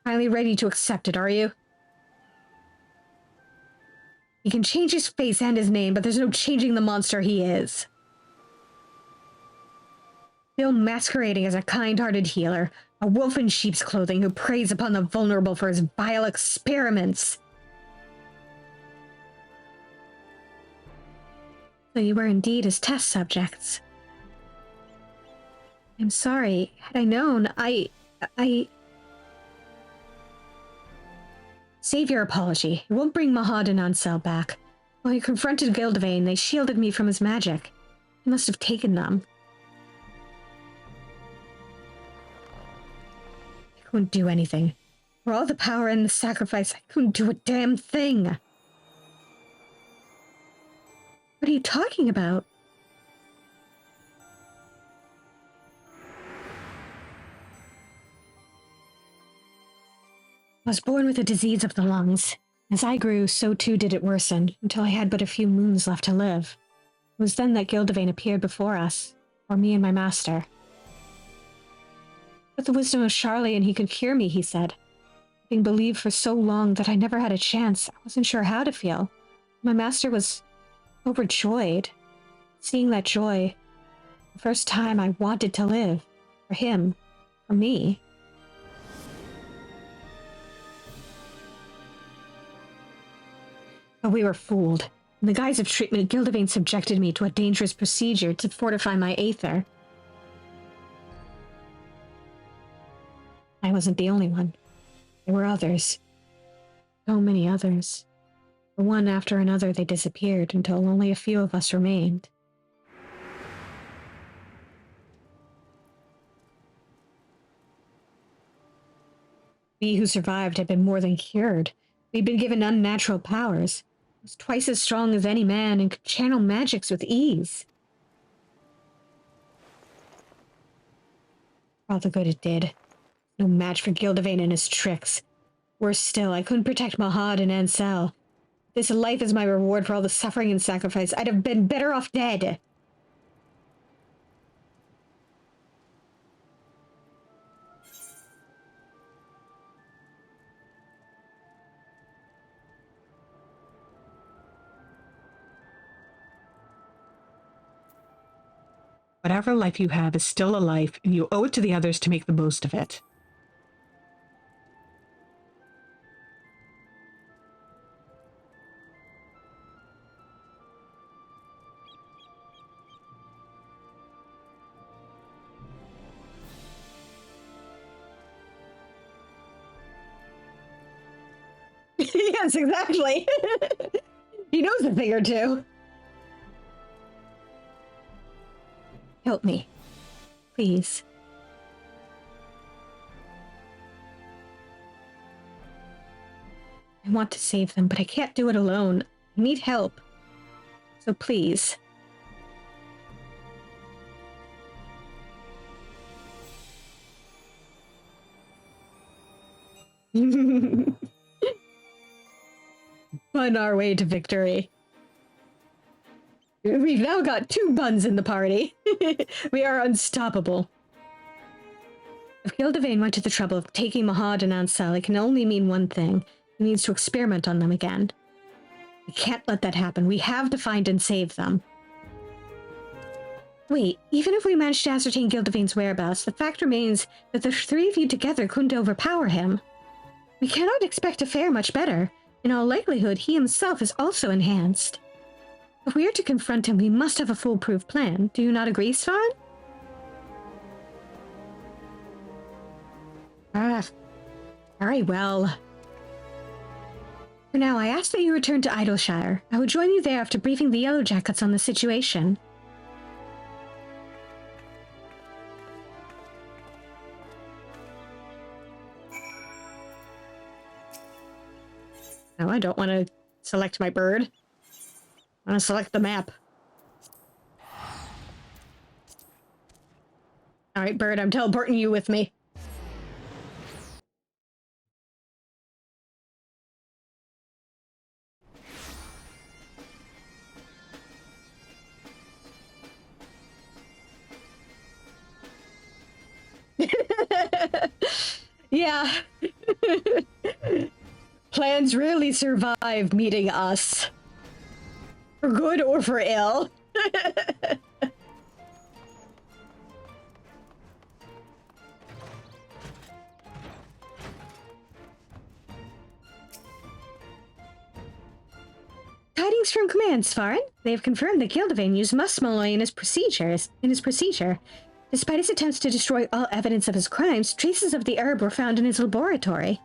Finally ready to accept it, are you? He can change his face and his name, but there's no changing the monster he is. Still masquerading as a kind-hearted healer, a wolf in sheep's clothing who preys upon the vulnerable for his vile experiments. So you were indeed his test subjects. I'm sorry. Had I known, I... Save your apology. It won't bring Mahad and Ansel back. While you confronted Gildevane, they shielded me from his magic. He must have taken them. I couldn't do anything. For all the power and the sacrifice, I couldn't do a damn thing. What are you talking about? I was born with a disease of the lungs. As I grew, so too did it worsen, until I had but a few moons left to live. It was then that Gildevane appeared before us, for me and my master. With the wisdom of Charley, and he could cure me, he said. Having believed for so long that I never had a chance, I wasn't sure how to feel. My master was overjoyed. Seeing that joy, the first time I wanted to live. For him. For me. But we were fooled. In the guise of treatment, Gildevane subjected me to a dangerous procedure to fortify my aether. I wasn't the only one. There were others. So many others. But one after another they disappeared until only a few of us remained. We who survived had been more than cured. We'd been given unnatural powers. I was twice as strong as any man and could channel magics with ease. For all the good it did. No match for Gildevane and his tricks. Worse still, I couldn't protect Mahad and Ansel. This life is my reward for all the suffering and sacrifice. I'd have been better off dead. Whatever life you have is still a life, and you owe it to the others to make the most of it. Yes, exactly. He knows a thing or two. Help me. Please. I want to save them, but I can't do it alone. I need help. So please. On our way to victory. We've now got 2 buns in the party. We are unstoppable. If Gildevane went to the trouble of taking Mahad and Ansel, it can only mean one thing. He needs to experiment on them again. We can't let that happen. We have to find and save them. Wait, even if we managed to ascertain Gildevane's whereabouts, the fact remains that the 3 of you together couldn't overpower him. We cannot expect to fare much better. In all likelihood, he himself is also enhanced. If we are to confront him, we must have a foolproof plan. Do you not agree, Svan? Very well. For now, I ask that you return to Idleshire. I will join you there after briefing the Yellowjackets on the situation. No, I don't want to select my bird. I want to select the map. Alright, bird, I'm teleporting you with me. Yeah. Plans really survive meeting us. For good or for ill. Tidings from Command, Svarin. They have confirmed that Gildevane used muskmalloy in his procedure. Despite his attempts to destroy all evidence of his crimes, traces of the herb were found in his laboratory.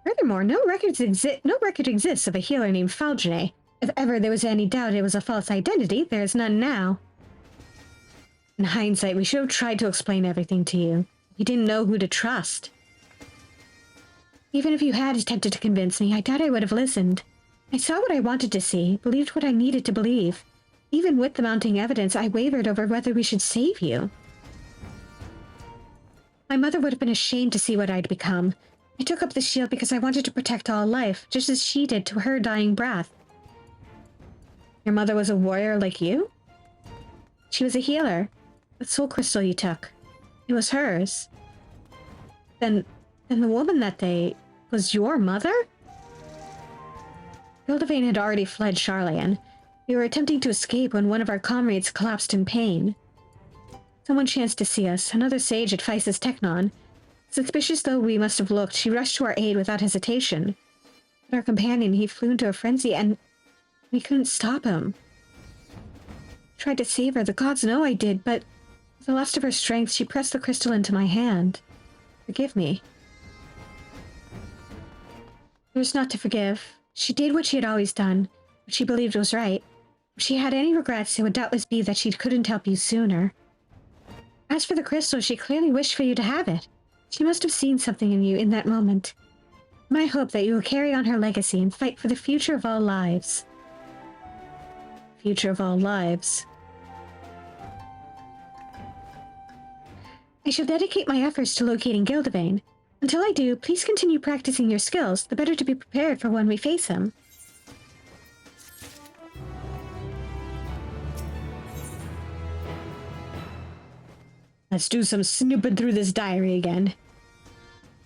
Furthermore, no record exists of a healer named Falgene. If ever there was any doubt it was a false identity, there is none now. In hindsight, we should have tried to explain everything to you. We didn't know who to trust. Even if you had attempted to convince me, I doubt I would have listened. I saw what I wanted to see, believed what I needed to believe. Even with the mounting evidence, I wavered over whether we should save you. My mother would have been ashamed to see what I'd become. I took up the shield because I wanted to protect all life, just as she did to her dying breath. Your mother was a warrior like you? She was a healer. The soul crystal you took. It was hers. Then the woman that day was your mother? Gildevane had already fled Sharlayan. We were attempting to escape when one of our comrades collapsed in pain. Someone chanced to see us, another sage at Physis Technon. Suspicious though we must have looked, she rushed to our aid without hesitation. But our companion, he flew into a frenzy, and we couldn't stop him. I tried to save her, the gods know I did, but with the last of her strength, she pressed the crystal into my hand. Forgive me. There's not to forgive. She did what she had always done, what she believed was right. If she had any regrets, it would doubtless be that she couldn't help you sooner. As for the crystal, she clearly wished for you to have it. She must have seen something in you in that moment. My hope that you will carry on her legacy and fight for the future of all lives. Future of all lives. I shall dedicate my efforts to locating Gildevane. Until I do, please continue practicing your skills, the better to be prepared for when we face him. Let's do some snooping through this diary again.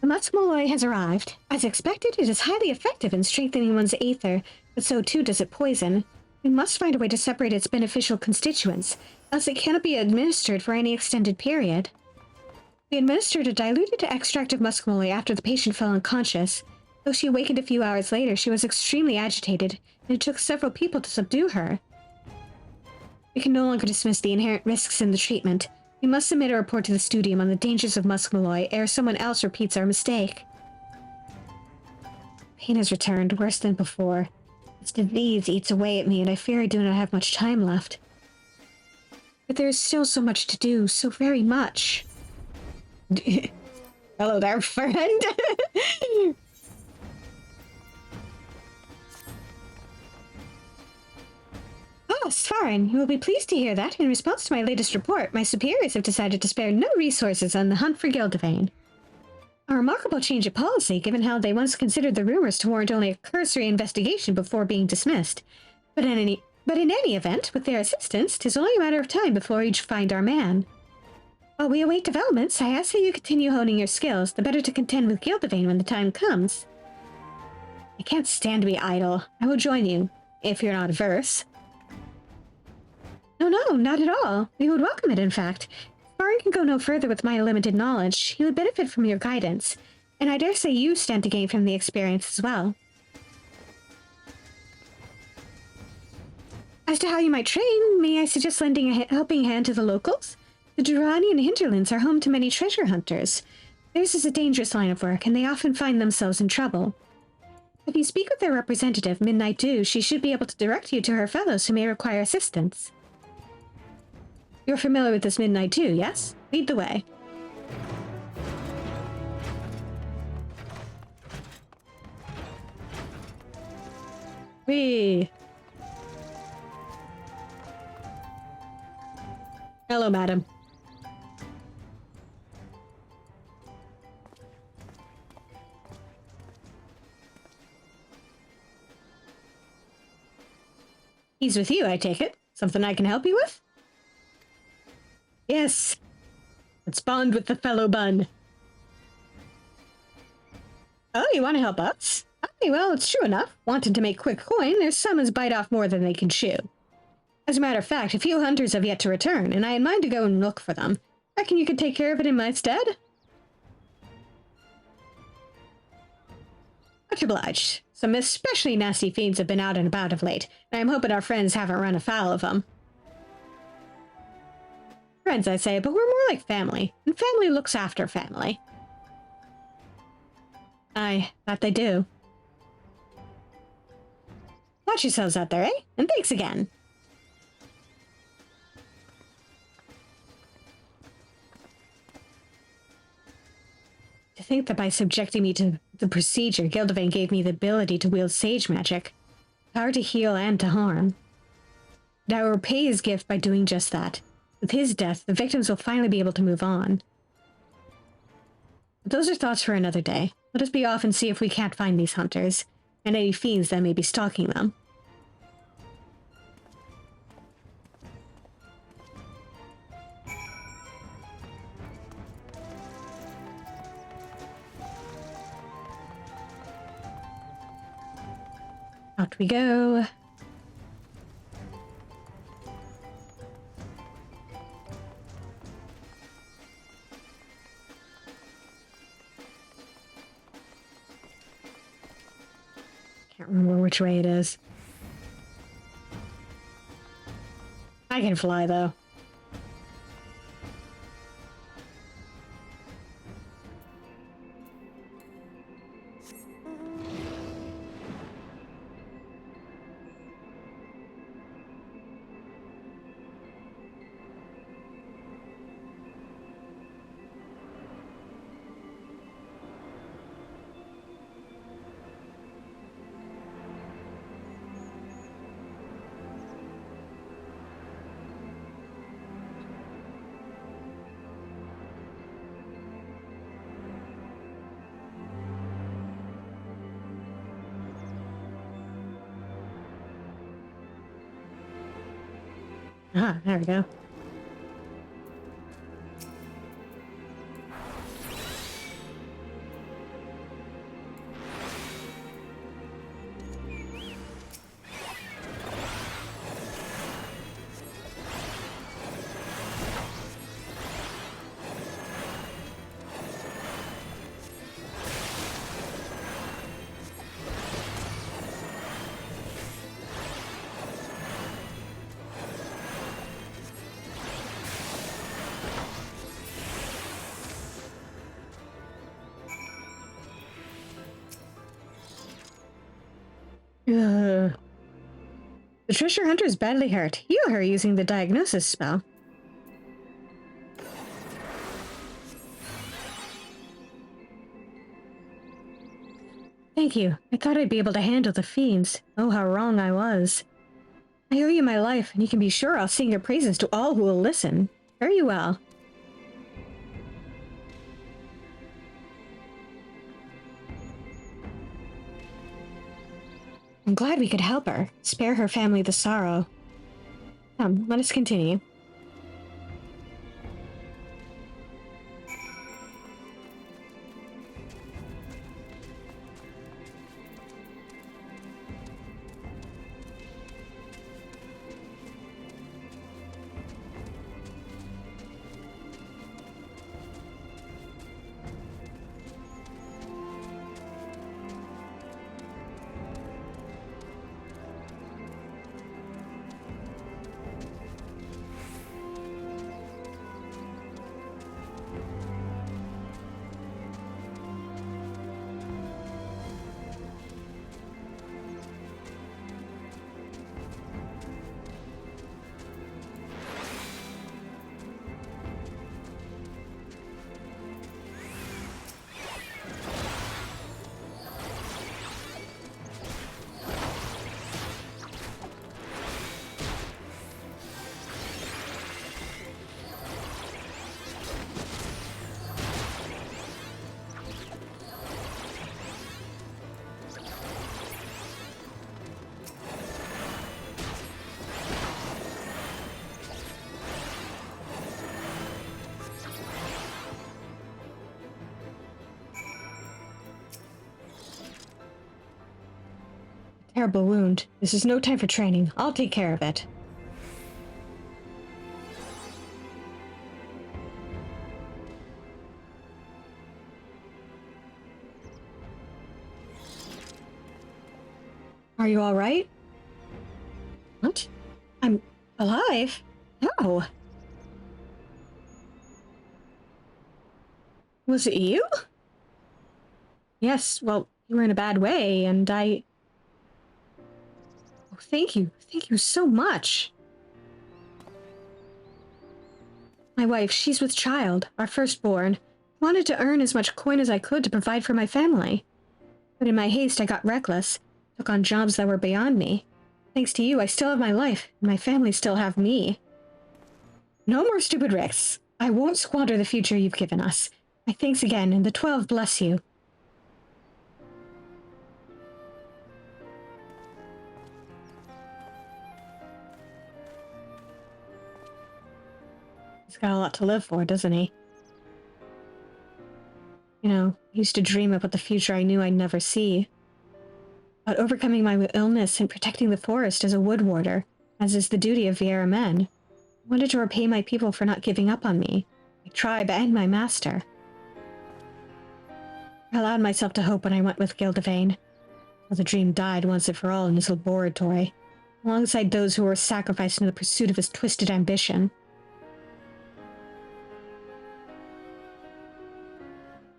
The muskmalloy has arrived. As expected, it is highly effective in strengthening one's aether, but so too does it poison. We must find a way to separate its beneficial constituents. as it cannot be administered for any extended period. We administered a diluted extract of muskmolly after the patient fell unconscious. Though she awakened a few hours later, she was extremely agitated, and it took several people to subdue her. We can no longer dismiss the inherent risks in the treatment. We must submit a report to the studium on the dangers of muskmolly ere someone else repeats our mistake. Pain has returned, worse than before. This disease eats away at me, and I fear I do not have much time left. But there is still so much to do, so very much. Hello there, friend. Oh, Svarin, you will be pleased to hear that, in response to my latest report, my superiors have decided to spare no resources on the hunt for Gildevane. A remarkable change of policy, given how they once considered the rumors to warrant only a cursory investigation before being dismissed. But in any event, with their assistance, 'tis only a matter of time before we find our man. While we await developments, I ask that you continue honing your skills, the better to contend with Gildevane when the time comes. I can't stand to be idle. I will join you, if you're not averse. No, not at all. We would welcome it, in fact. Svarin can go no further with my limited knowledge. He would benefit from your guidance, and I dare say you stand to gain from the experience as well. As to how you might train, may I suggest lending a helping hand to the locals? The Durrani and hinterlands are home to many treasure hunters. Theirs is a dangerous line of work, and they often find themselves in trouble. If you speak with their representative, Midnight Dew, she should be able to direct you to her fellows who may require assistance. You're familiar with this Midnight Dew, yes? Lead the way. Whee! Hello, madam. He's with you, I take it. Something I can help you with? Yes. Let's bond with the fellow bun. Oh, you want to help us? Okay, well, it's true enough. Wanting to make quick coin, there's some as bite off more than they can chew. As a matter of fact, a few hunters have yet to return, and I had mind to go and look for them. Reckon you could take care of it in my stead? Much obliged. Some especially nasty fiends have been out and about of late, and I'm hoping our friends haven't run afoul of them. Friends, I say, but we're more like family, and family looks after family. Aye, that they do. Watch yourselves out there, eh? And thanks again. To think that by subjecting me to the procedure, Gildevane gave me the ability to wield sage magic. Power to heal and to harm. And I will repay his gift by doing just that. With his death, the victims will finally be able to move on. But those are thoughts for another day. Let us be off and see if we can't find these hunters, and any fiends that may be stalking them. Out we go. Can't remember which way it is. I can fly, though. Ah, there we go. The treasure hunter is badly hurt. Heal her using the diagnosis spell. Thank you. I thought I'd be able to handle the fiends. Oh, how wrong I was. I owe you my life, and you can be sure I'll sing your praises to all who will listen. Fare you well. I'm glad we could help her, spare her family the sorrow. Come, let us continue. Terrible wound. This is no time for training. I'll take care of it. Are you all right? What? I'm alive? No. Was it you? Yes, well, you were in a bad way, and I... Oh, thank you. Thank you so much. My wife, she's with child, our firstborn. I wanted to earn as much coin as I could to provide for my family. But in my haste, I got reckless, took on jobs that were beyond me. Thanks to you, I still have my life, and my family still have me. No more stupid risks. I won't squander the future you've given us. My thanks again, and the 12 bless you. He's got a lot to live for, doesn't he? You know, I used to dream about the future I knew I'd never see. About overcoming my illness and protecting the forest as a wood warder, as is the duty of Vieira men. I wanted to repay my people for not giving up on me, my tribe and my master. I allowed myself to hope when I went with Gildevane. Well, the dream died once and for all in his laboratory, alongside those who were sacrificed in the pursuit of his twisted ambition.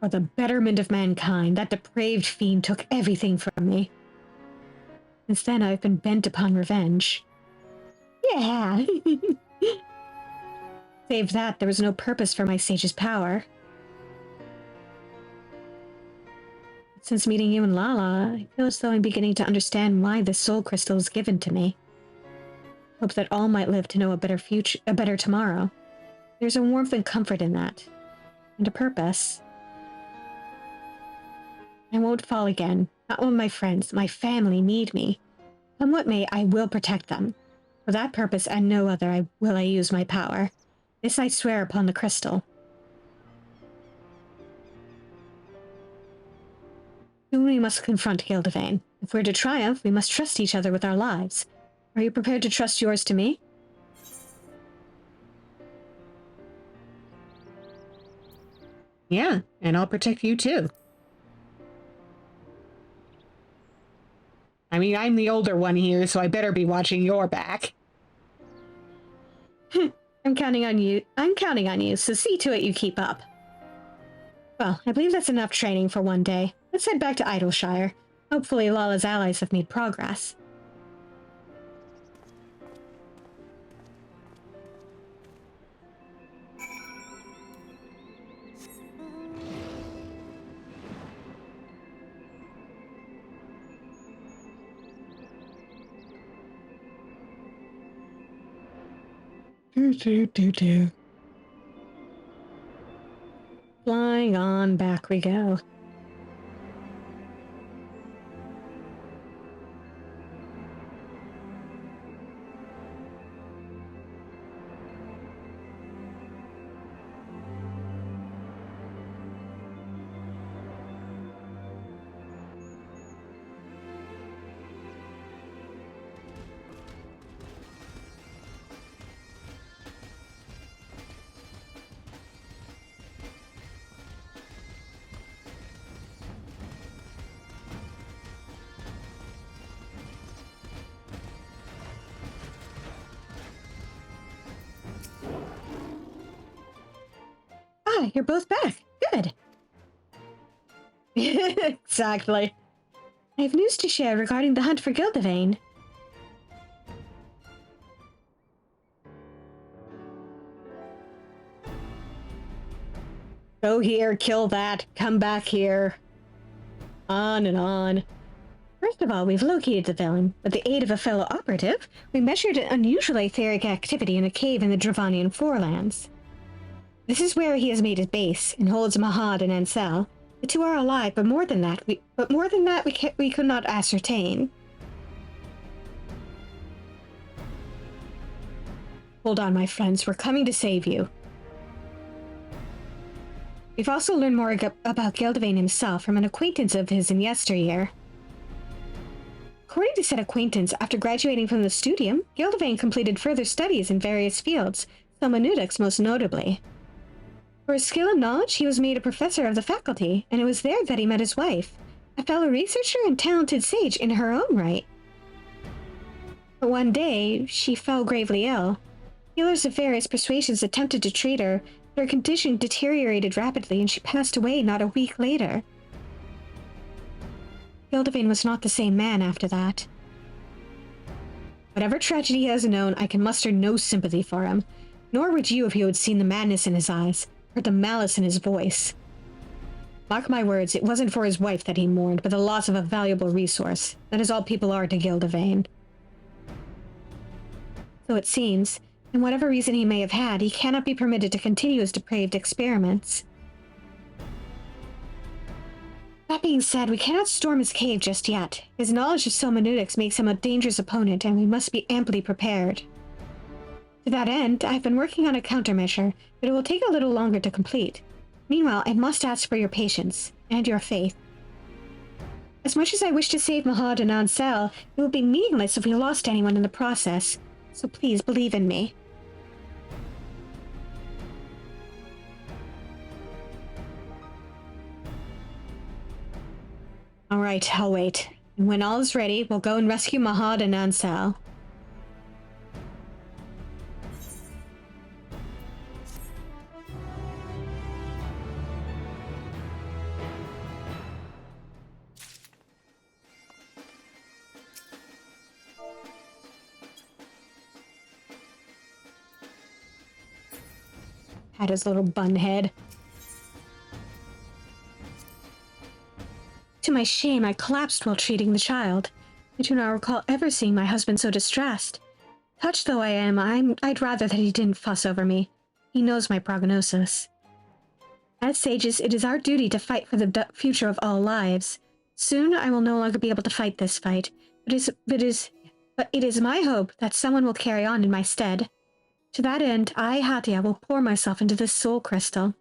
For the betterment of mankind, that depraved fiend took everything from me. Since then, I've been bent upon revenge. Yeah! Save that, there was no purpose for my sage's power. Since meeting you and Lala, I feel as though I'm beginning to understand why this soul crystal was given to me. Hope that all might live to know a better future, a better tomorrow. There's a warmth and comfort in that. And a purpose. I won't fall again. Not when my friends, my family need me. Come what may, I will protect them. For that purpose and no other will I use my power. This I swear upon the crystal. Soon we must confront Gildevane. If we're to triumph, we must trust each other with our lives. Are you prepared to trust yours to me? Yeah, and I'll protect you too. I mean, I'm the older one here, so I better be watching your back. I'm counting on you. I'm counting on you, so see to it you keep up. Well, I believe that's enough training for one day. Let's head back to Idleshire. Hopefully Lala's allies have made progress. Flying on, back we go. Ah, you're both back. Good. Exactly. I have news to share regarding the hunt for Gildivane. Go here, kill that, come back here. On and on. First of all, we've located the villain. With the aid of a fellow operative, we measured unusual etheric activity in a cave in the Dravanian Forelands. This is where he has made his base, and holds Mahad and Ansel. The two are alive, but more than that, we could not ascertain. Hold on, my friends, we're coming to save you. We've also learned more about Gildivane himself from an acquaintance of his in yesteryear. According to said acquaintance, after graduating from the studium, Gildivane completed further studies in various fields, Thelmanutics most notably. For his skill and knowledge, he was made a professor of the faculty, and it was there that he met his wife, a fellow researcher and talented sage in her own right. But one day, she fell gravely ill. Healers of various persuasions attempted to treat her, but her condition deteriorated rapidly and she passed away not a week later. Gildivane was not the same man after that. Whatever tragedy he has known, I can muster no sympathy for him, nor would you if you had seen the madness in his eyes, heard the malice in his voice. Mark my words, it wasn't for his wife that he mourned, but the loss of a valuable resource. That is all people are to Gildivane. So it seems, and whatever reason he may have had, he cannot be permitted to continue his depraved experiments. That being said, we cannot storm his cave just yet. His knowledge of Silmanutics makes him a dangerous opponent, and we must be amply prepared. To that end, I have been working on a countermeasure, but it will take a little longer to complete. Meanwhile, I must ask for your patience, and your faith. As much as I wish to save Mahad and Ansel, it would be meaningless if we lost anyone in the process, so please believe in me. Alright, I'll wait. And when all is ready, we'll go and rescue Mahad and Ansel. Had his little bun head. To my shame, I collapsed while treating the child. I do not recall ever seeing my husband so distressed. Touched though I am, I'd rather that he didn't fuss over me. He knows my prognosis. As sages, it is our duty to fight for the future of all lives. Soon I will no longer be able to fight this fight, but it is my hope that someone will carry on in my stead. To that end, I, Hatia, will pour myself into this soul crystal.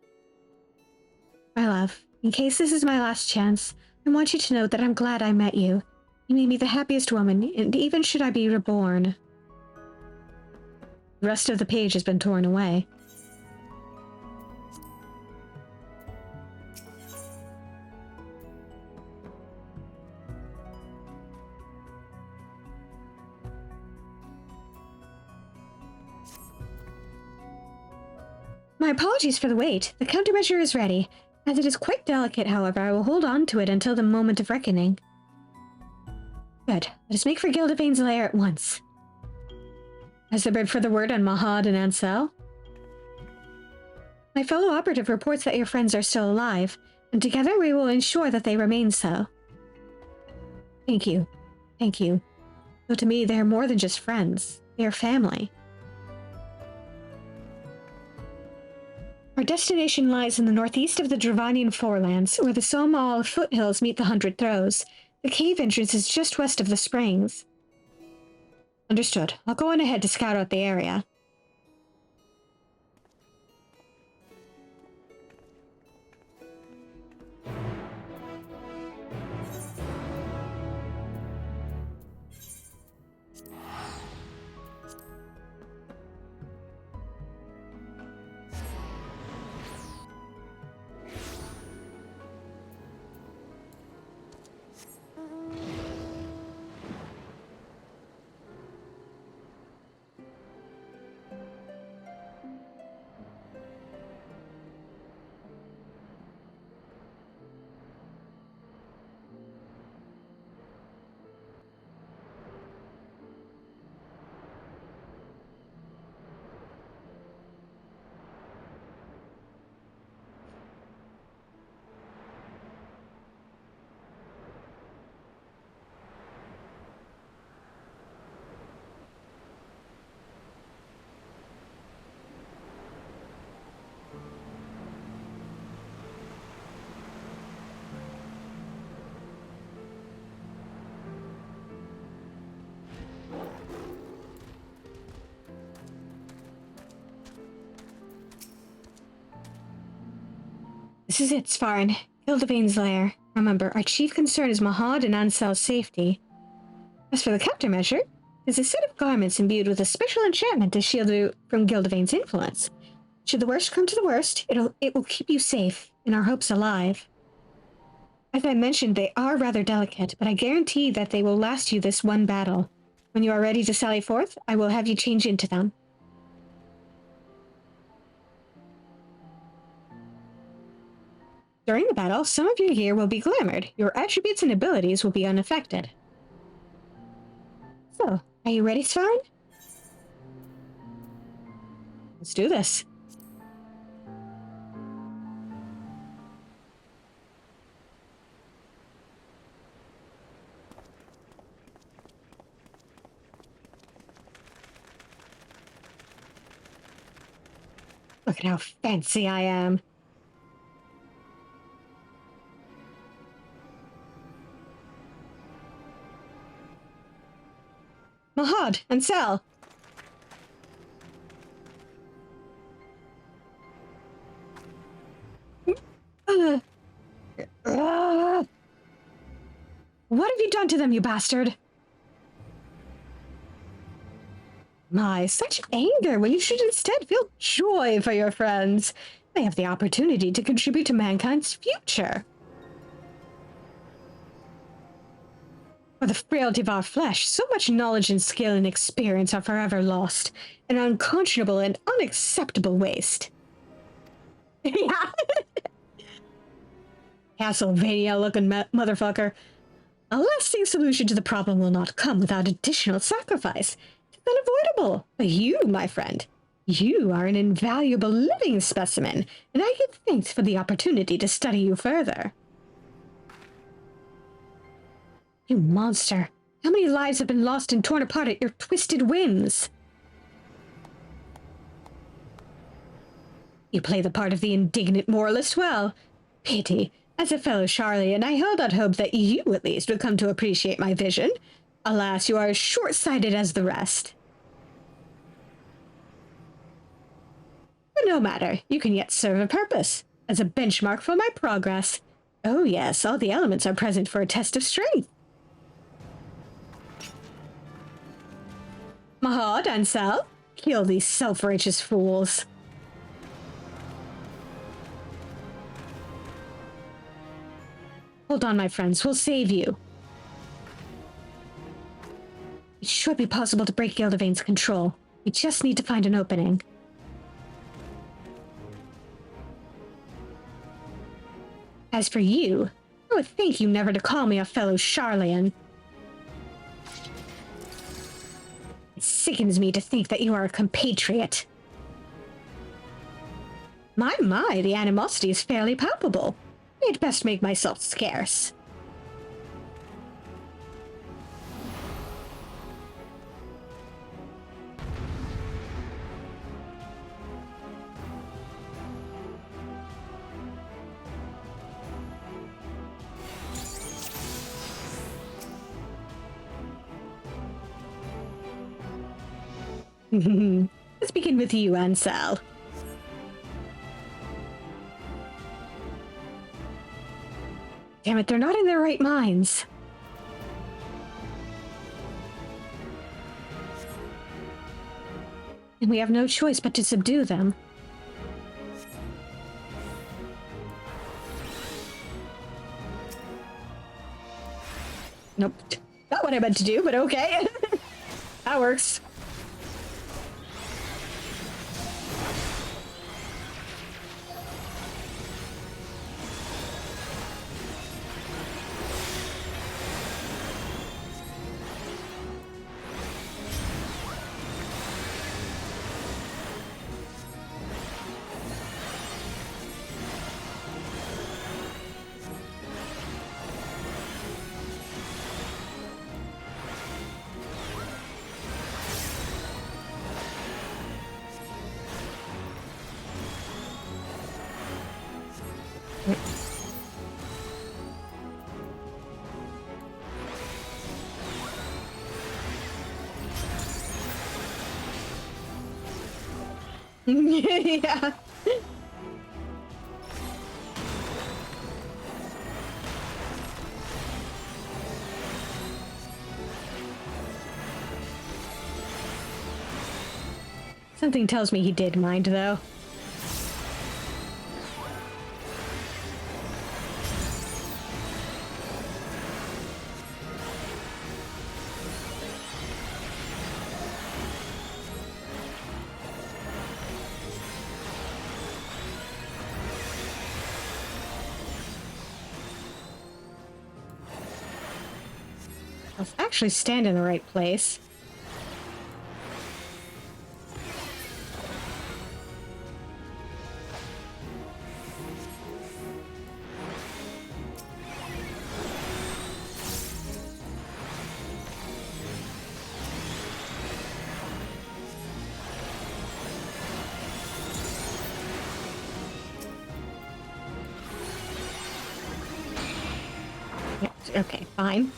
My love, in case this is my last chance, I want you to know that I'm glad I met you. You made me the happiest woman, and even should I be reborn. The rest of the page has been torn away. My apologies for the wait. The countermeasure is ready. As it is quite delicate, however, I will hold on to it until the moment of reckoning. Good. Let us make for Gildevain's lair at once. Has there been further word on Mahad and Ansel? My fellow operative reports that your friends are still alive, and together we will ensure that they remain so. Thank you. Thank you. Though to me, they are more than just friends. They are family. Our destination lies in the northeast of the Dravanian forelands, where the Somal foothills meet the Hundred Throws. The cave entrance is just west of the springs. Understood. I'll go on ahead to scout out the area. This is it, Svarn. Gildevain's lair. Remember, our chief concern is Mahad and Ansel's safety. As for the countermeasure, it is a set of garments imbued with a special enchantment to shield you from Gildevain's influence. Should the worst come to the worst, it will keep you safe, and our hopes alive. As I mentioned, they are rather delicate, but I guarantee that they will last you this one battle. When you are ready to sally forth, I will have you change into them. During the battle, some of your gear will be glamored. Your attributes and abilities will be unaffected. So, are you ready, Svarn? Let's do this. Look at how fancy I am. Mahad, Ansel. What have you done to them, you bastard? My, such anger when you should instead feel joy for your friends. They have the opportunity to contribute to mankind's future. For the frailty of our flesh, so much knowledge and skill and experience are forever lost, an unconscionable and unacceptable waste. Yeah. Castlevania-looking motherfucker. A lasting solution to the problem will not come without additional sacrifice. It's unavoidable. But you, my friend, you are an invaluable living specimen, and I give thanks for the opportunity to study you further. You monster! How many lives have been lost and torn apart at your twisted whims? You play the part of the indignant moralist well. Pity. As a fellow Charlian, I held out hope that you, at least, would come to appreciate my vision. Alas, you are as short-sighted as the rest. But no matter, you can yet serve a purpose, as a benchmark for my progress. Oh yes, all the elements are present for a test of strength. Mahad, Ansel, kill these self-righteous fools. Hold on, my friends, we'll save you. It should be possible to break Gildevain's control. We just need to find an opening. As for you, I would thank you never to call me a fellow Charlian. It sickens me to think that you are a compatriot. My, the animosity is fairly palpable. I'd best make myself scarce. Let's begin with you, Ansel. Damn it, they're not in their right minds. And we have no choice but to subdue them. Nope. Not what I meant to do, but okay. That works. Yeah. Something tells me he did mind, though. Let's actually stand in the right place. Okay, fine.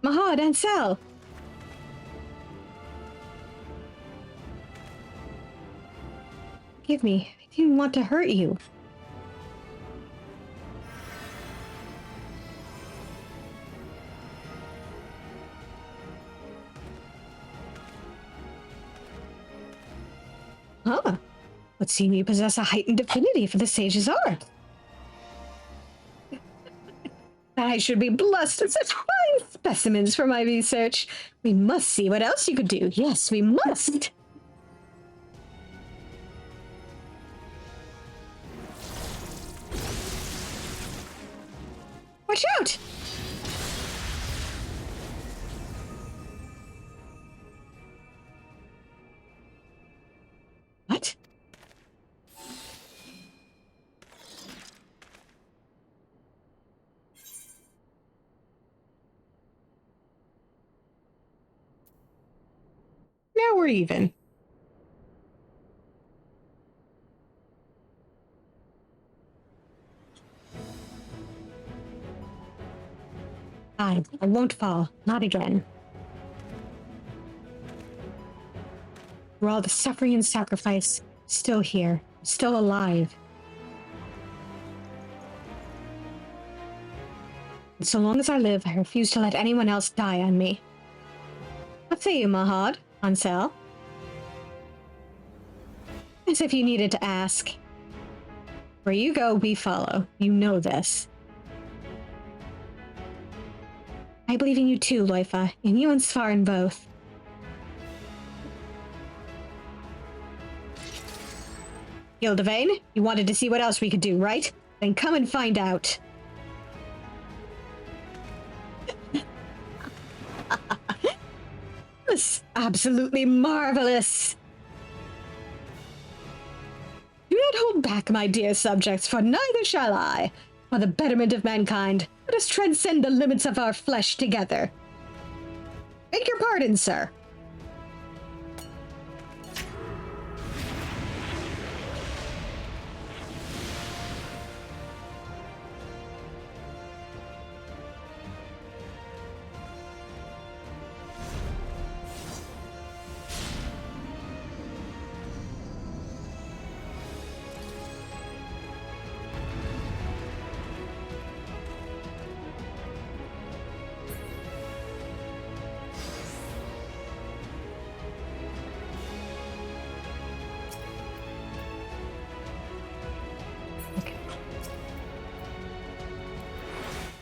Mahad, Ansel! Forgive me, I didn't want to hurt you. seem you possess a heightened affinity for the sage's art. I should be blessed with such fine specimens for my research. We must see what else you could do. Yes, we must. Watch out! What? Now we're even. I won't fall. Not again. For all the suffering and sacrifice, still here, still alive. And so long as I live, I refuse to let anyone else die on me. What say you, Mahad? Ansel? As if you needed to ask. Where you go, we follow. You know this. I believe in you too, Loifa, in you and Svarin both. Gildevane, you wanted to see what else we could do, right? Then come and find out. This absolutely marvelous. Do not hold back, my dear subjects, for neither shall I. For the betterment of mankind, let us transcend the limits of our flesh together. Beg your pardon, sir.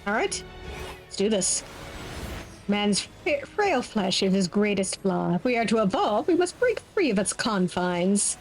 Alright, let's do this. Man's frail flesh is his greatest flaw. If we are to evolve, we must break free of its confines.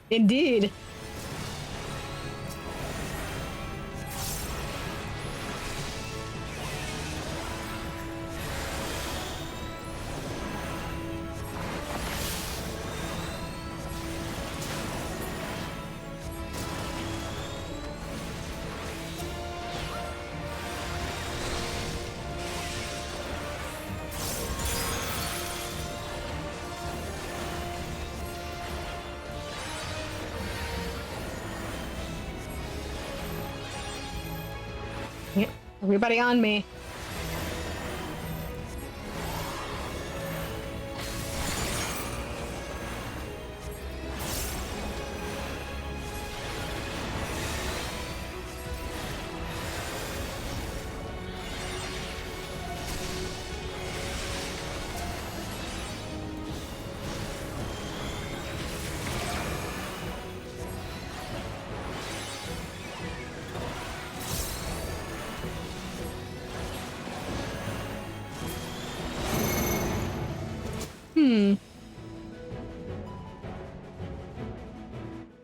Indeed. Yep, everybody on me.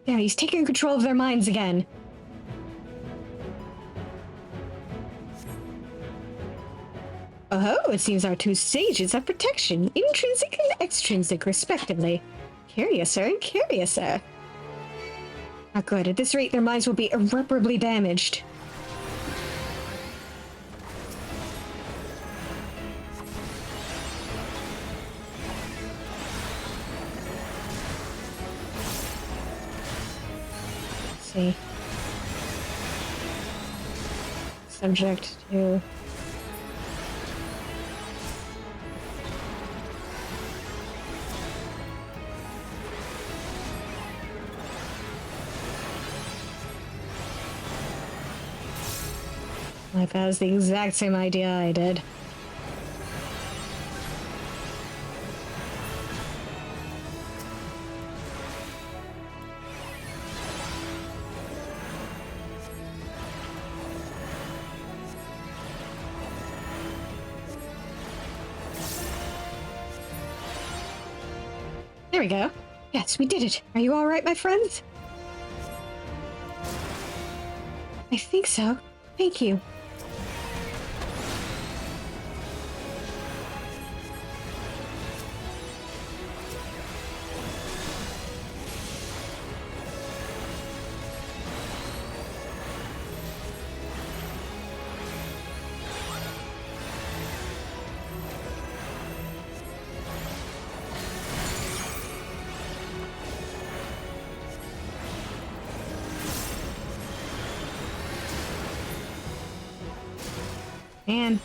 Yeah, he's taking control of their minds again. Oh, it seems our two sages have protection, intrinsic and extrinsic, respectively. Curiouser and curiouser. Not good. At this rate, their minds will be irreparably damaged. Let's see. Subject to... Life has the exact same idea I did. There we go. Yes, we did it. Are you all right, my friends? I think so. Thank you. Man.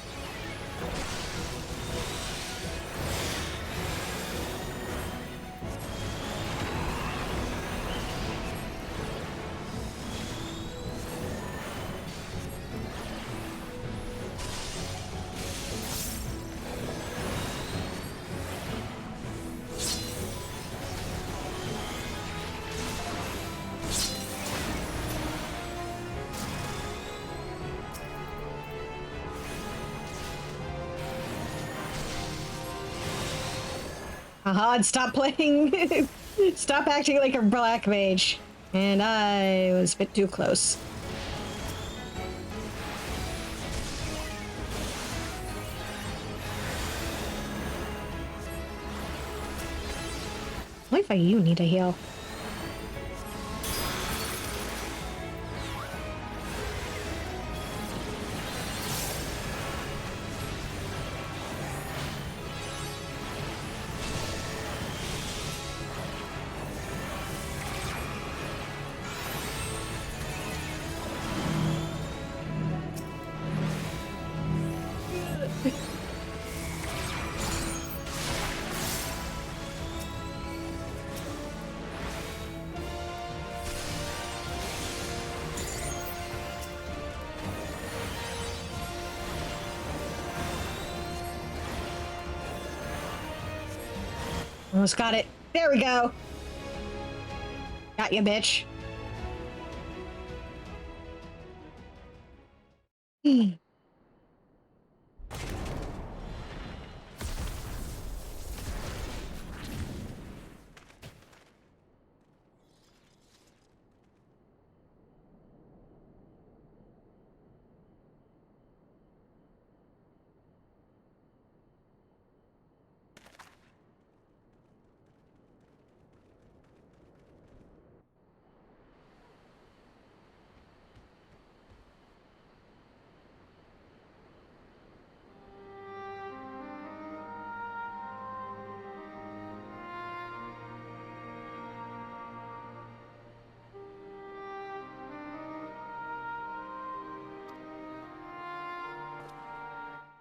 Haha, and stop playing. Stop acting like a black mage. And I was a bit too close. What if you need a heal? Almost got it. There we go. Got you, bitch.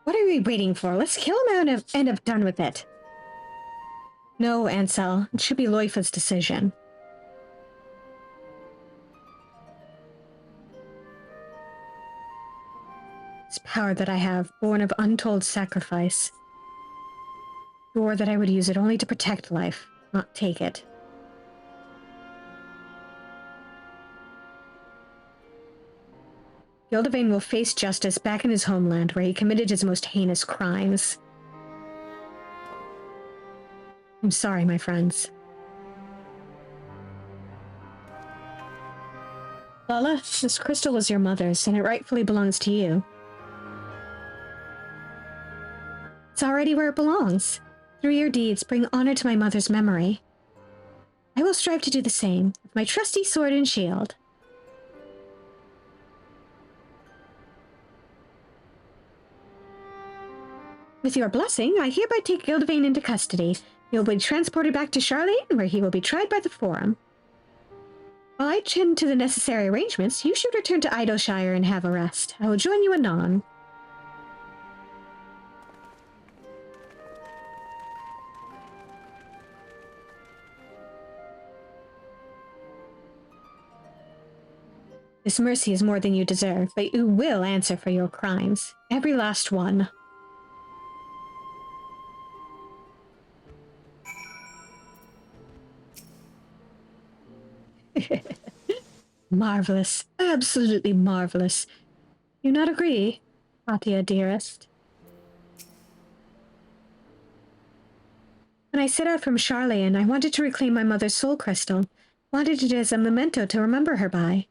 What are we waiting for? Let's kill him and end up done with it. No, Ansel. It should be Loifa's decision. This power that I have, born of untold sacrifice. Swore that I would use it only to protect life, not take it. Gildevane will face justice back in his homeland, where he committed his most heinous crimes. I'm sorry, my friends. Lala, this crystal was your mother's, and it rightfully belongs to you. It's already where it belongs. Through your deeds, bring honor to my mother's memory. I will strive to do the same, with my trusty sword and shield. With your blessing, I hereby take Gildavane into custody. He will be transported back to Charlene, where he will be tried by the Forum. While I tend to the necessary arrangements, you should return to Idleshire and have a rest. I will join you anon. This mercy is more than you deserve, but you will answer for your crimes. Every last one. Marvelous. Absolutely marvelous. You not agree, Katia, dearest? When I set out from Charlayan, I wanted to reclaim my mother's soul crystal. Wanted it as a memento to remember her by.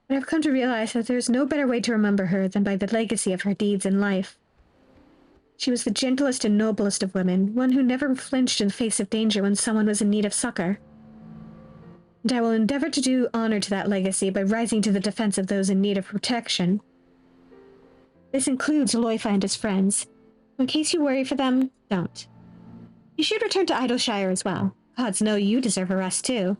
But I've come to realize that there is no better way to remember her than by the legacy of her deeds in life. She was the gentlest and noblest of women, one who never flinched in the face of danger when someone was in need of succor. And I will endeavor to do honor to that legacy by rising to the defense of those in need of protection. This includes Loifa and his friends. In case you worry for them, don't. You should return to Idleshire as well. Gods know you deserve a rest too.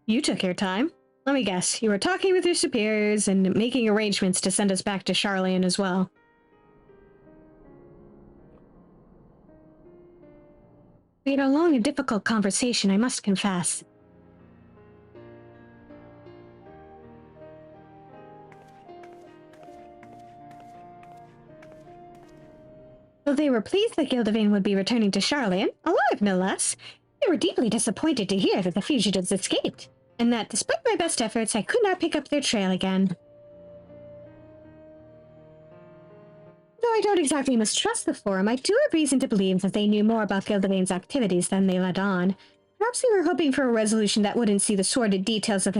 You took your time. Let me guess, you were talking with your superiors and making arrangements to send us back to Charlayan as well. We had a long and difficult conversation, I must confess. Though they were pleased that Gildavane would be returning to Charlayan, alive no less, they were deeply disappointed to hear that the fugitives escaped, and that despite my best efforts, I could not pick up their trail again. Though I don't exactly mistrust the Forum, I do have reason to believe that they knew more about Gildavane's activities than they let on. Perhaps they were hoping for a resolution that wouldn't see the sordid details of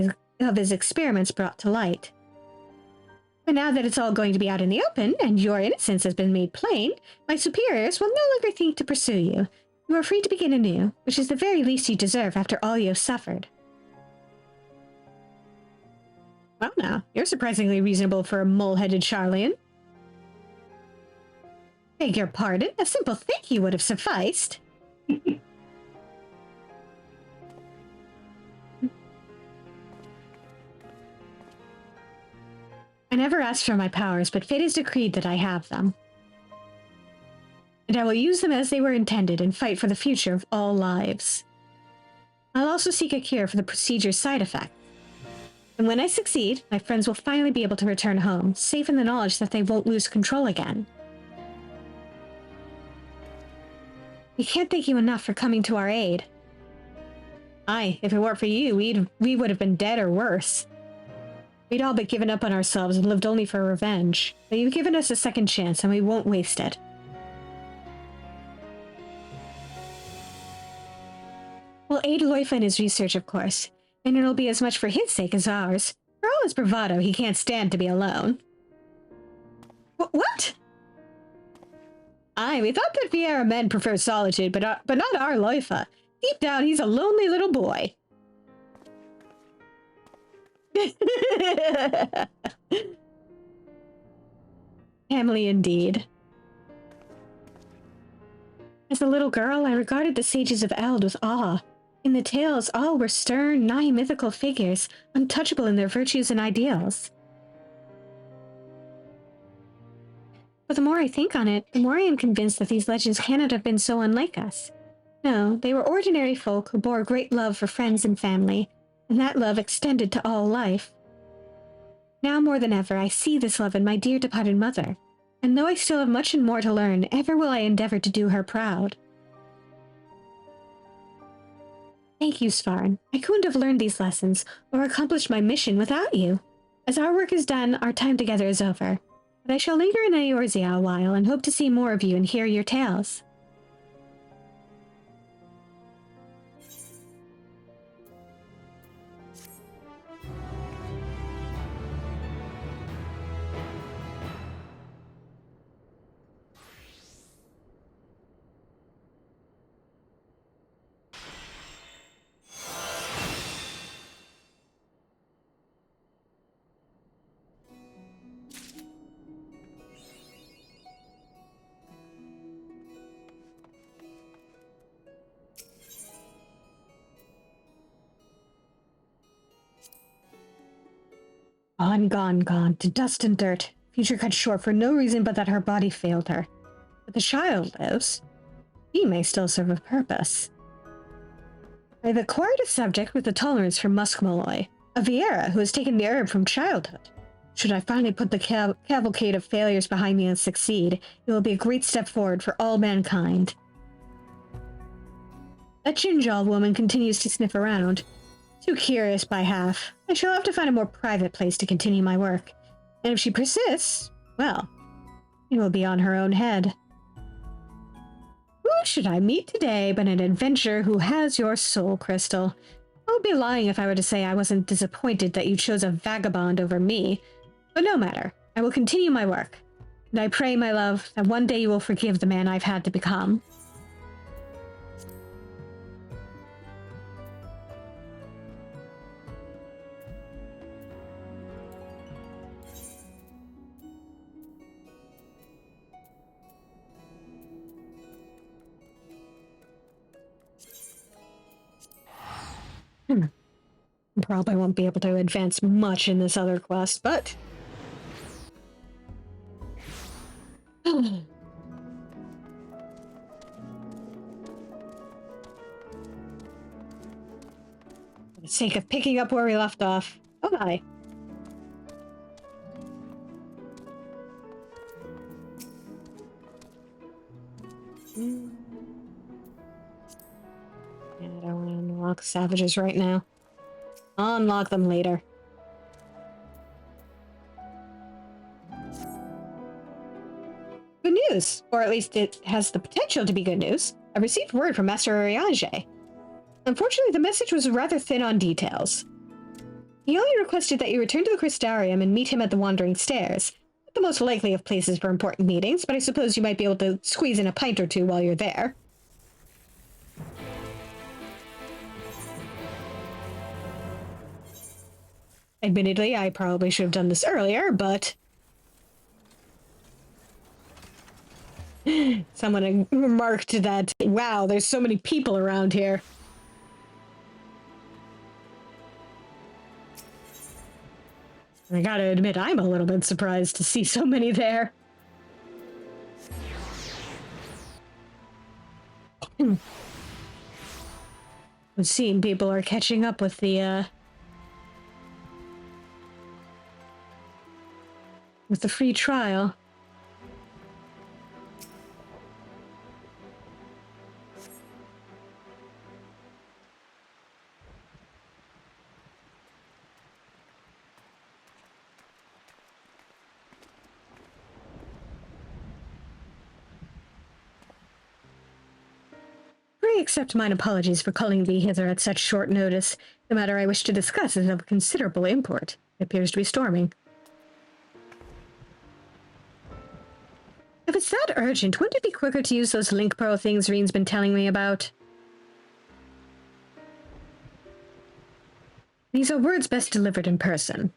his experiments brought to light. But now that it's all going to be out in the open, and your innocence has been made plain, my superiors will no longer think to pursue you. You are free to begin anew, which is the very least you deserve after all you have suffered. Well now, you're surprisingly reasonable for a mole-headed Charlayan. Beg your pardon, a simple thank you would have sufficed. I never asked for my powers, but fate has decreed that I have them. And I will use them as they were intended and fight for the future of all lives. I'll also seek a cure for the procedure's side effects. And when I succeed, my friends will finally be able to return home, safe in the knowledge that they won't lose control again. We can't thank you enough for coming to our aid. Aye, if it weren't for you, we would have been dead or worse. We'd all but given up on ourselves and lived only for revenge. But you've given us a second chance, and we won't waste it. We'll aid Loifa in his research, of course, and it'll be as much for his sake as ours. For all his bravado, he can't stand to be alone. What? Aye, we thought that Vieira men prefer solitude, but not our Loifa. Deep down, he's a lonely little boy. Family indeed. As a little girl, I regarded the sages of Eld with awe. In the tales, all were stern, nigh mythical figures, untouchable in their virtues and ideals. But the more I think on it, the more I am convinced that these legends cannot have been so unlike us. No, they were ordinary folk who bore great love for friends and family, and that love extended to all life. Now more than ever, I see this love in my dear departed mother, and though I still have much and more to learn, ever will I endeavor to do her proud. Thank you, Svarn. I couldn't have learned these lessons, or accomplished my mission without you. As our work is done, our time together is over. But I shall linger in Eorzea a while, and hope to see more of you and hear your tales. Gone, to dust and dirt. Future cut short for no reason but that her body failed her. But the child lives. He may still serve a purpose. I've acquired a subject with a tolerance for muskmolloy, a Viera who has taken the herb from childhood. Should I finally put the cavalcade of failures behind me and succeed, it will be a great step forward for all mankind. That Chinjal woman continues to sniff around. Too curious by half. I shall have to find a more private place to continue my work. And if she persists, well, it will be on her own head. Who should I meet today but an adventurer who has your soul, Crystal? I would be lying if I were to say I wasn't disappointed that you chose a vagabond over me. But no matter, I will continue my work. And I pray, my love, that one day you will forgive the man I've had to become. Probably won't be able to advance much in this other quest, but... For the sake of picking up where we left off. Oh, hi. Yeah, I don't want to unlock savages right now. I'll unlock them later. Good news! Or at least it has the potential to be good news. I received word from Master Urianger. Unfortunately, the message was rather thin on details. He only requested that you return to the Crystarium and meet him at the Wandering Stairs. Not the most likely of places for important meetings, but I suppose you might be able to squeeze in a pint or two while you're there. Admittedly, I probably should have done this earlier, but... Someone remarked that, wow, there's so many people around here. I gotta admit, I'm a little bit surprised to see so many there. It seems people are catching up with the free trial. Pray accept mine apologies for calling thee hither at such short notice. The matter I wish to discuss is of considerable import. It appears to be storming. If it's that urgent, wouldn't it be quicker to use those link pearl things Reen's been telling me about? These are words best delivered in person.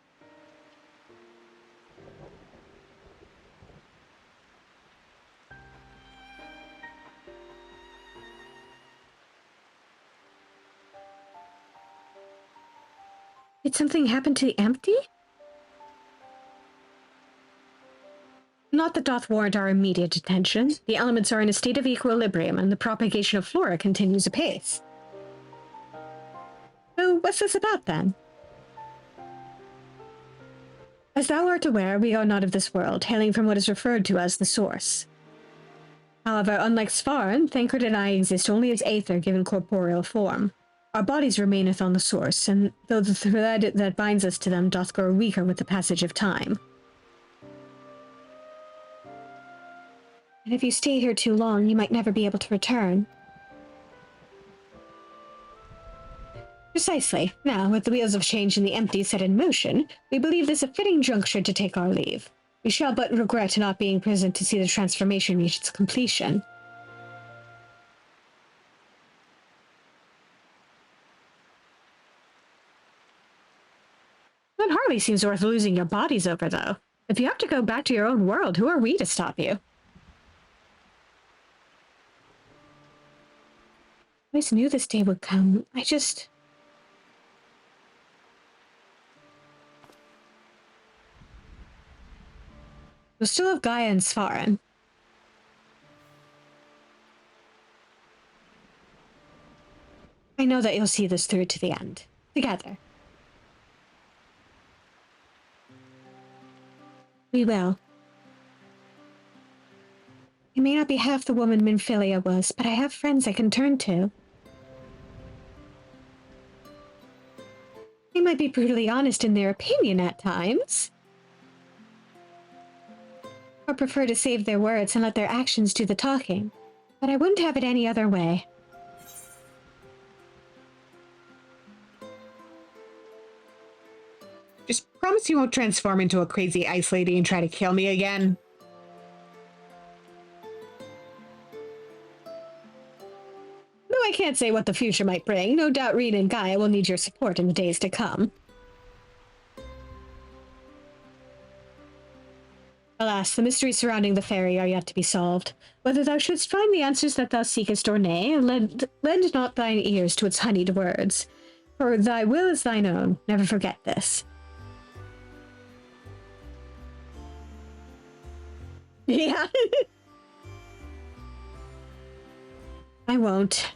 Did something happen to the empty? not that doth warrant our immediate attention. The elements are in a state of equilibrium, and the propagation of flora continues apace. So, what's this about, then? As thou art aware, we are not of this world, hailing from what is referred to as the Source. However, unlike Svaran, Thancred and I exist only as aether given corporeal form. Our bodies remaineth on the Source, and though the thread that binds us to them doth grow weaker with the passage of time. And if you stay here too long, you might never be able to return. Precisely. Now, with the wheels of change in the empty set in motion, we believe this a fitting juncture to take our leave. We shall but regret not being present to see the transformation reach its completion. That hardly seems worth losing your bodies over, though. If you have to go back to your own world, who are we to stop you? I always knew this day would come. We'll still have Gaia and Svaran. I know that you'll see this through to the end. Together. We will. I may not be half the woman Minfilia was, but I have friends I can turn to. They might be brutally honest in their opinion at times. Or prefer to save their words and let their actions do the talking. But I wouldn't have it any other way. Just promise you won't transform into a crazy ice lady and try to kill me again. Though I can't say what the future might bring, no doubt Reed and Gaia will need your support in the days to come. Alas, the mysteries surrounding the fairy are yet to be solved. Whether thou shouldst find the answers that thou seekest or nay, lend not thine ears to its honeyed words. For thy will is thine own. Never forget this. Yeah. I won't.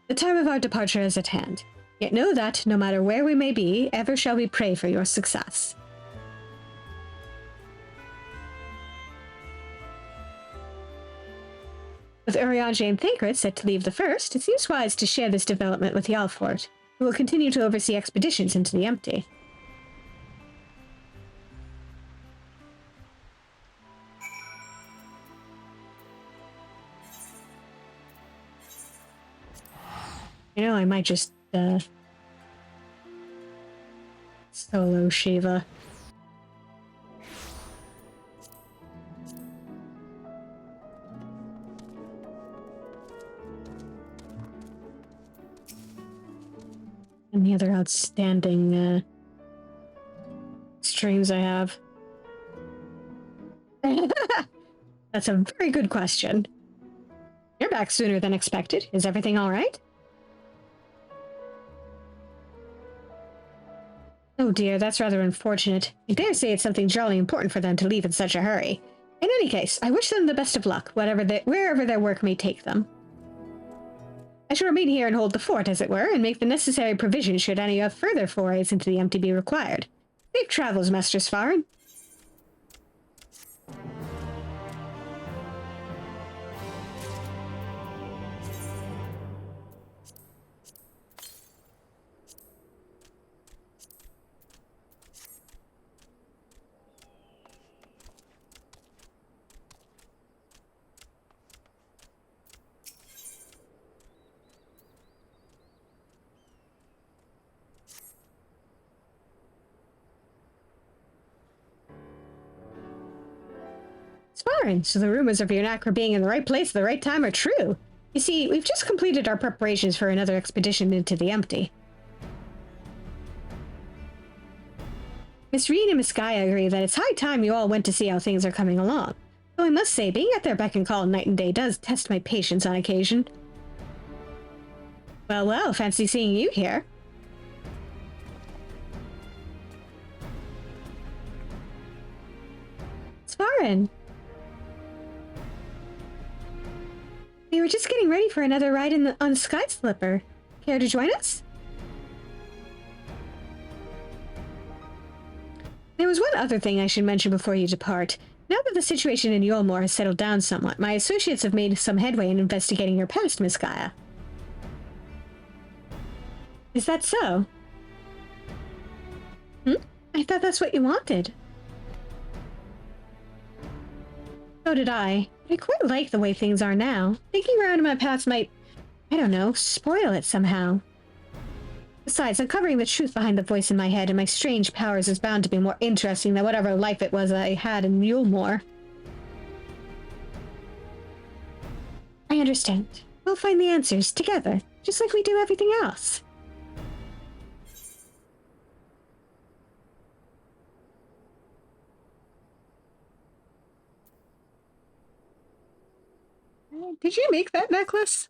The time of our departure is at hand. Yet know that, no matter where we may be, ever shall we pray for your success. With Urianger and Thancred set to leave the first, it seems wise to share this development with Yalfort, who will continue to oversee expeditions into the empty. You know, I might just, solo Shiva. Any other outstanding, streams I have? That's a very good question. You're back sooner than expected. Is everything all right? Oh dear, that's rather unfortunate. I dare say it's something jolly important for them to leave in such a hurry. In any case, I wish them the best of luck, wherever their work may take them. I shall remain here and hold the fort, as it were, and make the necessary provision should any further forays into the empty be required. Safe travels, Master Svaran. Svaran, so the rumors of your Nacra being in the right place at the right time are true. You see, we've just completed our preparations for another expedition into the empty. Miss Reed and Miss Gaia agree that it's high time you all went to see how things are coming along. Though I must say, being at their beck and call night and day does test my patience on occasion. Well, well, fancy seeing you here. Svarin. We were just getting ready for another ride on the Sky Slipper. Care to join us? There was one other thing I should mention before you depart. Now that the situation in Yulmore has settled down somewhat, my associates have made some headway in investigating your past, Miss Gaia. Is that so? I thought that's what you wanted. So did I. But I quite like the way things are now. Thinking around in my past might, I don't know, spoil it somehow. Besides, uncovering the truth behind the voice in my head and my strange powers is bound to be more interesting than whatever life it was I had in Yulmore. I understand. We'll find the answers together, just like we do everything else. Did you make that necklace?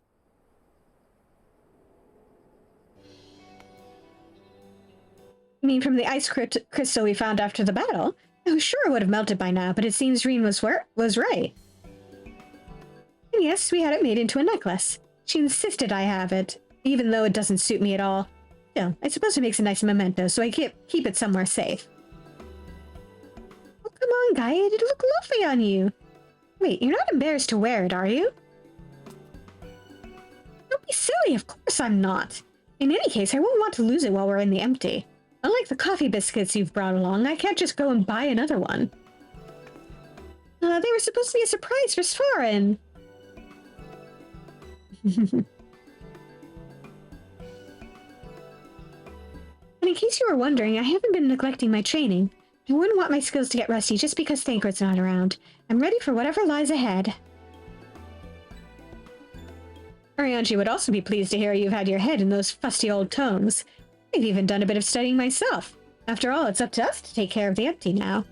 You mean from the ice crystal we found after the battle? I was sure it would have melted by now, but it seems Reen was right. And yes, we had it made into a necklace. She insisted I have it, even though it doesn't suit me at all. Still, I suppose it makes a nice memento, so I keep it somewhere safe. Oh, come on, Gaia, it'd look lovely on you. Wait, you're not embarrassed to wear it, are you? Don't be silly, of course I'm not. In any case, I won't want to lose it while we're in the empty. Unlike the coffee biscuits you've brought along, I can't just go and buy another one. They were supposed to be a surprise for Svarin. And in case you were wondering, I haven't been neglecting my training. I wouldn't want my skills to get rusty just because Thancred's not around. I'm ready for whatever lies ahead. Arianji would also be pleased to hear you've had your head in those fusty old tomes. I've even done a bit of studying myself. After all, it's up to us to take care of the empty now.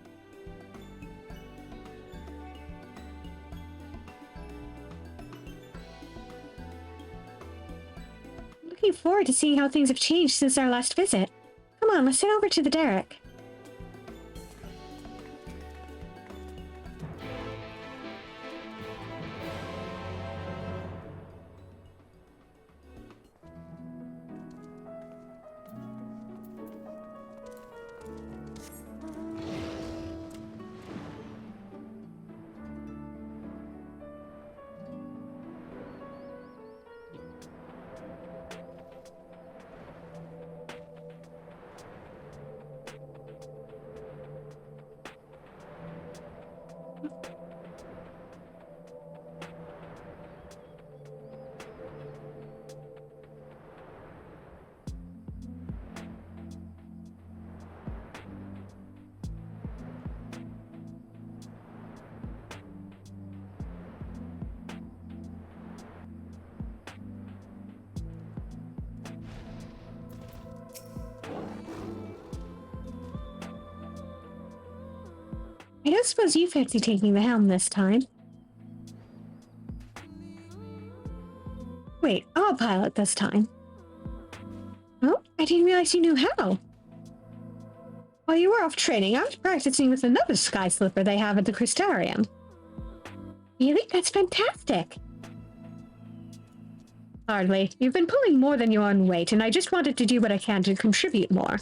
I'm looking forward to seeing how things have changed since our last visit. Come on, let's head over to the derrick. I don't suppose you fancy taking the helm this time. Wait, I'll pilot this time. Oh, I didn't realize you knew how. While you were off training, I was practicing with another sky slipper they have at the Crystarium. Really? That's fantastic. Hardly. You've been pulling more than your own weight, and I just wanted to do what I can to contribute more.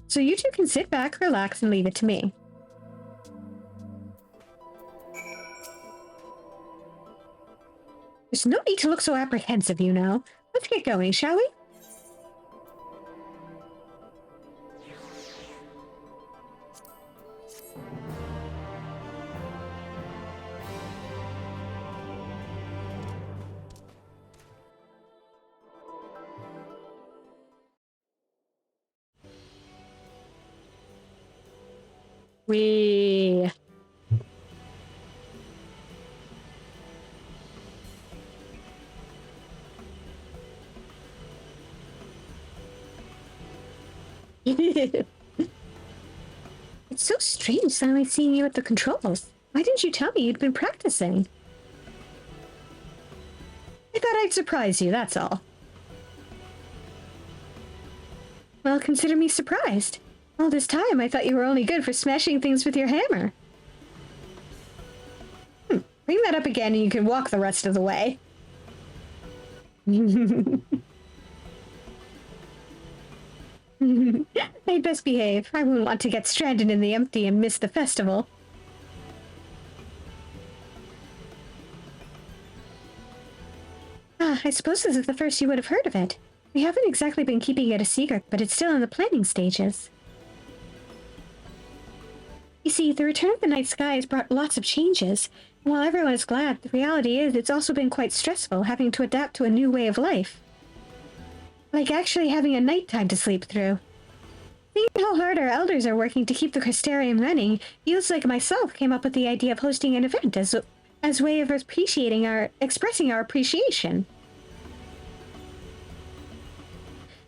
So you two can sit back, relax, and leave it to me. There's no need to look so apprehensive, you know. Let's get going, shall we? Wee. It's so strange suddenly seeing you at the controls. Why didn't you tell me you'd been practicing? I thought I'd surprise you, that's all. Well, consider me surprised. All this time I thought you were only good for smashing things with your hammer. bring that up again and you can walk the rest of the way. I'd best behave. I wouldn't want to get stranded in the empty and miss the festival. I suppose this is the first you would have heard of it. We haven't exactly been keeping it a secret, but it's still in the planning stages. You see, the return of the night sky has brought lots of changes. And while everyone is glad, the reality is it's also been quite stressful having to adapt to a new way of life. Like actually having a nighttime to sleep through. Seeing how hard our elders are working to keep the Crystarium running, youths like myself came up with the idea of hosting an event as a way of expressing our appreciation.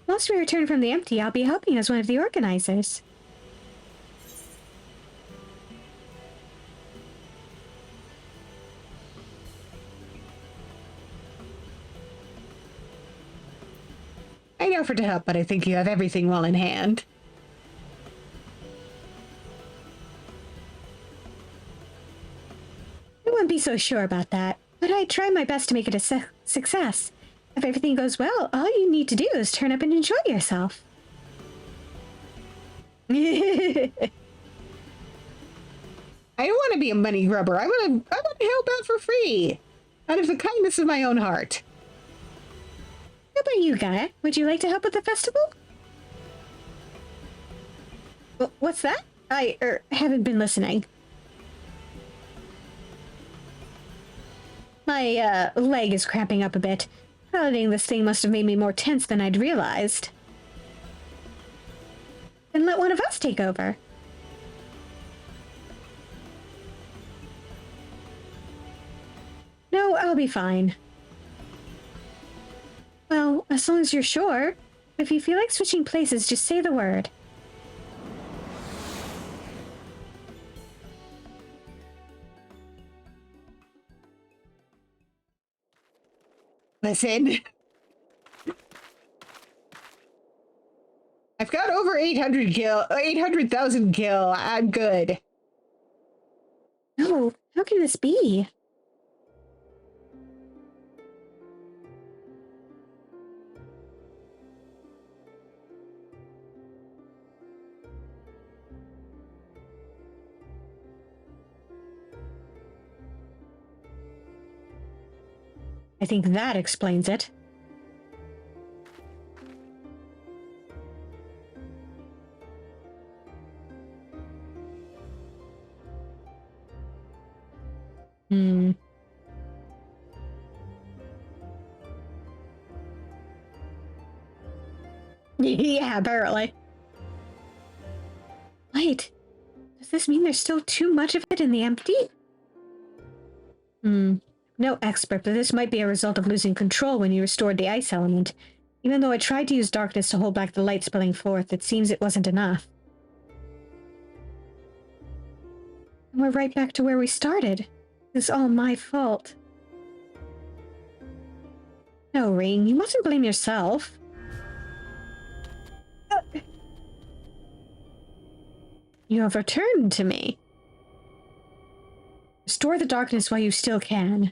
Once we return from the empty, I'll be helping as one of the organizers. I offer to help, but I think you have everything well in hand. I wouldn't be so sure about that, but I try my best to make it a success. If everything goes well, all you need to do is turn up and enjoy yourself. I don't want to be a money grubber. I want to help out for free, out of the kindness of my own heart. How about you, Gaia? Would you like to help with the festival? What's that? I haven't been listening. My leg is cramping up a bit. Piloting this thing must have made me more tense than I'd realized. Then let one of us take over. No, I'll be fine. Well, as long as you're sure. If you feel like switching places, just say the word. Listen. I've got over 800,000 gil. I'm good. No, how can this be? I think that explains it. Yeah, apparently. Wait, does this mean there's still too much of it in the empty? No expert, but this might be a result of losing control when you restored the ice element. Even though I tried to use darkness to hold back the light spilling forth, it seems it wasn't enough. And we're right back to where we started. It's all my fault. No, Ring, you mustn't blame yourself. You have returned to me. Restore the darkness while you still can.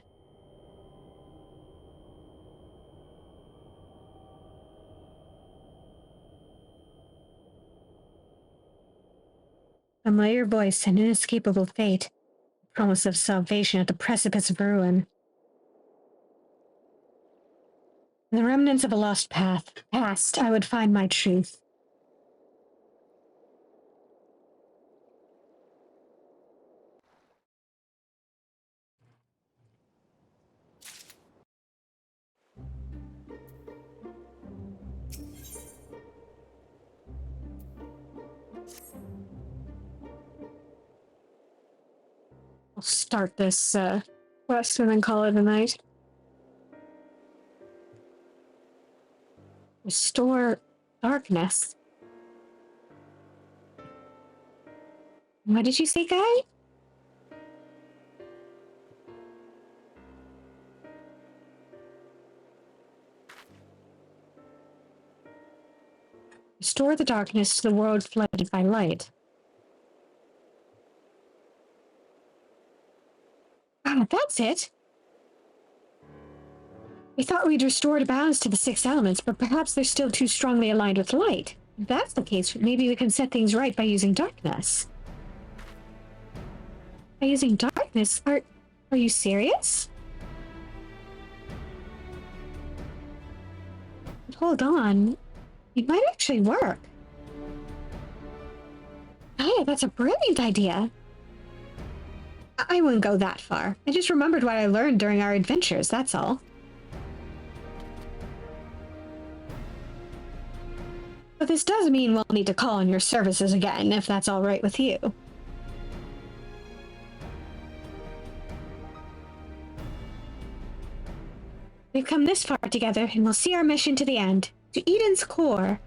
A familiar voice and inescapable fate. Promise of salvation at the precipice of ruin. In the remnants of a lost past, I would find my truth. I'll start this quest and then call it a night. Restore darkness. What did you say, Guy? Restore the darkness to the world flooded by light. that's it. We thought we'd restored balance to the 6 elements, but perhaps they're still too strongly aligned with light. If that's the case, maybe we can set things right by using darkness. By using darkness? Are you serious? But hold on. It might actually work. Oh, that's a brilliant idea. I wouldn't go that far. I just remembered what I learned during our adventures, that's all. But this does mean we'll need to call on your services again, if that's all right with you. We've come this far together, and we'll see our mission to the end. To Eden's core.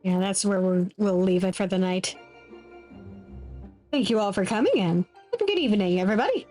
Yeah, that's where we'll leave it for the night. Thank you all for coming in. Have a good evening, everybody.